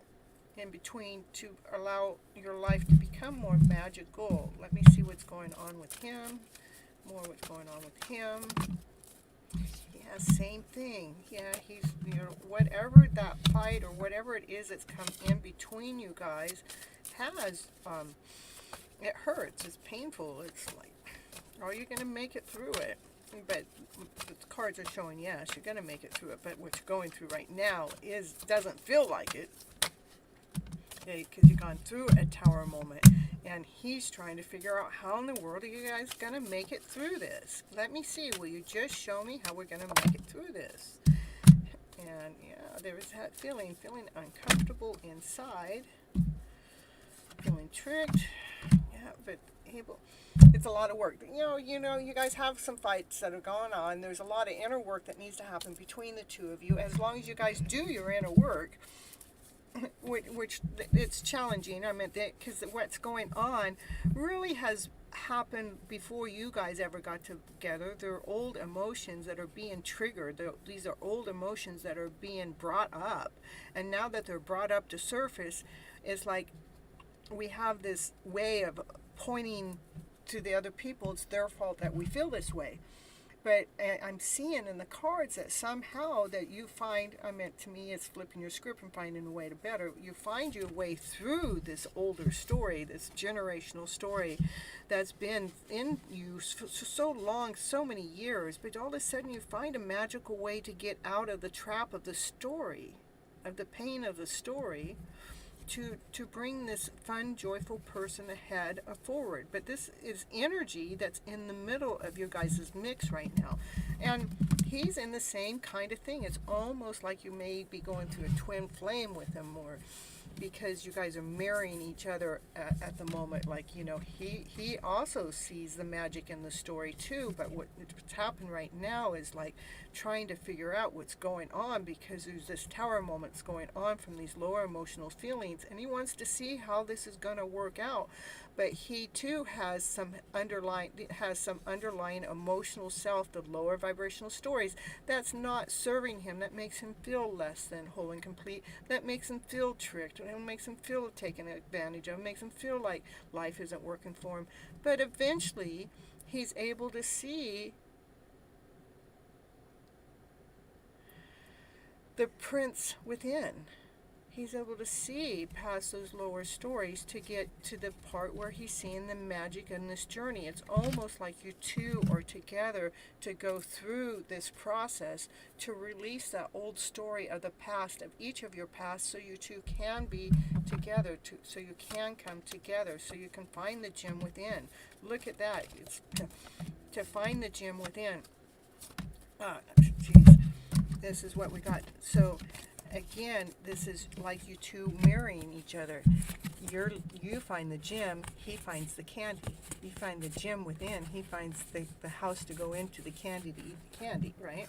[SPEAKER 1] in between to allow your life to become more magical. Let me see what's going on with him. More what's going on with him. Yeah, same thing. Yeah, he's, you know, whatever that fight or whatever it is that's come in between you guys has, it hurts, it's painful, it's like, are you going to make it through it? But the cards are showing, yes, you're going to make it through it, but what you're going through right now doesn't feel like it. Okay, because you've gone through a tower moment, and he's trying to figure out how in the world are you guys going to make it through this. Let me see. Will you just show me how we're going to make it through this? And, yeah, there was that feeling uncomfortable inside, feeling tricked. Yeah, but able. it's a lot of work. You guys have some fights that are going on. There's a lot of inner work that needs to happen between the two of you. As long as you guys do your inner work, which it's challenging. I mean, because what's going on really has happened before you guys ever got together. There are old emotions that are being triggered. These are old emotions that are being brought up, and now that they're brought up to surface, it's like we have this way of pointing to the other people. It's their fault that we feel this way. But I'm seeing in the cards that somehow that you find, to me, it's flipping your script and finding a way to better. You find your way through this older story, this generational story that's been in you for so long, so many years. But all of a sudden you find a magical way to get out of the trap of the story, of the pain of the story, to bring this fun, joyful person ahead forward. But this is energy that's in the middle of your guys' mix right now. And he's in the same kind of thing. It's almost like you may be going through a twin flame with him, or because you guys are marrying each other at the moment. Like, he also sees the magic in the story too, but what's happened right now is like trying to figure out what's going on, because there's this tower moments going on from these lower emotional feelings, and he wants to see how this is going to work out. But he too has some underlying emotional self, the lower vibrational stories, that's not serving him, that makes him feel less than whole and complete, that makes him feel tricked, and makes him feel taken advantage of, makes him feel like life isn't working for him. But eventually he's able to see the prince within. He's able to see past those lower stories to get to the part where he's seeing the magic in this journey. It's almost like you two are together to go through this process to release that old story of the past, of each of your past, so you two can be together, so you can come together, so you can find the gem within. Look at that. It's to find the gem within. Geez. This is what we got. So again, this is like you two marrying each other. You find the gem, he finds the candy. You find the gem within, he finds the house to go into, the candy to eat the candy, right?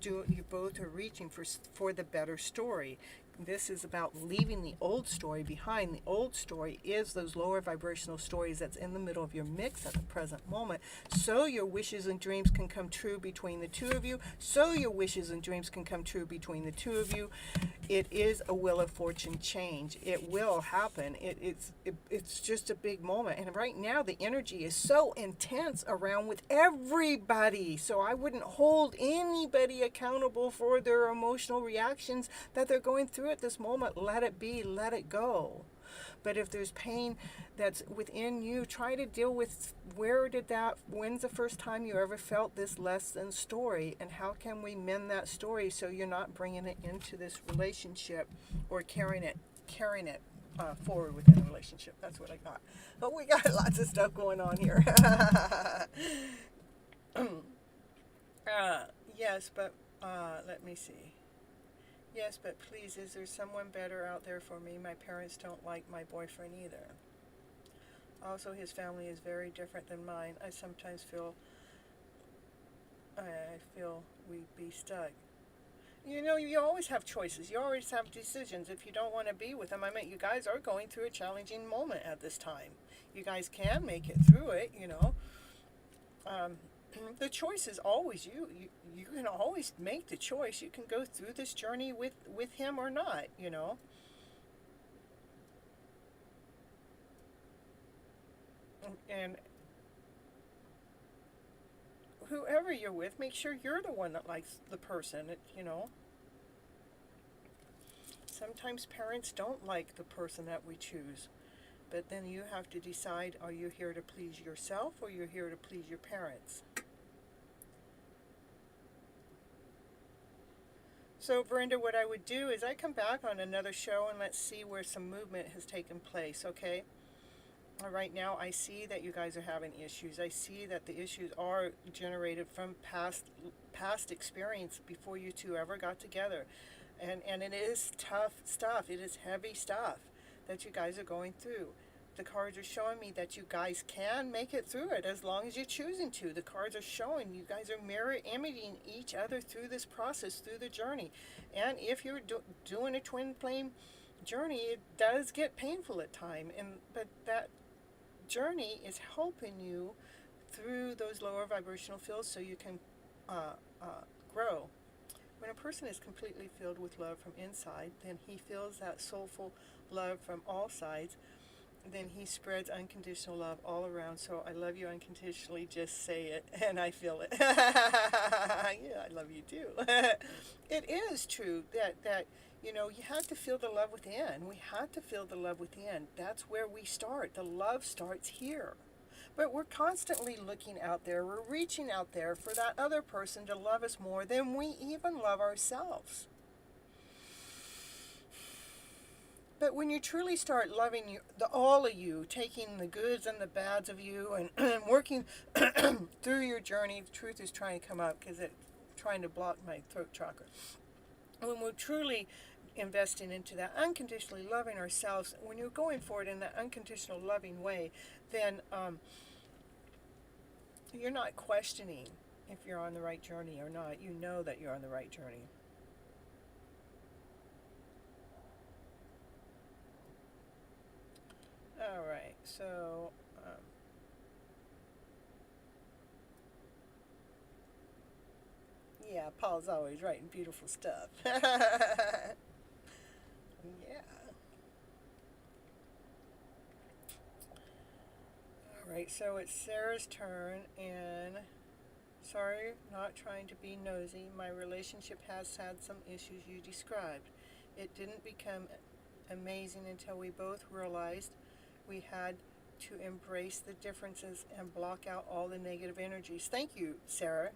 [SPEAKER 1] You both are reaching for the better story. This is about leaving the old story behind. The old story is those lower vibrational stories that's in the middle of your mix at the present moment. So your wishes and dreams can come true between the two of you. So your wishes and dreams can come true between the two of you. It is a Wheel of Fortune change. It will happen. It's just a big moment. And right now the energy is so intense around with everybody. So I wouldn't hold anybody accountable for their emotional reactions that they're going through at this moment. Let it be, let it go. But if there's pain that's within you, try to deal with when's the first time you ever felt this less than story, and how can we mend that story so you're not bringing it into this relationship or carrying it forward within a relationship. That's what I got. But we got lots of stuff going on here. Yes, but let me see. Yes, but please, is there someone better out there for me? My parents don't like my boyfriend either. Also, his family is very different than mine. I sometimes feel we'd be stuck. You always have choices. You always have decisions. If you don't want to be with him, you guys are going through a challenging moment at this time. You guys can make it through it, the choice is always you. You can always make the choice. You can go through this journey with him or not, And whoever you're with, make sure you're the one that likes the person, Sometimes parents don't like the person that we choose. But then you have to decide, are you here to please yourself or you're here to please your parents? So, Brenda, what I would do is I come back on another show and let's see where some movement has taken place, okay? Right now, I see that you guys are having issues. I see that the issues are generated from past experience before you two ever got together. And it is tough stuff. It is heavy stuff that you guys are going through. the cards are showing me that you guys can make it through it as long as you're choosing to. The cards are showing you guys are mirror imaging each other through this process, through the journey. And if you're doing a twin flame journey, it does get painful at times, but that journey is helping you through those lower vibrational fields so you can grow. When a person is completely filled with love from inside, then he feels that soulful love from all sides. Then he spreads unconditional love all around. So I love you unconditionally. Just say it, and I feel it. Yeah, I love you too. It is true that you have to feel the love within. We have to feel the love within. That's where we start. The love starts here. But we're constantly looking out there. We're reaching out there for that other person to love us more than we even love ourselves. But when you truly start loving all of you, taking the goods and the bads of you and working through your journey, the truth is trying to come up because it's trying to block my throat chakra. When we're truly investing into that, unconditionally loving ourselves, when you're going forward in that unconditional loving way, then you're not questioning if you're on the right journey or not. You know that you're on the right journey. All right, so yeah, Paul's always writing beautiful stuff. Yeah. All right, so it's Sarah's turn, and sorry, not trying to be nosy. My relationship has had some issues you described. It didn't become amazing until we both realized we had to embrace the differences and block out all the negative energies. Thank you, Sarah.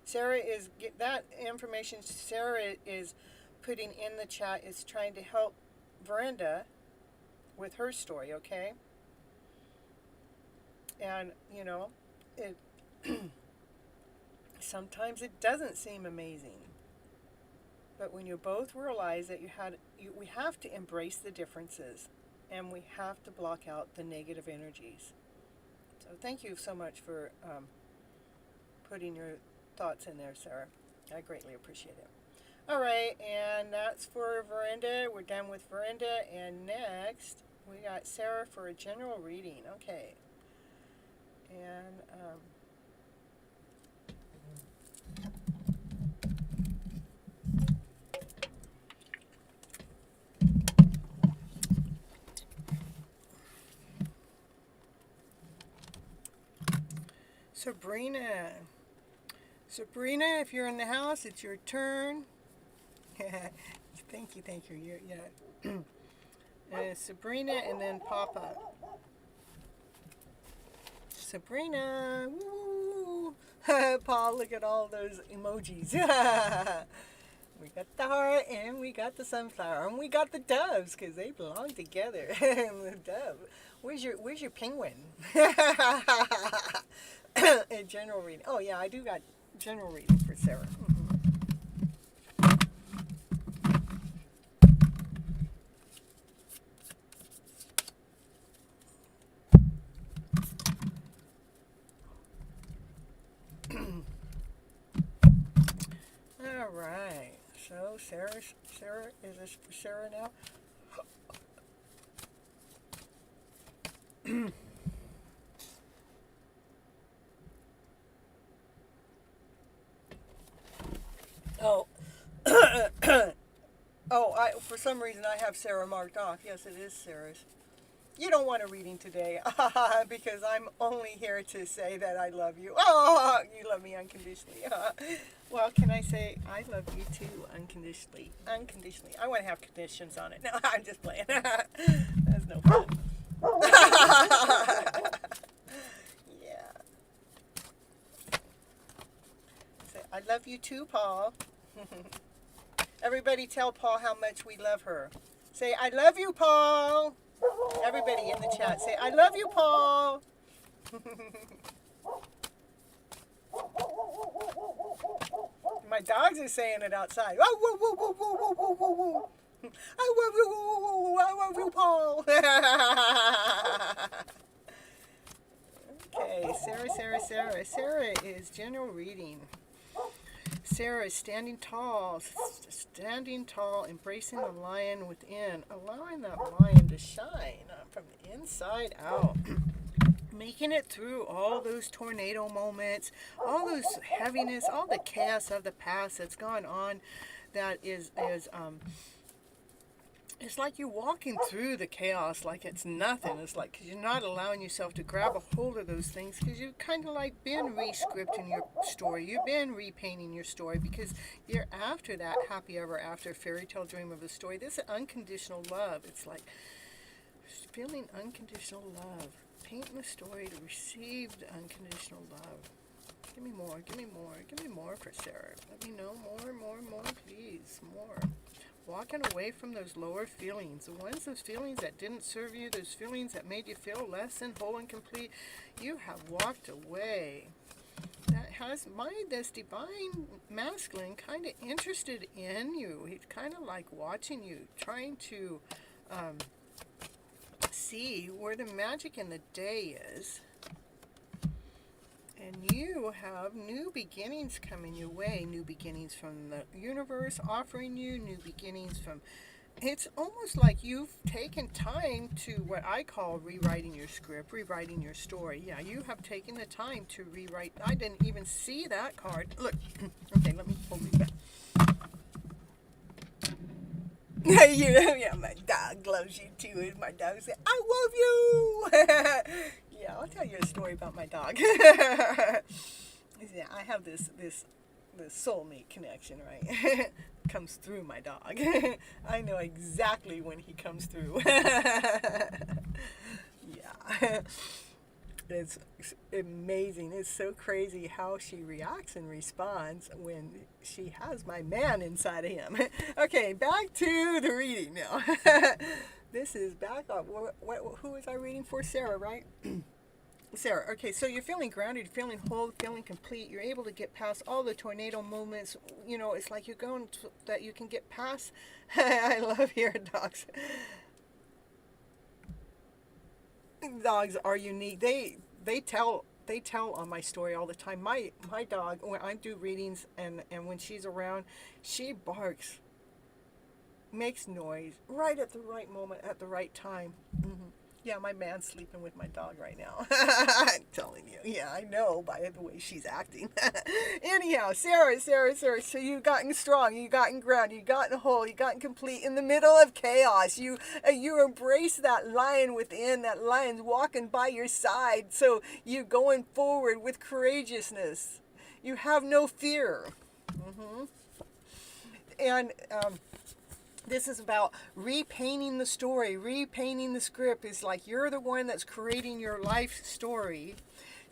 [SPEAKER 1] Sarah is, that information Sarah is putting in the chat is trying to help Veranda with her story, okay? And, it sometimes it doesn't seem amazing. But when you both realize that we have to embrace the differences and we have to block out the negative energies. So thank you so much for putting your thoughts in there, Sarah. I greatly appreciate it. All right, and that's for Veranda. We're done with Veranda, and next we got Sarah for a general reading. Okay. And Sabrina, if you're in the house, it's your turn. Thank you. Yeah. Sabrina, and then Papa. Sabrina, woo! Paul, look at all those emojis. We got the heart, and we got the sunflower, and we got the doves because they belong together. The dove. Where's your penguin? A general reading. Oh yeah, I do got general reading for Sarah. All right. So Sarah, is this for Sarah now? Oh. For some reason I have Sarah marked off. Yes, it is Sarah's. You don't want a reading today because I'm only here to say that I love you. Oh, you love me unconditionally. Well, can I say I love you too unconditionally? Unconditionally. I want to have conditions on it. No, I'm just playing. That's no fun. Yeah. Say, I love you too, Paul. Everybody tell Paul how much we love her. Say, I love you, Paul. Everybody in the chat, say, I love you, Paul. My dogs are saying it outside. Whoa, whoa, whoa, whoa, whoa, whoa, whoa, whoa. I love you. I love you, Paul. Okay, Sarah is general reading. Sarah is standing tall, embracing the lion within, allowing that lion to shine from the inside out. Making it through all those tornado moments, all those heaviness, all the chaos of the past that's gone on, that is it's like you're walking through the chaos like it's nothing. It's like, because you're not allowing yourself to grab a hold of those things, because you've kind of like been re-scripting your story. You've been repainting your story, because you're after that happy ever after fairy tale dream of a story. This is unconditional love. It's like feeling unconditional love. Painting the story to receive the unconditional love. Give me more, give me more, give me more for Sarah. Let me know more, please, more. Walking away from those lower feelings, those feelings that didn't serve you, those feelings that made you feel less than whole and complete. You have walked away. That has this divine masculine kind of interested in you. He's kind of like watching you, trying to see where the magic in the day is. And you have new beginnings coming your way, new beginnings from the universe offering you, new beginnings from... It's almost like you've taken time to what I call rewriting your script, rewriting your story. Yeah, you have taken the time to rewrite. I didn't even see that card. Look, okay, let me hold it back. Yeah, my dog loves you too. And my dog said, I love you. Yeah, I'll tell you a story about my dog. Yeah, I have this soulmate connection, right? Comes through my dog. I know exactly when he comes through. Yeah. It's amazing. It's so crazy how she reacts and responds when she has my man inside of him. Okay, back to the reading now. This is back up. Who was I reading for? Sarah, right? Sarah, okay, so you're feeling grounded, you're feeling whole, feeling complete. You're able to get past all the tornado moments. You know, it's like you're going to, that you can get past. I love hearing dogs. Dogs are unique. They tell on my story all the time. My dog, when I do readings and when she's around, she barks, makes noise right at the right moment, at the right time. Mm-hmm. Yeah, my man's sleeping with my dog right now. I'm telling you. Yeah, I know by the way she's acting. Anyhow, Sarah. So you've gotten strong, you've gotten grounded, you've gotten whole, you've gotten complete in the middle of chaos. You embrace that lion within. That lion's walking by your side. So you're going forward with courageousness. You have no fear. Mm-hmm. And this is about repainting the story, repainting the script. It's like you're the one that's creating your life story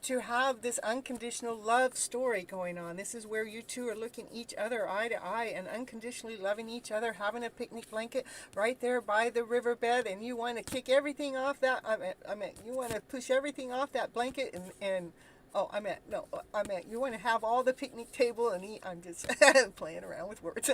[SPEAKER 1] to have this unconditional love story going on. This is where you two are looking each other eye to eye and unconditionally loving each other, having a picnic blanket right there by the riverbed, and you want to kick everything off that, you want to push everything off that blanket and you want to have all the picnic table and eat. I'm just playing around with words.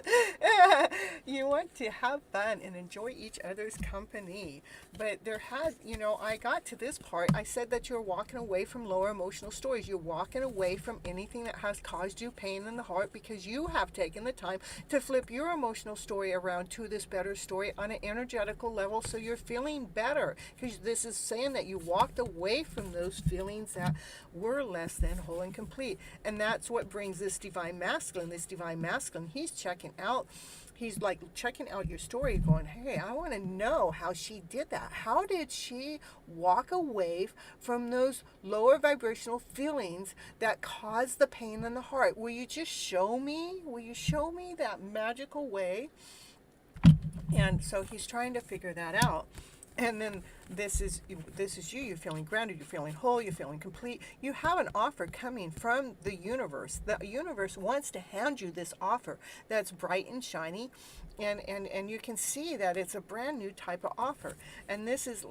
[SPEAKER 1] You want to have fun and enjoy each other's company. But I got to this part. I said that you're walking away from lower emotional stories. You're walking away from anything that has caused you pain in the heart, because you have taken the time to flip your emotional story around to this better story on an energetical level, so you're feeling better. Because this is saying that you walked away from those feelings that were less than whole and complete. And that's what brings this divine masculine. He's checking out your story, going, hey, I want to know how she did that. How did she walk away from those lower vibrational feelings that caused the pain in the heart? Will you just show me? Will you show me that magical way? And so he's trying to figure that out. And then this is you. You're feeling grounded. You're feeling whole. You're feeling complete. You have an offer coming from the universe. The universe wants to hand you this offer that's bright and shiny, and you can see that it's a brand new type of offer. And this is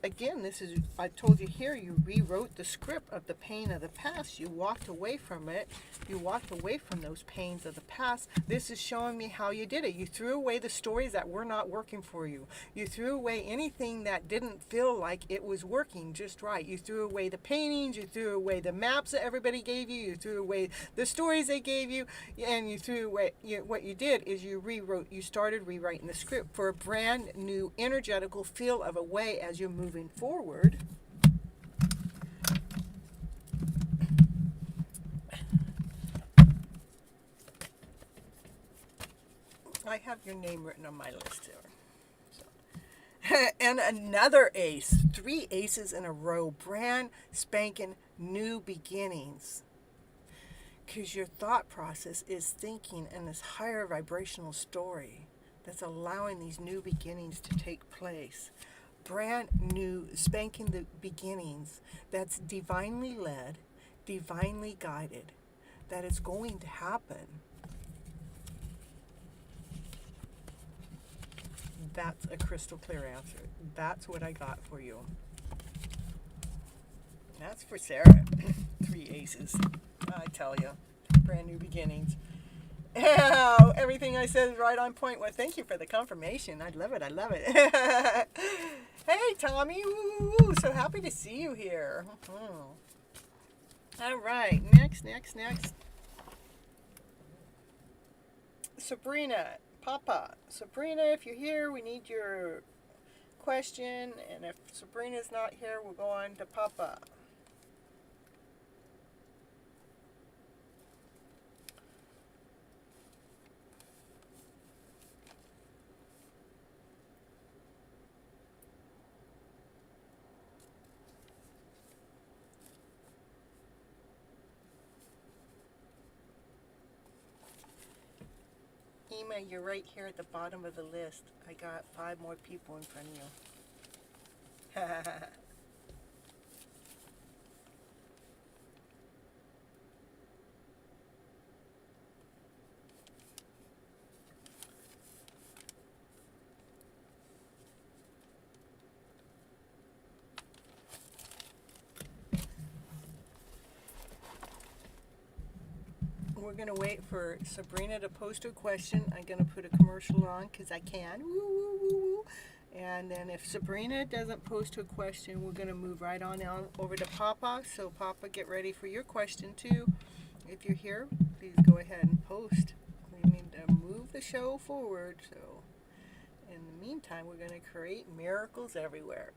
[SPEAKER 1] again, I told you here, you rewrote the script of the pain of the past. You walked away from it. You walked away from those pains of the past. This is showing me how you did it. You threw away the stories that were not working for you. You threw away anything that didn't feel like it was working just right. You threw away the paintings. You threw away the maps that everybody gave you. You threw away the stories they gave you. And you threw away, what you did is you started rewriting the script for a brand new energetical feel of a way as you're moving forward. I have your name written on my list here. So. And another ace. 3 aces in a row. Brand spanking new beginnings. Because your thought process is thinking in this higher vibrational story that's allowing these new beginnings to take place. Brand new, spanking the beginnings that's divinely led, divinely guided, that is going to happen. That's a crystal clear answer. That's what I got for you. That's for Sarah. 3 aces. I tell you. Brand new beginnings. Oh, everything I said is right on point. Well, thank you for the confirmation. I love it. I love it. Hey, Tommy. Ooh, so happy to see you here. All right. Next. Sabrina. Papa. Sabrina, if you're here, we need your question. And if Sabrina's not here, we'll go on to Papa. Ema, you're right here at the bottom of the list. I got 5 more people in front of you. We're going to wait for Sabrina to post her question. I'm going to put a commercial on because I can. Woo, woo, woo, woo. And then if Sabrina doesn't post her question, we're going to move right on over to Papa. So Papa, get ready for your question too. If you're here, please go ahead and post. We need to move the show forward. So in the meantime, we're going to create miracles everywhere.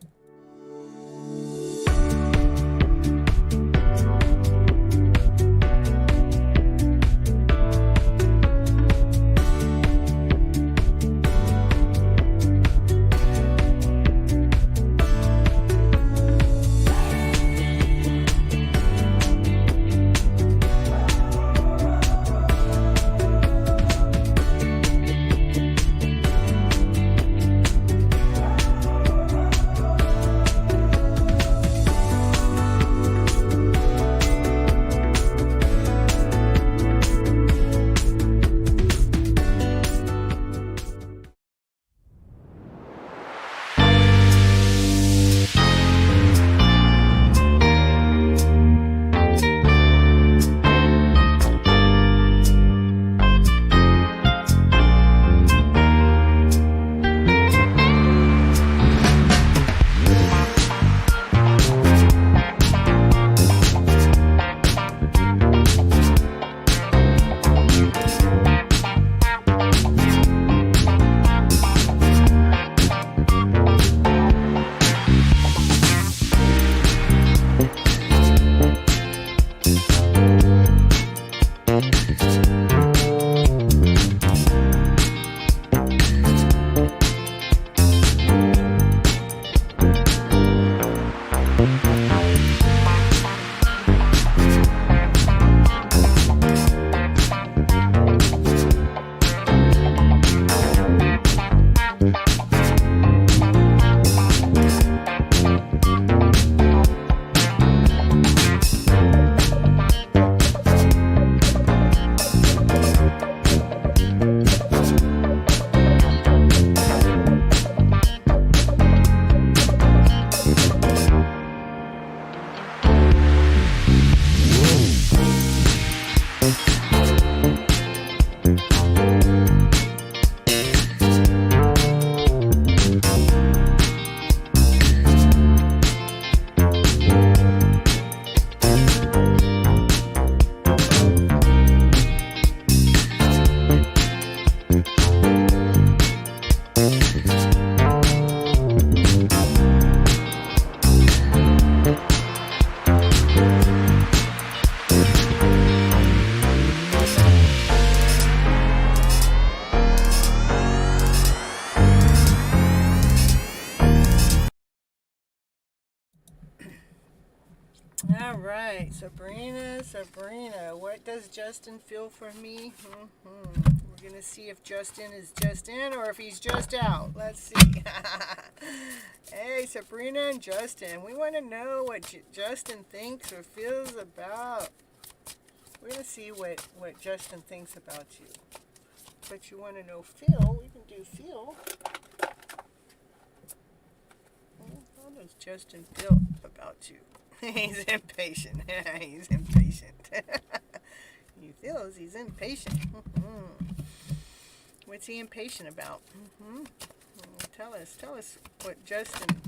[SPEAKER 1] Sabrina, what does Justin feel for me? We're going to see if Justin is just in or if he's just out. Let's see. Hey, Sabrina and Justin, we want to know what Justin thinks or feels about. We're going to see what Justin thinks about you. But you want to know feel, we can do feel. How does Justin feel about you? He's impatient. He's impatient. He feels he's impatient. What's he impatient about? Tell us what Justin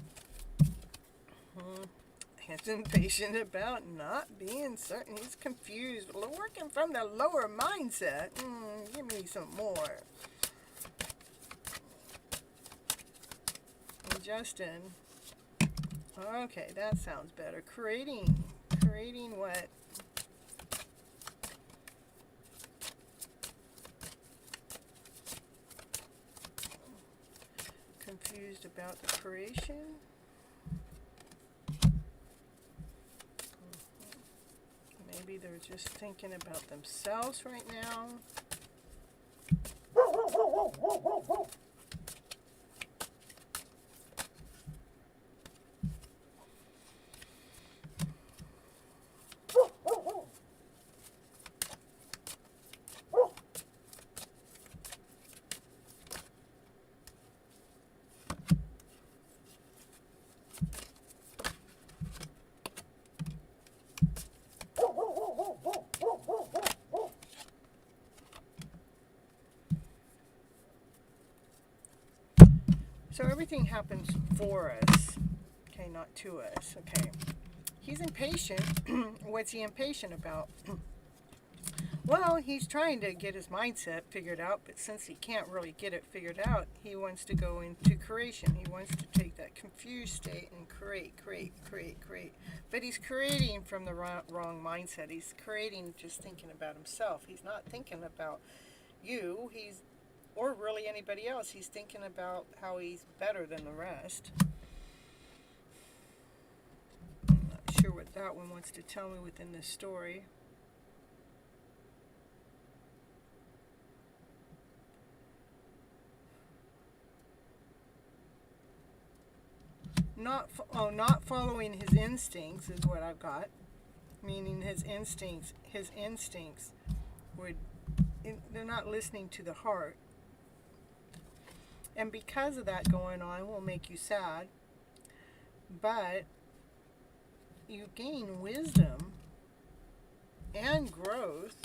[SPEAKER 1] is impatient about. Not being certain. He's confused. Working from the lower mindset. Give me some more. Justin. Okay, that sounds better. Creating what? Confused about the creation. Maybe they're just thinking about themselves right now. So everything happens for us, okay, not to us, okay. He's impatient. What's he impatient about? Well, he's trying to get his mindset figured out, but since he can't really get it figured out, he wants to go into creation. He wants to take that confused state and create. But he's creating from the wrong mindset. He's creating just thinking about himself. He's not thinking about you. Or really anybody else. He's thinking about how he's better than the rest. I'm not sure what that one wants to tell me within this story. Not following his instincts is what I've got. Meaning his instincts they're not listening to the heart. And because of that going on will make you sad. But you gain wisdom and growth.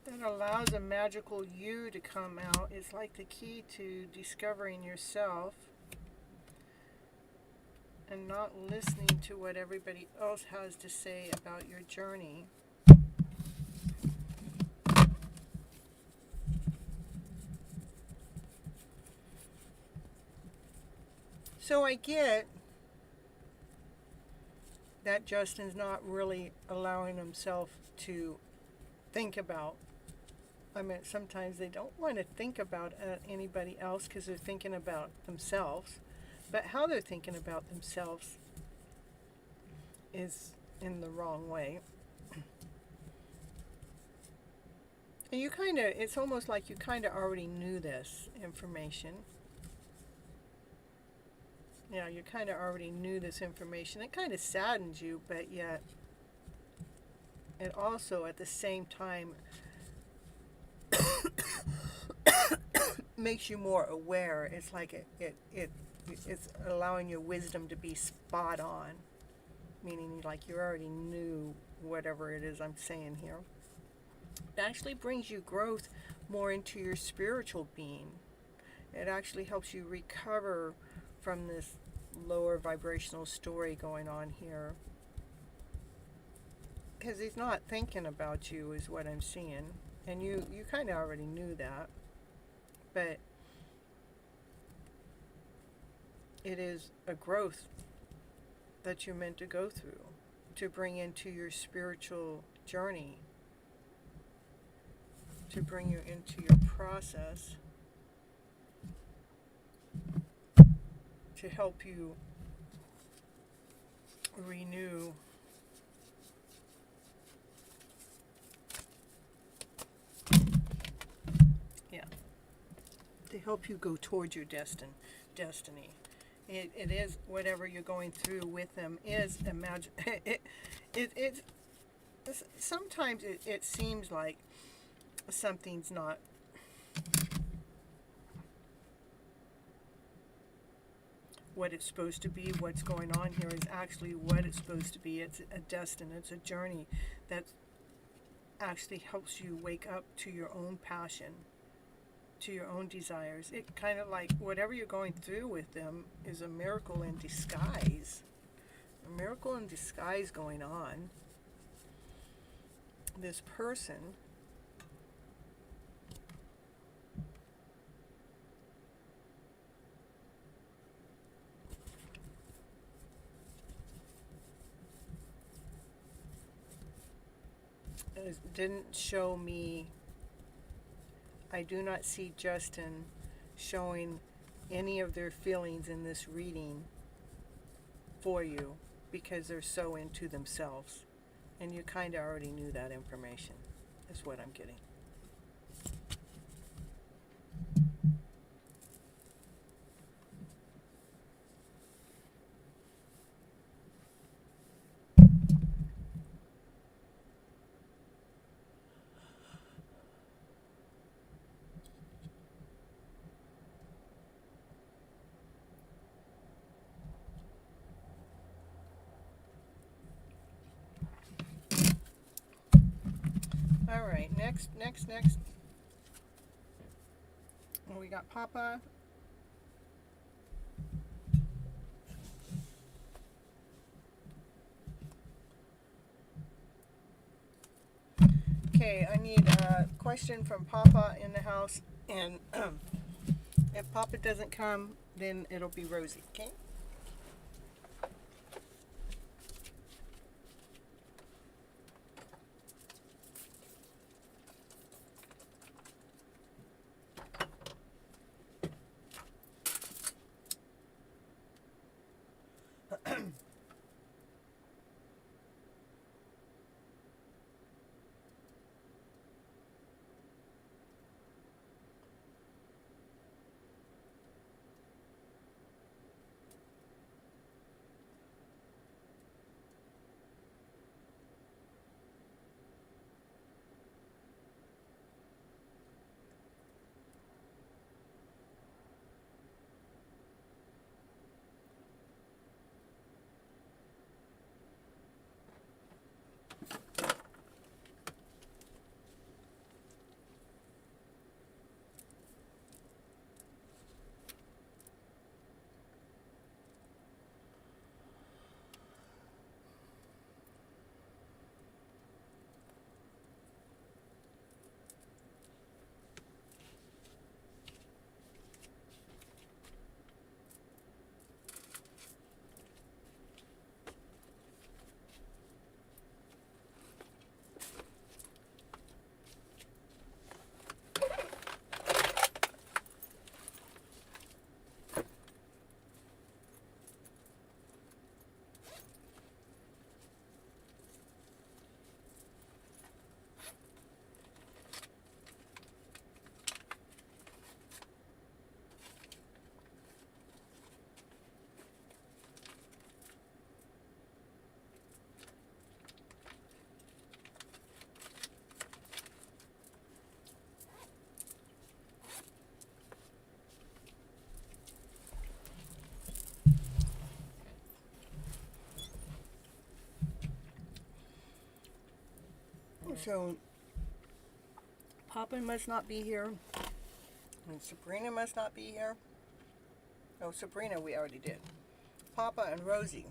[SPEAKER 1] That allows a magical you to come out. It's like the key to discovering yourself and not listening to what everybody else has to say about your journey. So I get that Justin's not really allowing himself to think about. I mean, sometimes they don't want to think about anybody else because they're thinking about themselves. But how they're thinking about themselves is in the wrong way. And it's almost like you kind of already knew this information. Yeah, you kind of already knew this information. It kind of saddens you, but yet it also at the same time makes you more aware. It's like it's allowing your wisdom to be spot on, meaning like you already knew whatever it is I'm saying here. It actually brings you growth more into your spiritual being. It actually helps you recover from this lower vibrational story going on here. Because he's not thinking about you is what I'm seeing. And you kind of already knew that. But it is a growth that you're meant to go through to bring into your spiritual journey, to bring you into your process, to help you renew to help you go towards your destiny. It is whatever you're going through with them is imagine it's sometimes it seems like something's not what it's supposed to be. What's going on here is actually what it's supposed to be. It's a destiny, it's a journey that actually helps you wake up to your own passion, to your own desires. It kind of like whatever you're going through with them is a miracle in disguise. A miracle in disguise going on. This person didn't show me. I do not see Justin showing any of their feelings in this reading for you because they're so into themselves. And you kind of already knew that information, is what I'm getting. All right, next. Well, we got Papa. Okay, I need a question from Papa in the house, and if Papa doesn't come, then it'll be Rosie, okay? So, Papa must not be here, and Sabrina must not be here. Oh, Sabrina we already did. Papa and Rosie.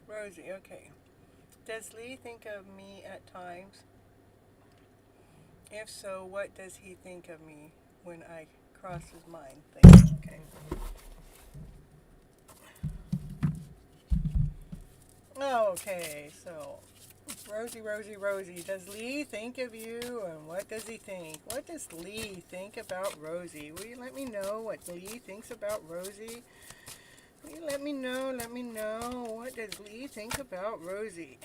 [SPEAKER 1] Rosie, okay. Does Lee think of me at times? If so, what does he think of me when I cross his mind? Okay. Okay, so Rosie, does Lee think of you, and what does he think? What does Lee think about Rosie? Will you let me know what Lee thinks about Rosie? Will you let me know, what does Lee think about Rosie?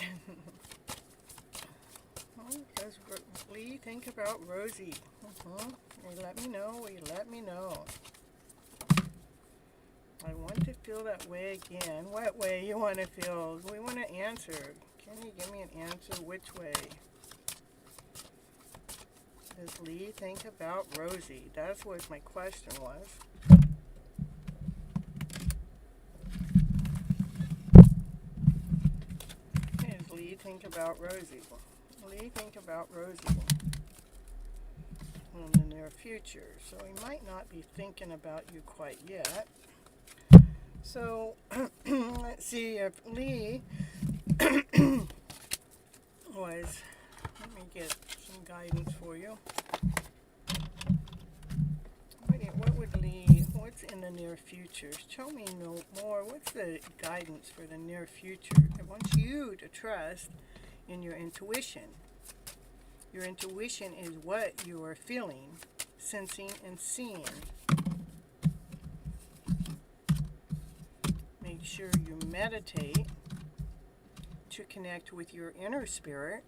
[SPEAKER 1] What does Lee think about Rosie? Will you let me know, I want to feel that way again. What way you want to feel? We want to answer. Can you give me an answer? Which way? Does Lee think about Rosie? That's what my question was. Does Lee think about Rosie? Lee think about Rosie in the near future. So he might not be thinking about you quite yet. So let's see if Lee was, let me get some guidance for you. What would Lee, what's in the near future? Tell me no more. What's the guidance for the near future? I want you to trust in your intuition. Your intuition is what you are feeling, sensing, and seeing. Make sure you meditate to connect with your inner spirit.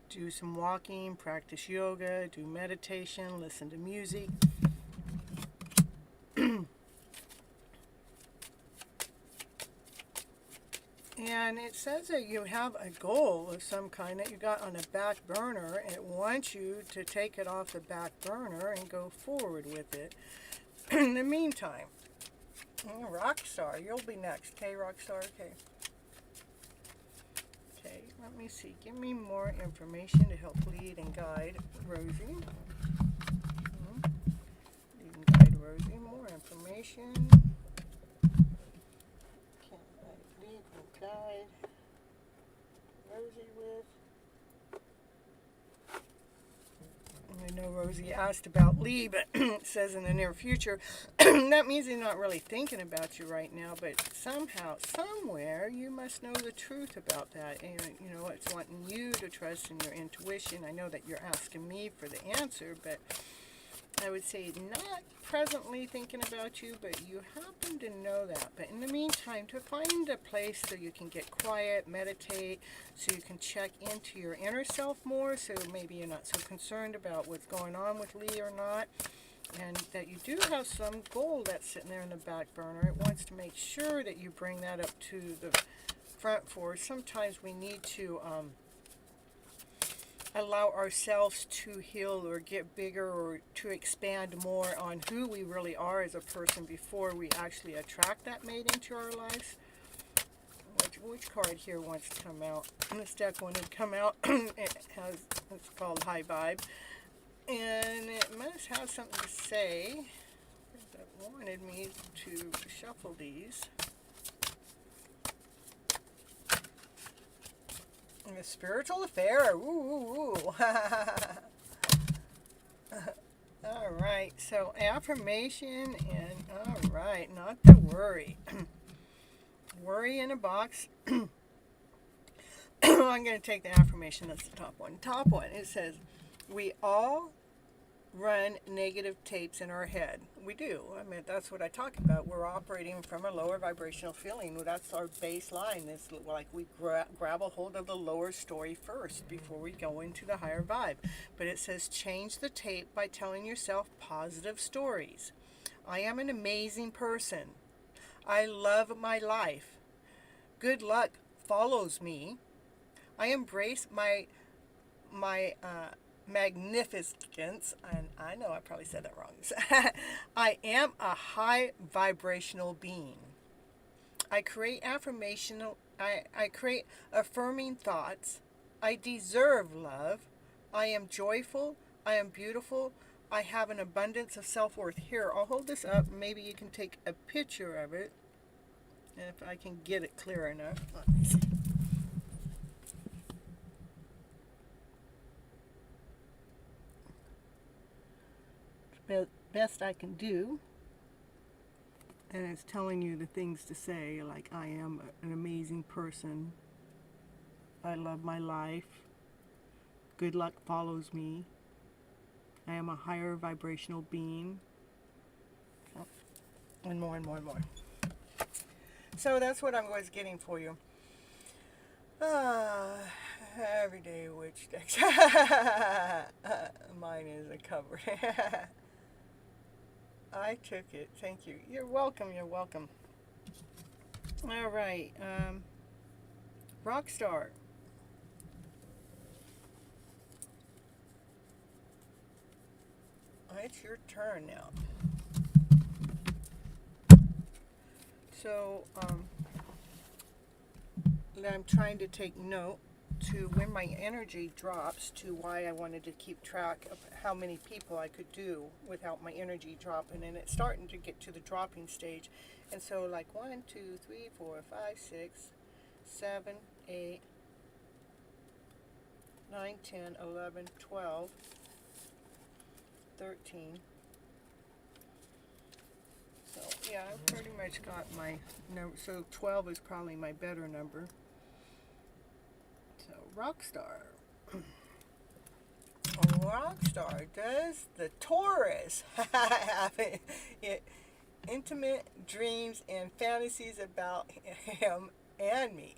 [SPEAKER 1] Do some walking, practice yoga, do meditation, listen to music. And it says that you have a goal of some kind that you got on a back burner, and it wants you to take it off the back burner and go forward with it. In the meantime, Rockstar, you'll be next. Okay, Rockstar, okay. Okay, let me see. Give me more information to help lead and guide Rosie. Lead and guide Rosie. More information. Can I lead and guide Rosie with? I know Rosie asked about Lee, but it says in the near future. That means he's not really thinking about you right now, but somehow, somewhere, you must know the truth about that. And, you know, it's wanting you to trust in your intuition. I know that you're asking me for the answer, but I would say not presently thinking about you, but you happen to know that. But in the meantime, to find a place so you can get quiet, meditate, so you can check into your inner self more, so maybe you're not so concerned about what's going on with Lee or not, and that you do have some goal that's sitting there in the back burner. It wants to make sure that you bring that up to the front for. Sometimes we need to allow ourselves to heal or get bigger or to expand more on who we really are as a person before we actually attract that mate into our lives. Which card here wants to come out? This deck wanted to come out. It's called High Vibe. And it must have something to say that wanted me to shuffle these. A spiritual affair. Ooh. All right. So affirmation and all right. Not to worry. Worry in a box. I'm going to take the affirmation. That's the top one. Top one. It says, we all run negative tapes in our head. We do. I mean, that's what I talk about. We're operating from a lower vibrational feeling. That's our baseline. It's like we grab a hold of the lower story first before we go into the higher vibe. But it says change the tape by telling yourself positive stories. I am an amazing person. I love my life. Good luck follows me. I embrace my magnificence, and I know I probably said that wrong. I am a high vibrational being. I create I create affirming thoughts. I deserve love. I am joyful. I am beautiful. I have an abundance of self-worth. Here, I'll hold this up. Maybe you can take a picture of it. And if I can get it clear enough. Let me see. Best I can do. And it's telling you the things to say, like, I am an amazing person. I love my life. Good luck follows me. I am a higher vibrational being. Oh, and more and more and more. So that's what I was getting for you. Everyday witch decks. Mine is a cover. I took it. Thank you. You're welcome. You're welcome. All right. Rockstar. It's your turn now. So, I'm trying to take note to when my energy drops to why I wanted to keep track of how many people I could do without my energy dropping, and it's starting to get to the dropping stage. And so like 1, 2, 3, 4, 5, 6, 7, 8, 9, 10, 11, 12, 13. So yeah, I've pretty much got my number. So 12 is probably my better number. So Rockstar. Rockstar, does the Taurus have intimate dreams and fantasies about him and me?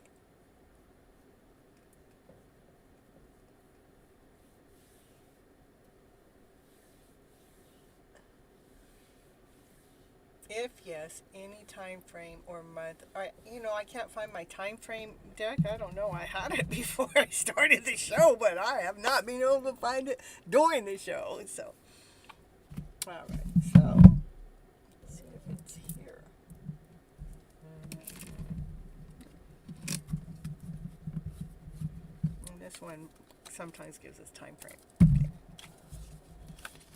[SPEAKER 1] If yes, any time frame or month. I can't find my time frame deck. I don't know. I had it before I started the show, but I have not been able to find it during the show. So, all right. So, let's see if it's here. And this one sometimes gives us time frame.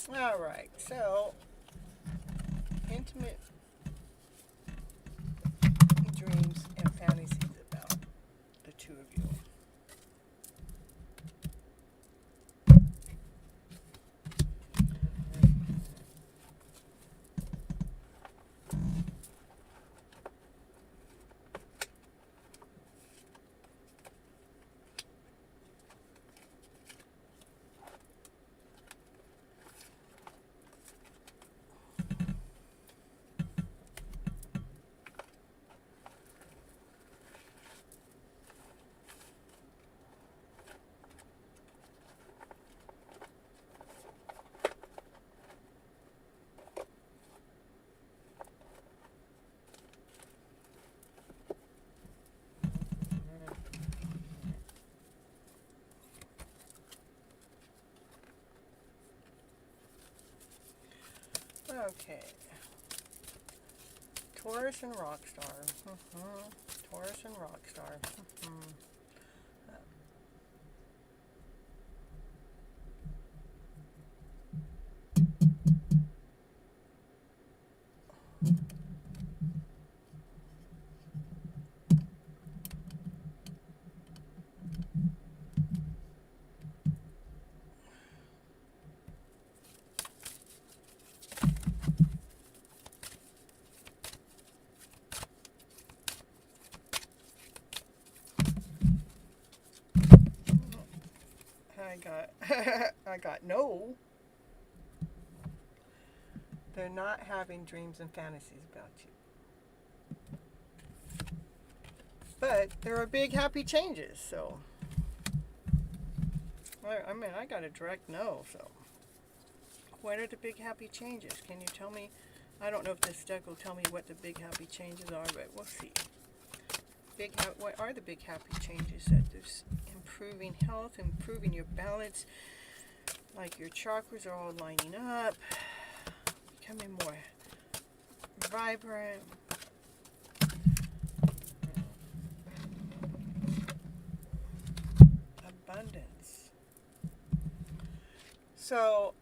[SPEAKER 1] Okay. All right. So, intimate dreams and fantasies about the two of you. Okay. Taurus and Rockstar. Taurus and Rockstar. I got no. They're not having dreams and fantasies about you. But there are big happy changes, so. I mean, I got a direct no, so. What are the big happy changes? Can you tell me? I don't know if this deck will tell me what the big happy changes are, but we'll see. What are the big happy changes? That there's improving health, improving your balance, like your chakras are all lining up, becoming more vibrant. Abundance. So,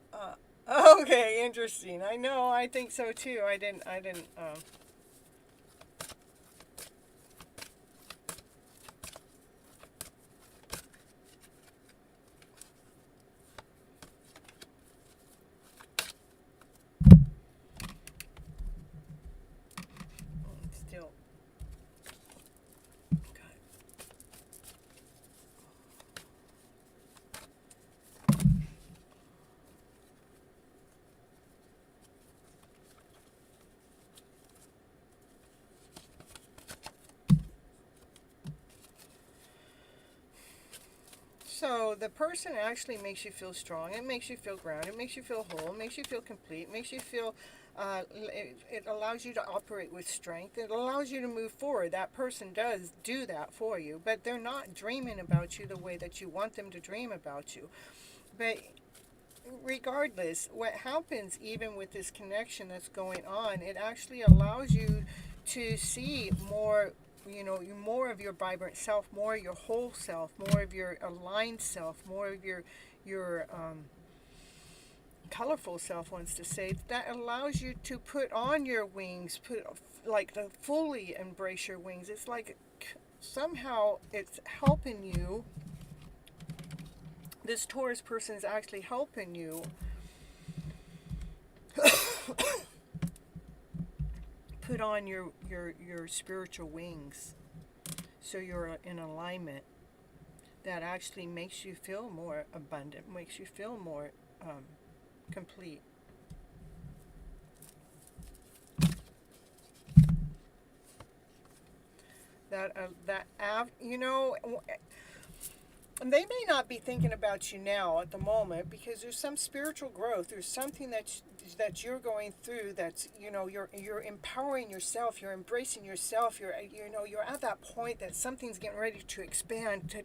[SPEAKER 1] okay, interesting. I know, I think so too. I didn't, still, okay. So the person actually makes you feel strong. It makes you feel grounded. It makes you feel whole. It makes you feel complete. It makes you feel, it allows you to operate with strength. It allows you to move forward. That person does do that for you, but they're not dreaming about you the way that you want them to dream about you. But regardless, what happens even with this connection that's going on, it actually allows you to see more, more of your vibrant self, more of your whole self, more of your aligned self, more of your colorful self, wants to say. That allows you to put on your wings, to fully embrace your wings. It's like somehow it's helping you. This Taurus person is actually helping you put on your spiritual wings, so you're in alignment. That actually makes you feel more abundant, makes you feel more complete. And they may not be thinking about you now at the moment, because there's some spiritual growth. There's something that you're going through. That's, you're empowering yourself. You're embracing yourself. You're at that point that something's getting ready to expand,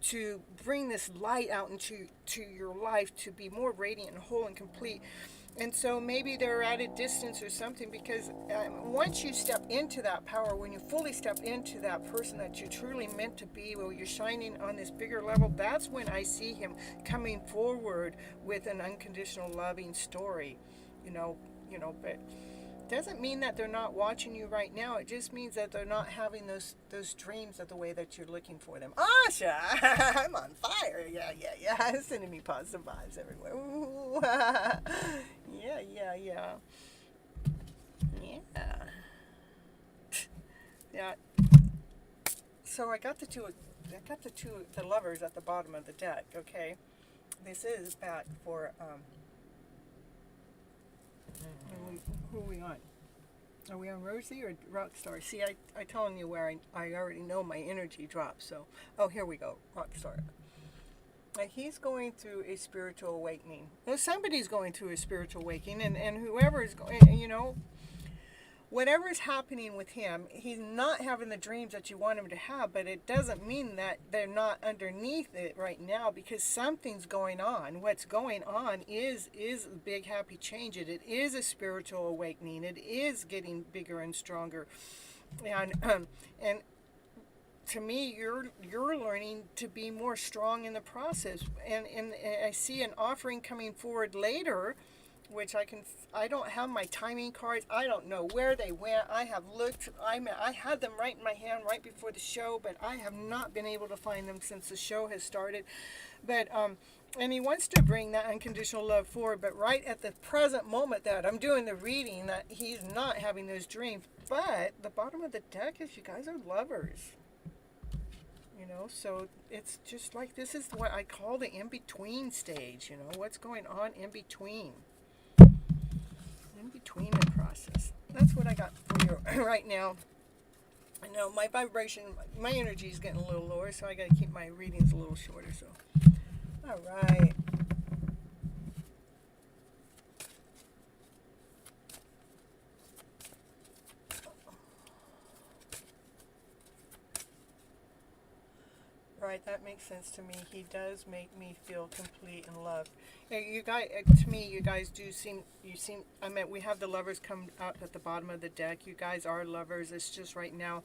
[SPEAKER 1] to bring this light out into your life, to be more radiant and whole and complete. And so maybe they're at a distance or something, because once you step into that power, when you fully step into that person that you're truly meant to be, where you're shining on this bigger level, that's when I see him coming forward with an unconditional loving story. But doesn't mean that they're not watching you right now. It just means that they're not having those dreams of the way that you're looking for them. Asha, I'm on fire. Yeah. Sending me positive vibes everywhere. Ooh. Yeah. Yeah. So I got the lovers at the bottom of the deck. Okay, this is back for who are we on? Are we on Rosie or Rockstar? See, I telling you where I already know my energy drops. So, here we go, Rockstar. He's going through a spiritual awakening. Well, somebody's going through a spiritual awakening, and whoever is going, whatever's happening with him, he's not having the dreams that you want him to have, but it doesn't mean that they're not underneath it right now, because something's going on. What's going on is a big happy change. It is a spiritual awakening. It is getting bigger and stronger. And to me, you're learning to be more strong in the process. And I see an offering coming forward later, which I don't have my timing cards. I don't know where they went. I have looked. I had them right in my hand right before the show, but I have not been able to find them since the show has started. But and he wants to bring that unconditional love forward, but right at the present moment that I'm doing the reading, that he's not having those dreams. But the bottom of the deck is you guys are lovers. So it's just like, this is what I call the in-between stage. What's going on in between. In between the process. That's what I got for you right now. I know my vibration, my energy is getting a little lower, so I got to keep my readings a little shorter. So, all right. right, that makes sense to me. He does make me feel complete and loved. You guys, to me, you guys do seem, I mean, we have the lovers come out at the bottom of the deck. You guys are lovers. It's just right now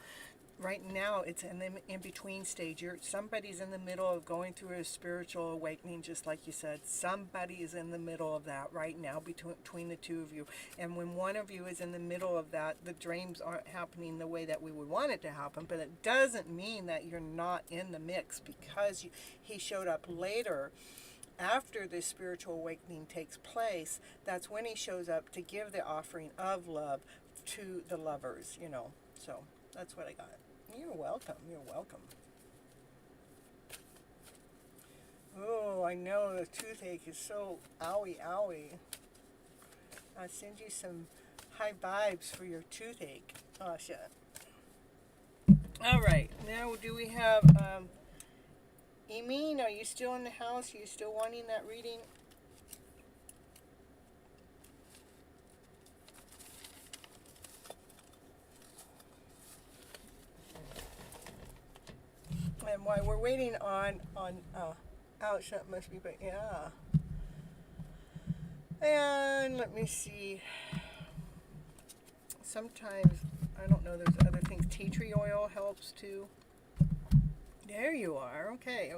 [SPEAKER 1] it's in the in-between stage. Somebody's in the middle of going through a spiritual awakening, just like you said. Somebody is in the middle of that right now between the two of you. And when one of you is in the middle of that, the dreams aren't happening the way that we would want it to happen. But it doesn't mean that you're not in the mix, because he showed up later. After this spiritual awakening takes place, that's when he shows up to give the offering of love to the lovers, So that's what I got. You're welcome. You're welcome. Oh, I know the toothache is so owie. I'll send you some high vibes for your toothache. Oh, shit. All right. Now, do we have, Emin, are you still in the house? Are you still wanting that reading? And while we're waiting on ouch, that must be, but yeah. And let me see. Sometimes, I don't know, there's other things. Tea tree oil helps too. There you are. Okay.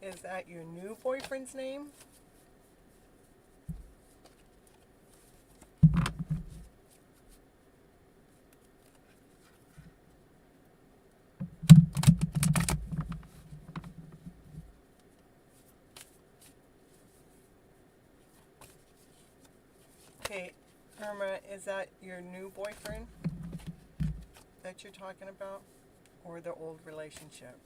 [SPEAKER 1] Is that your new boyfriend's name? Okay, Irma, is that your new boyfriend that you're talking about, or the old relationship?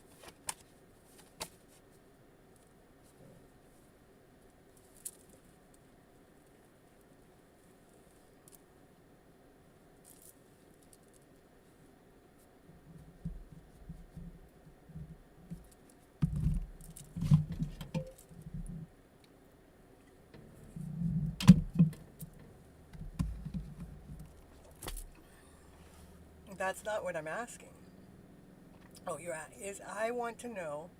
[SPEAKER 1] That's not what I'm asking. Oh, I want to know,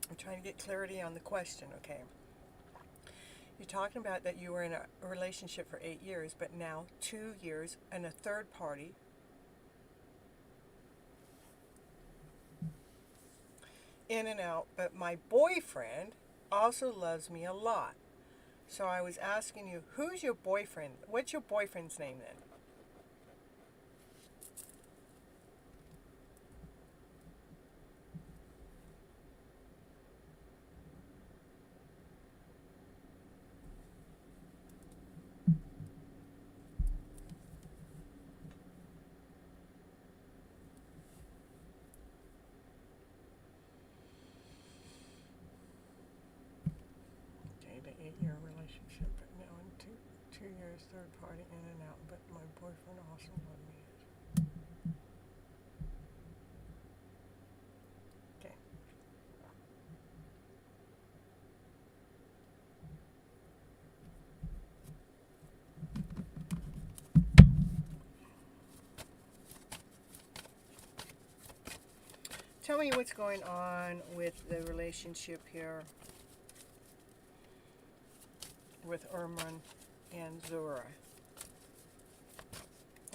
[SPEAKER 1] I'm trying to get clarity on the question, okay? You're talking about that you were in a relationship for 8 years, but now 2 years and a third party. In and out, but my boyfriend also loves me a lot. So I was asking you, who's your boyfriend? What's your boyfriend's name then? The 8-year relationship, but now in 2 years, third party, in and out, but my boyfriend also loved me. Okay. Tell me what's going on with the relationship here with Erman and Zora,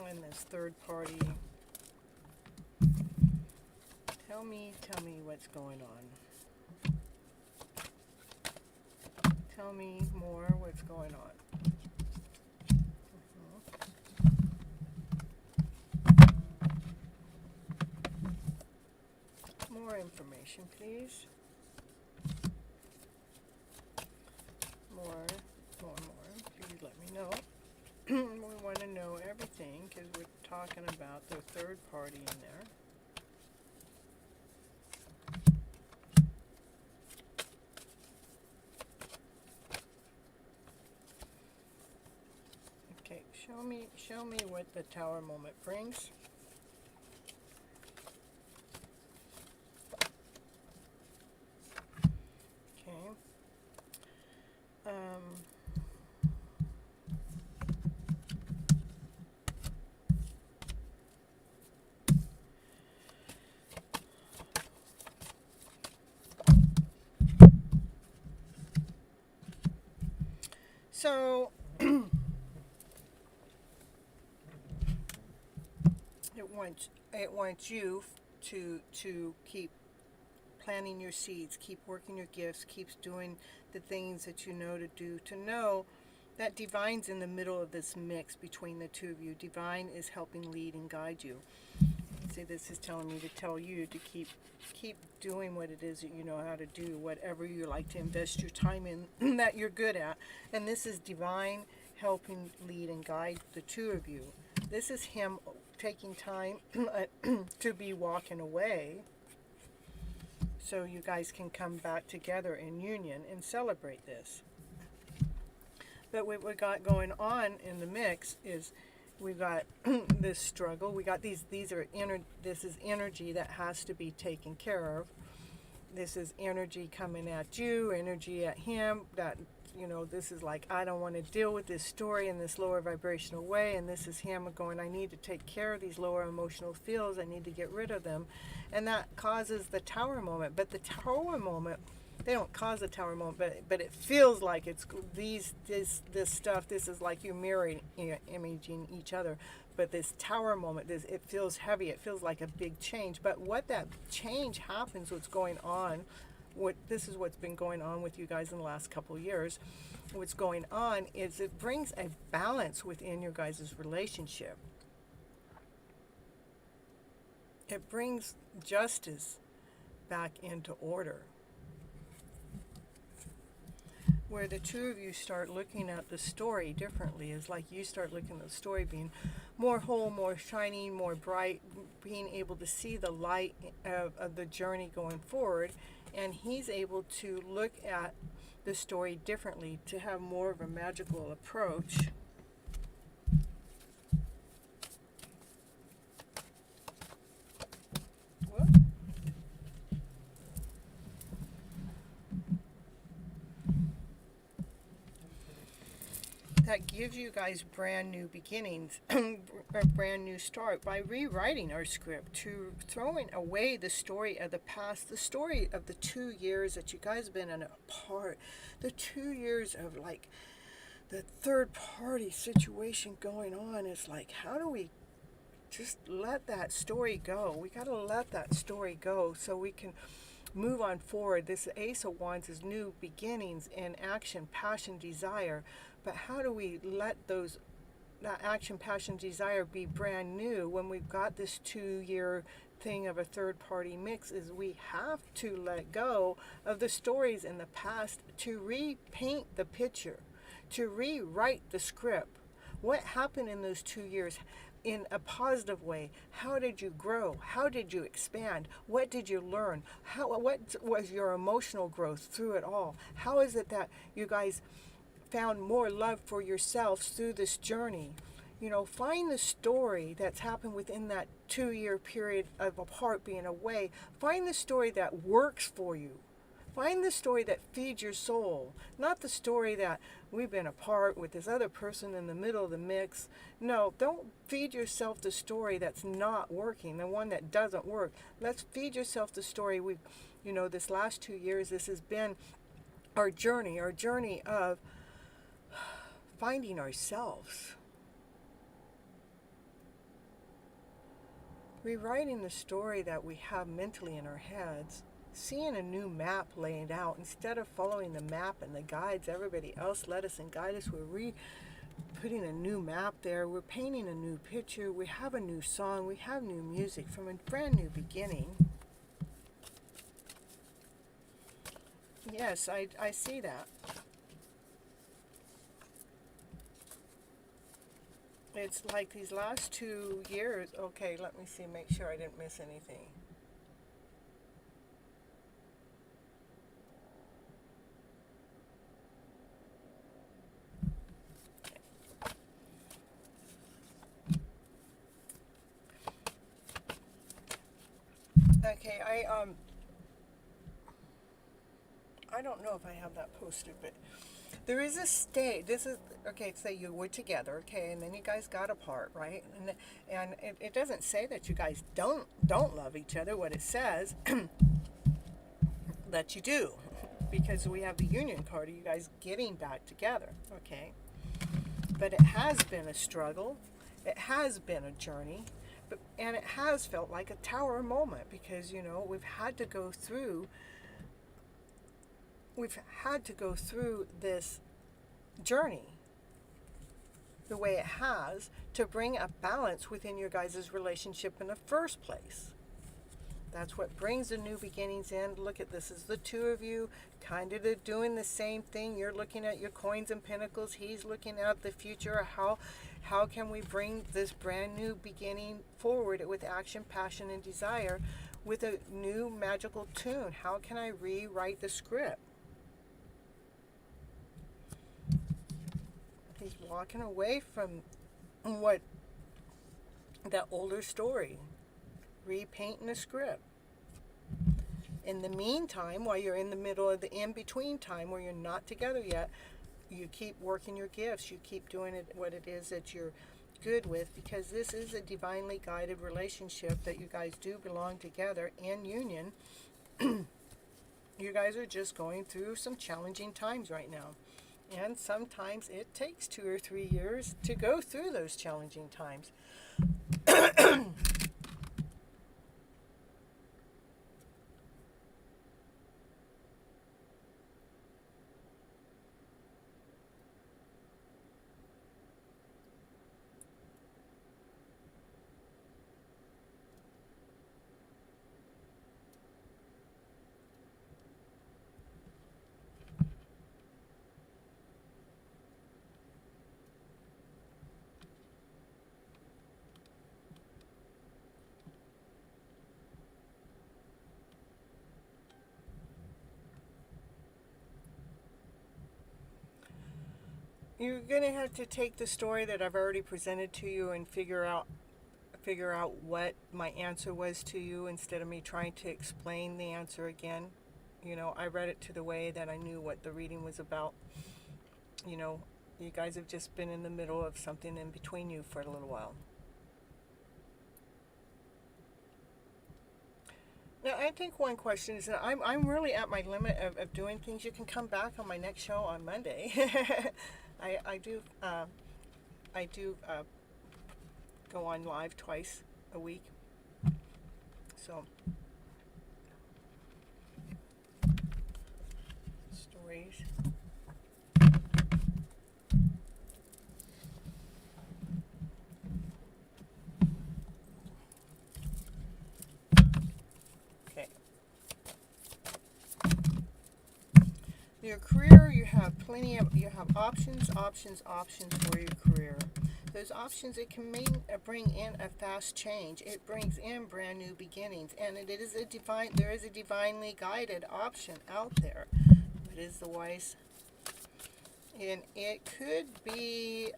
[SPEAKER 1] and this third party. Tell me what's going on. Tell me more what's going on. More information, please. More. Please let me know. We want to know everything because we're talking about the third party in there. Okay, Show me what the Tower moment brings. Okay. So it wants you to keep planting your seeds, keep working your gifts, keeps doing the things that you know to do, to know that Divine's in the middle of this mix between the two of you. Divine is helping lead and guide you. See, this is telling me to tell you to keep doing what it is that you know how to do, whatever you like to invest your time in that you're good at. And this is Divine helping lead and guide the two of you. This is him taking time to be walking away so you guys can come back together in union and celebrate this. But what we got going on in the mix is we've got this struggle. We got this is energy that has to be taken care of. This is energy coming at you, energy at him, that, you know, this is like, I don't want to deal with this story in this lower vibrational way. And this is him going, I need to take care of these lower emotional fields. I need to get rid of them. And that causes the Tower moment. But the Tower moment, they don't cause a Tower moment, but it feels like it's this stuff. This is like you mirroring, imaging each other. But this Tower moment, it feels heavy. It feels like a big change. But what that change happens, what's going on, this is what's been going on with you guys in the last couple of years. What's going on is it brings a balance within your guys' relationship. It brings justice back into order, where the two of you start looking at the story differently. Is like you start looking at the story being more whole, more shining, more bright, being able to see the light of the journey going forward, and he's able to look at the story differently, to have more of a magical approach. That gives you guys brand new beginnings, a brand new start, by rewriting our script, to throwing away the story of the past, the story of the 2 years that you guys have been apart, the 2 years of like the third party situation going on. It's like, how do we just let that story go? We got to let that story go so we can move on forward. This Ace of Wands is new beginnings in action, passion, desire. But how do we let that action, passion, desire be brand new when we've got this 2-year thing of a third party mix? Is we have to let go of the stories in the past to repaint the picture, to rewrite the script. What happened in those 2 years? In a positive way. How did you grow? How did you expand? What did you learn? What was your emotional growth through it all? How is it that you guys found more love for yourselves through this journey? You know, find the story that's happened within that 2-year period of apart, being away. Find the story that works for you. Find the story that feeds your soul, not the story that we've been apart with this other person in the middle of the mix. No, don't feed yourself the story that's not working, the one that doesn't work. Let's feed yourself the story. This last 2 years, this has been our journey of finding ourselves. Rewriting the story that we have mentally in our heads. Seeing a new map laid out. Instead of following the map and the guides everybody else led us and guided us, we're putting a new map there. We're painting a new picture. We have a new song. We have new music from a brand new beginning. Yes, I see that. It's like these last 2 years. Okay, let me see, make sure I didn't miss anything. Okay, I don't know if I have that posted, but there is a state. This is okay. Say you were together, okay, and then you guys got apart, right? And it doesn't say that you guys don't love each other. What it says that you do, because we have the union card of you guys getting back together, okay. But it has been a struggle. It has been a journey, and it has felt like a tower moment because we've had to go through this journey the way it has to bring a balance within your guys' relationship in the first place. That's what brings the new beginnings in. Look at this is the two of you kind of doing the same thing. You're looking at your coins and pentacles. He's looking at the future. How can we bring this brand new beginning forward with action, passion, and desire with a new magical tune? How can I rewrite the script? He's walking away from that older story, repainting the script. In the meantime, while you're in the middle of the in-between time where you're not together yet, you keep working your gifts. You keep doing what it is that you're good with, because this is a divinely guided relationship that you guys do belong together in union. You guys are just going through some challenging times right now. And sometimes it takes 2 or 3 years to go through those challenging times. You're going to have to take the story that I've already presented to you and figure out what my answer was to you instead of me trying to explain the answer again. I read it to the way that I knew what the reading was about. You guys have just been in the middle of something in between you for a little while. Now, I think one question is that I'm really at my limit of doing things. You can come back on my next show on Monday. I do go on live twice a week. So, stories. Okay. Your career, you have options for your career. Those options, it can bring in a fast change. It brings in brand new beginnings, and there is a divinely guided option out there. It is the wise, and it could be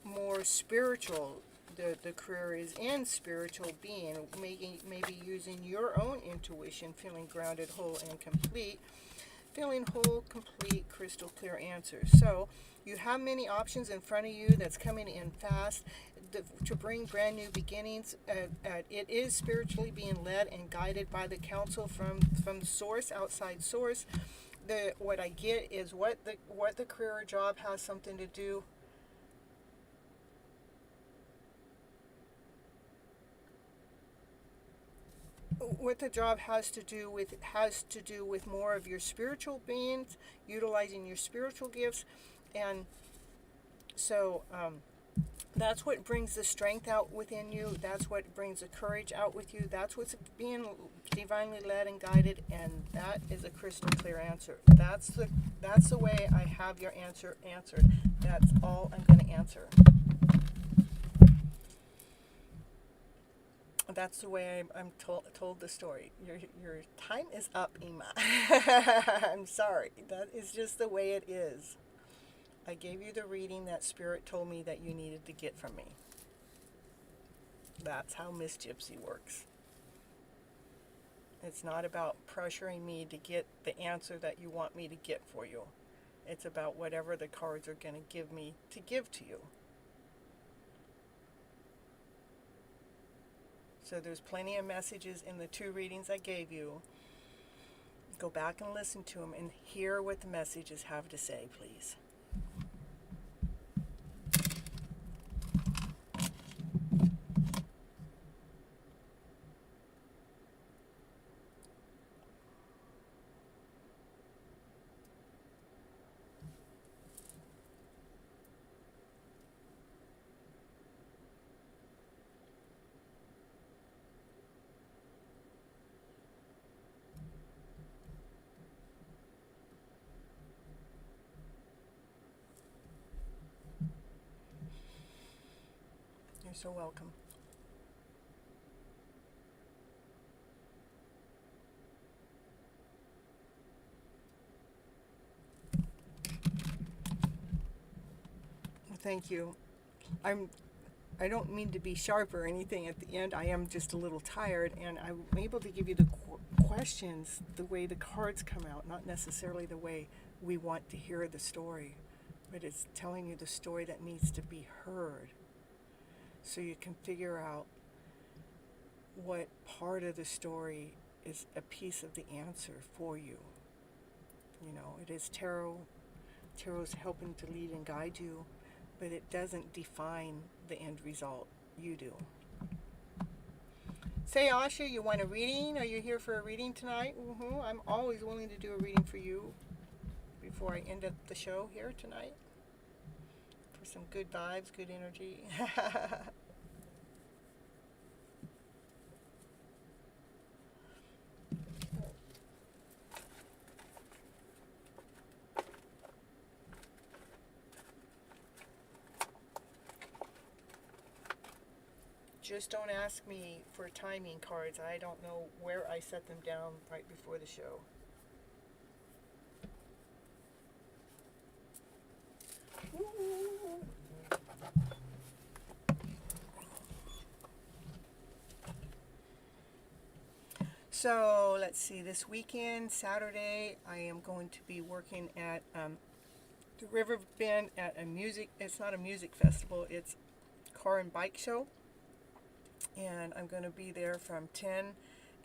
[SPEAKER 1] more spiritual. The career is in spiritual being, maybe using your own intuition, feeling grounded, whole, and complete. Feeling whole, complete, crystal clear answers. So you have many options in front of you that's coming in fast to bring brand new beginnings. It is spiritually being led and guided by the counsel from source, outside source. What I get is what the career or job has something to do. What the job has to do with more of your spiritual beings, utilizing your spiritual gifts, and so that's what brings the strength out within you. That's what brings the courage out with you. That's what's being divinely led and guided, and that is a crystal clear answer. That's the way I have your answer answered. That's all I'm going to answer. That's the way I'm told the story. Your time is up, Ima. I'm sorry. That is just the way it is. I gave you the reading that Spirit told me that you needed to get from me. That's how Miss Gypsy works. It's not about pressuring me to get the answer that you want me to get for you. It's about whatever the cards are going to give me to give to you. So there's plenty of messages in the 2 readings I gave you. Go back and listen to them and hear what the messages have to say, please. You're so welcome. Thank you. I don't mean to be sharp or anything at the end. I am just a little tired, and I'm able to give you the questions the way the cards come out, not necessarily the way we want to hear the story, but it's telling you the story that needs to be heard, so you can figure out what part of the story is a piece of the answer for you. You know, it is tarot. Tarot's helping to lead and guide you, but it doesn't define the end result. You do. Say, Asha, you want a reading? Are you here for a reading tonight? I'm always willing to do a reading for you before I end up the show here tonight. For some good vibes, good energy. Just don't ask me for timing cards. I don't know where I set them down right before the show. So let's see, this weekend, Saturday, I am going to be working at the River Bend at it's not a music festival, it's car and bike show. And I'm going to be there from 10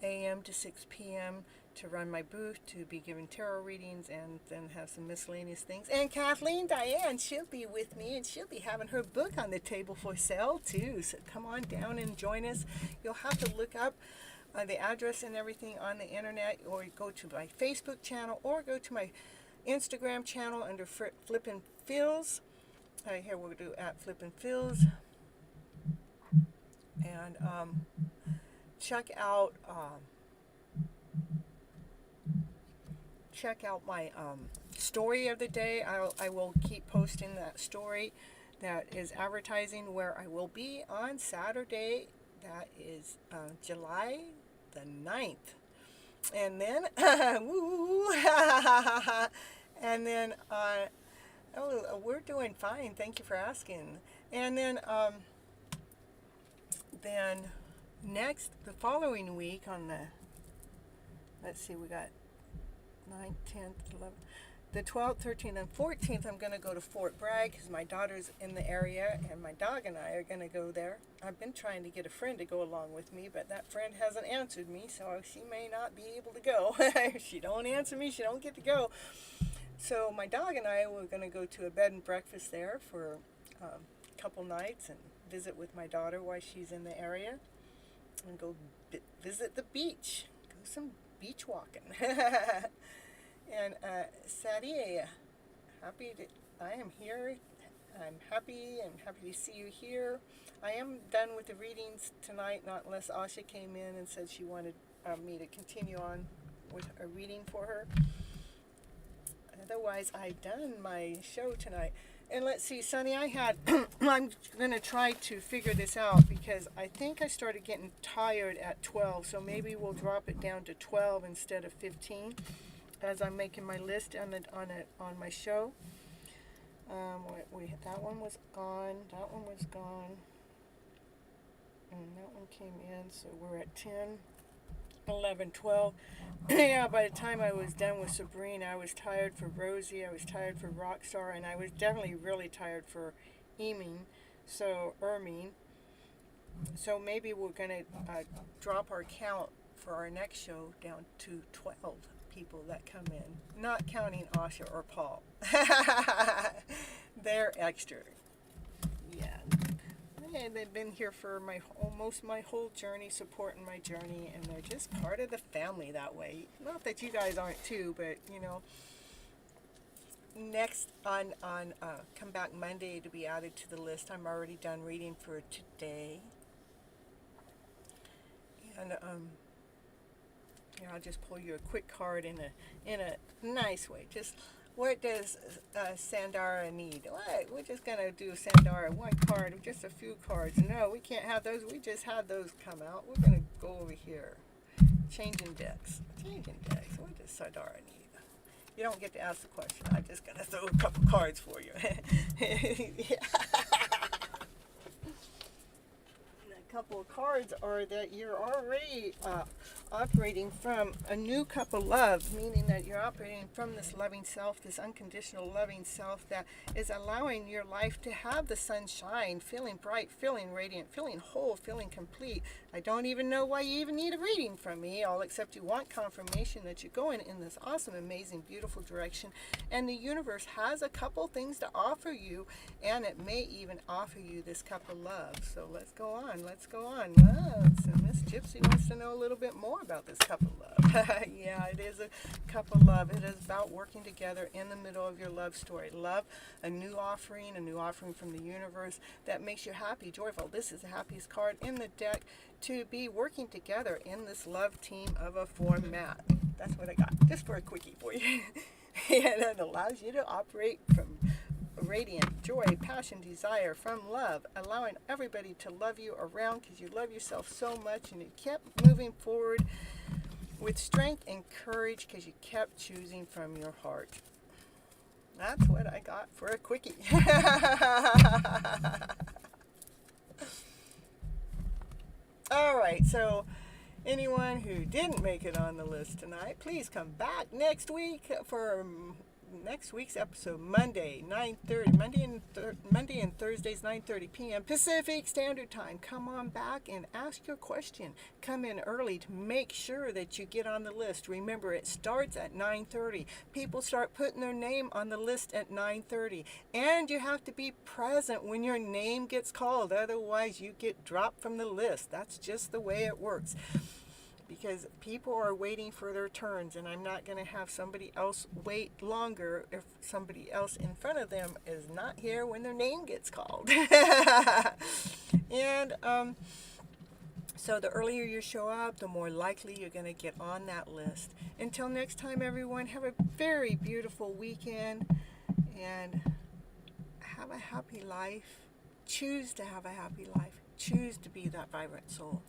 [SPEAKER 1] a.m. to 6 p.m. to run my booth, to be giving tarot readings, and then have some miscellaneous things. And Kathleen Diane, she'll be with me, and she'll be having her book on the table for sale too. So come on down and join us. You'll have to look up the address and everything on the internet, or go to my Facebook channel, or go to my Instagram channel under FlipN Feels. Here we'll do at FlipN Feels. And check out my story of the day. I will keep posting that story that is advertising where I will be on Saturday. That is July the 9th. And then woo, and then we're doing fine. Thank you for asking. And then the following week on let's see, we got 9th, 10th, 11th, the 12th, 13th, and 14th, I'm going to go to Fort Bragg because my daughter's in the area, and my dog and I are going to go there. I've been trying to get a friend to go along with me, but that friend hasn't answered me, so she may not be able to go. If she don't answer me, she don't get to go. So my dog and I were going to go to a bed and breakfast there for a couple nights and visit with my daughter while she's in the area, and go visit the beach, go some beach walking. And Sadie, I am here. I'm happy to see you here. I am done with the readings tonight, not unless Asha came in and said she wanted me to continue on with a reading for her. Otherwise, I've done my show tonight. And let's see, Sonny, I'm going to try to figure this out, because I think I started getting tired at 12, so maybe we'll drop it down to 12 instead of 15 as I'm making my list on my show. That one was gone, that one was gone, and that one came in, so we're at 10. 11, 12. Yeah, by the time I was done with Sabrina, I was tired for Rosie, I was tired for Rockstar, and I was definitely really tired for Ermine. So maybe we're going to drop our count for our next show down to 12 people that come in, not counting Asha or Paul. They're extra. Yeah. And they've been here for almost my whole journey, supporting my journey, and they're just part of the family that way. Not that you guys aren't too, but you know. Next on come back Monday to be added to the list. I'm already done reading for today, and I'll just pull you a quick card in a nice way. Just what does Sandara need? What? We're just gonna do Sandara one card, just a few cards. No, we can't have those. We just had those come out. We're gonna go over here. Changing decks. What does Sandara need? You don't get to ask the question. I'm just gonna throw a couple cards for you. Yeah. A couple of cards are that you're already operating from a new cup of love, meaning that you're operating from this loving self, this unconditional loving self that is allowing your life to have the sunshine, feeling bright, feeling radiant, feeling whole, feeling complete. I don't even know why you even need a reading from me, all except you want confirmation that you're going in this awesome, amazing, beautiful direction. And the universe has a couple things to offer you, and it may even offer you this cup of love. So let's go on. So Miss Gypsy wants to know a little bit more about this cup of love. Yeah, it is a cup of love. It is about working together in the middle of your love story. Love, a new offering from the universe that makes you happy, joyful. This is the happiest card in the deck to be working together in this love team of a format. That's what I got, just for a quickie for you. And it allows you to operate from radiant joy, passion, desire, from love, allowing everybody to love you around because you love yourself so much, and you kept moving forward with strength and courage because you kept choosing from your heart. That's what I got for a quickie. All right, so anyone who didn't make it on the list tonight, please come back next week for next week's episode, Monday, 9:30. Monday and Thursdays, 9:30 p.m. Pacific Standard Time. Come on back and ask your question. Come in early to make sure that you get on the list. Remember, it starts at 9:30. People start putting their name on the list at 9:30. And you have to be present when your name gets called. Otherwise, you get dropped from the list. That's just the way it works. Because people are waiting for their turns, and I'm not going to have somebody else wait longer if somebody else in front of them is not here when their name gets called. And so the earlier you show up, the more likely you're going to get on that list. Until next time, everyone, have a very beautiful weekend and have a happy life. Choose to have a happy life. Choose to be that vibrant soul.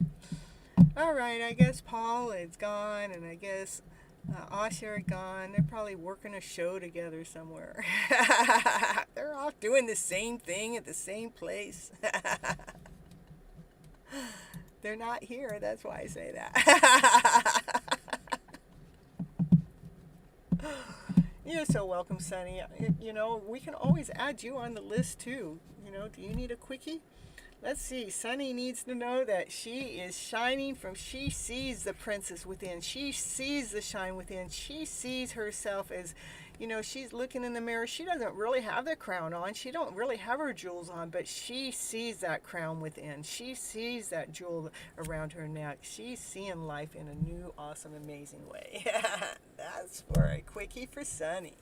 [SPEAKER 1] All right, I guess Paul is gone, and I guess Asha are gone. They're probably working a show together somewhere. They're off doing the same thing at the same place. They're not here, that's why I say that. You're so welcome, Sunny. You know, we can always add you on the list, too. You know, do you need a quickie? Let's see. Sunny needs to know that she is shining she sees the princess within. She sees the shine within. She sees herself as, you know, she's looking in the mirror. She doesn't really have the crown on. She don't really have her jewels on, but she sees that crown within. She sees that jewel around her neck. She's seeing life in a new, awesome, amazing way. That's for a quickie for Sunny.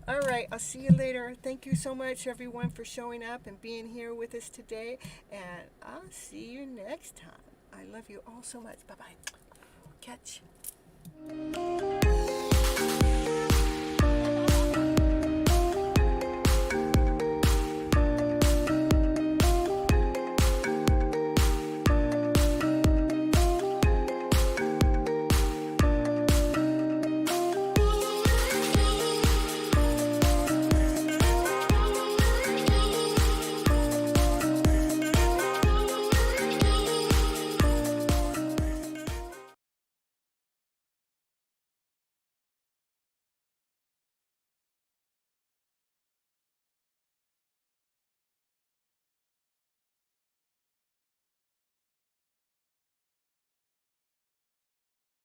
[SPEAKER 1] All right, I'll see you later. Thank you so much, everyone, for showing up and being here with us today. And I'll see you next time. I love you all so much. Bye-bye. Catch.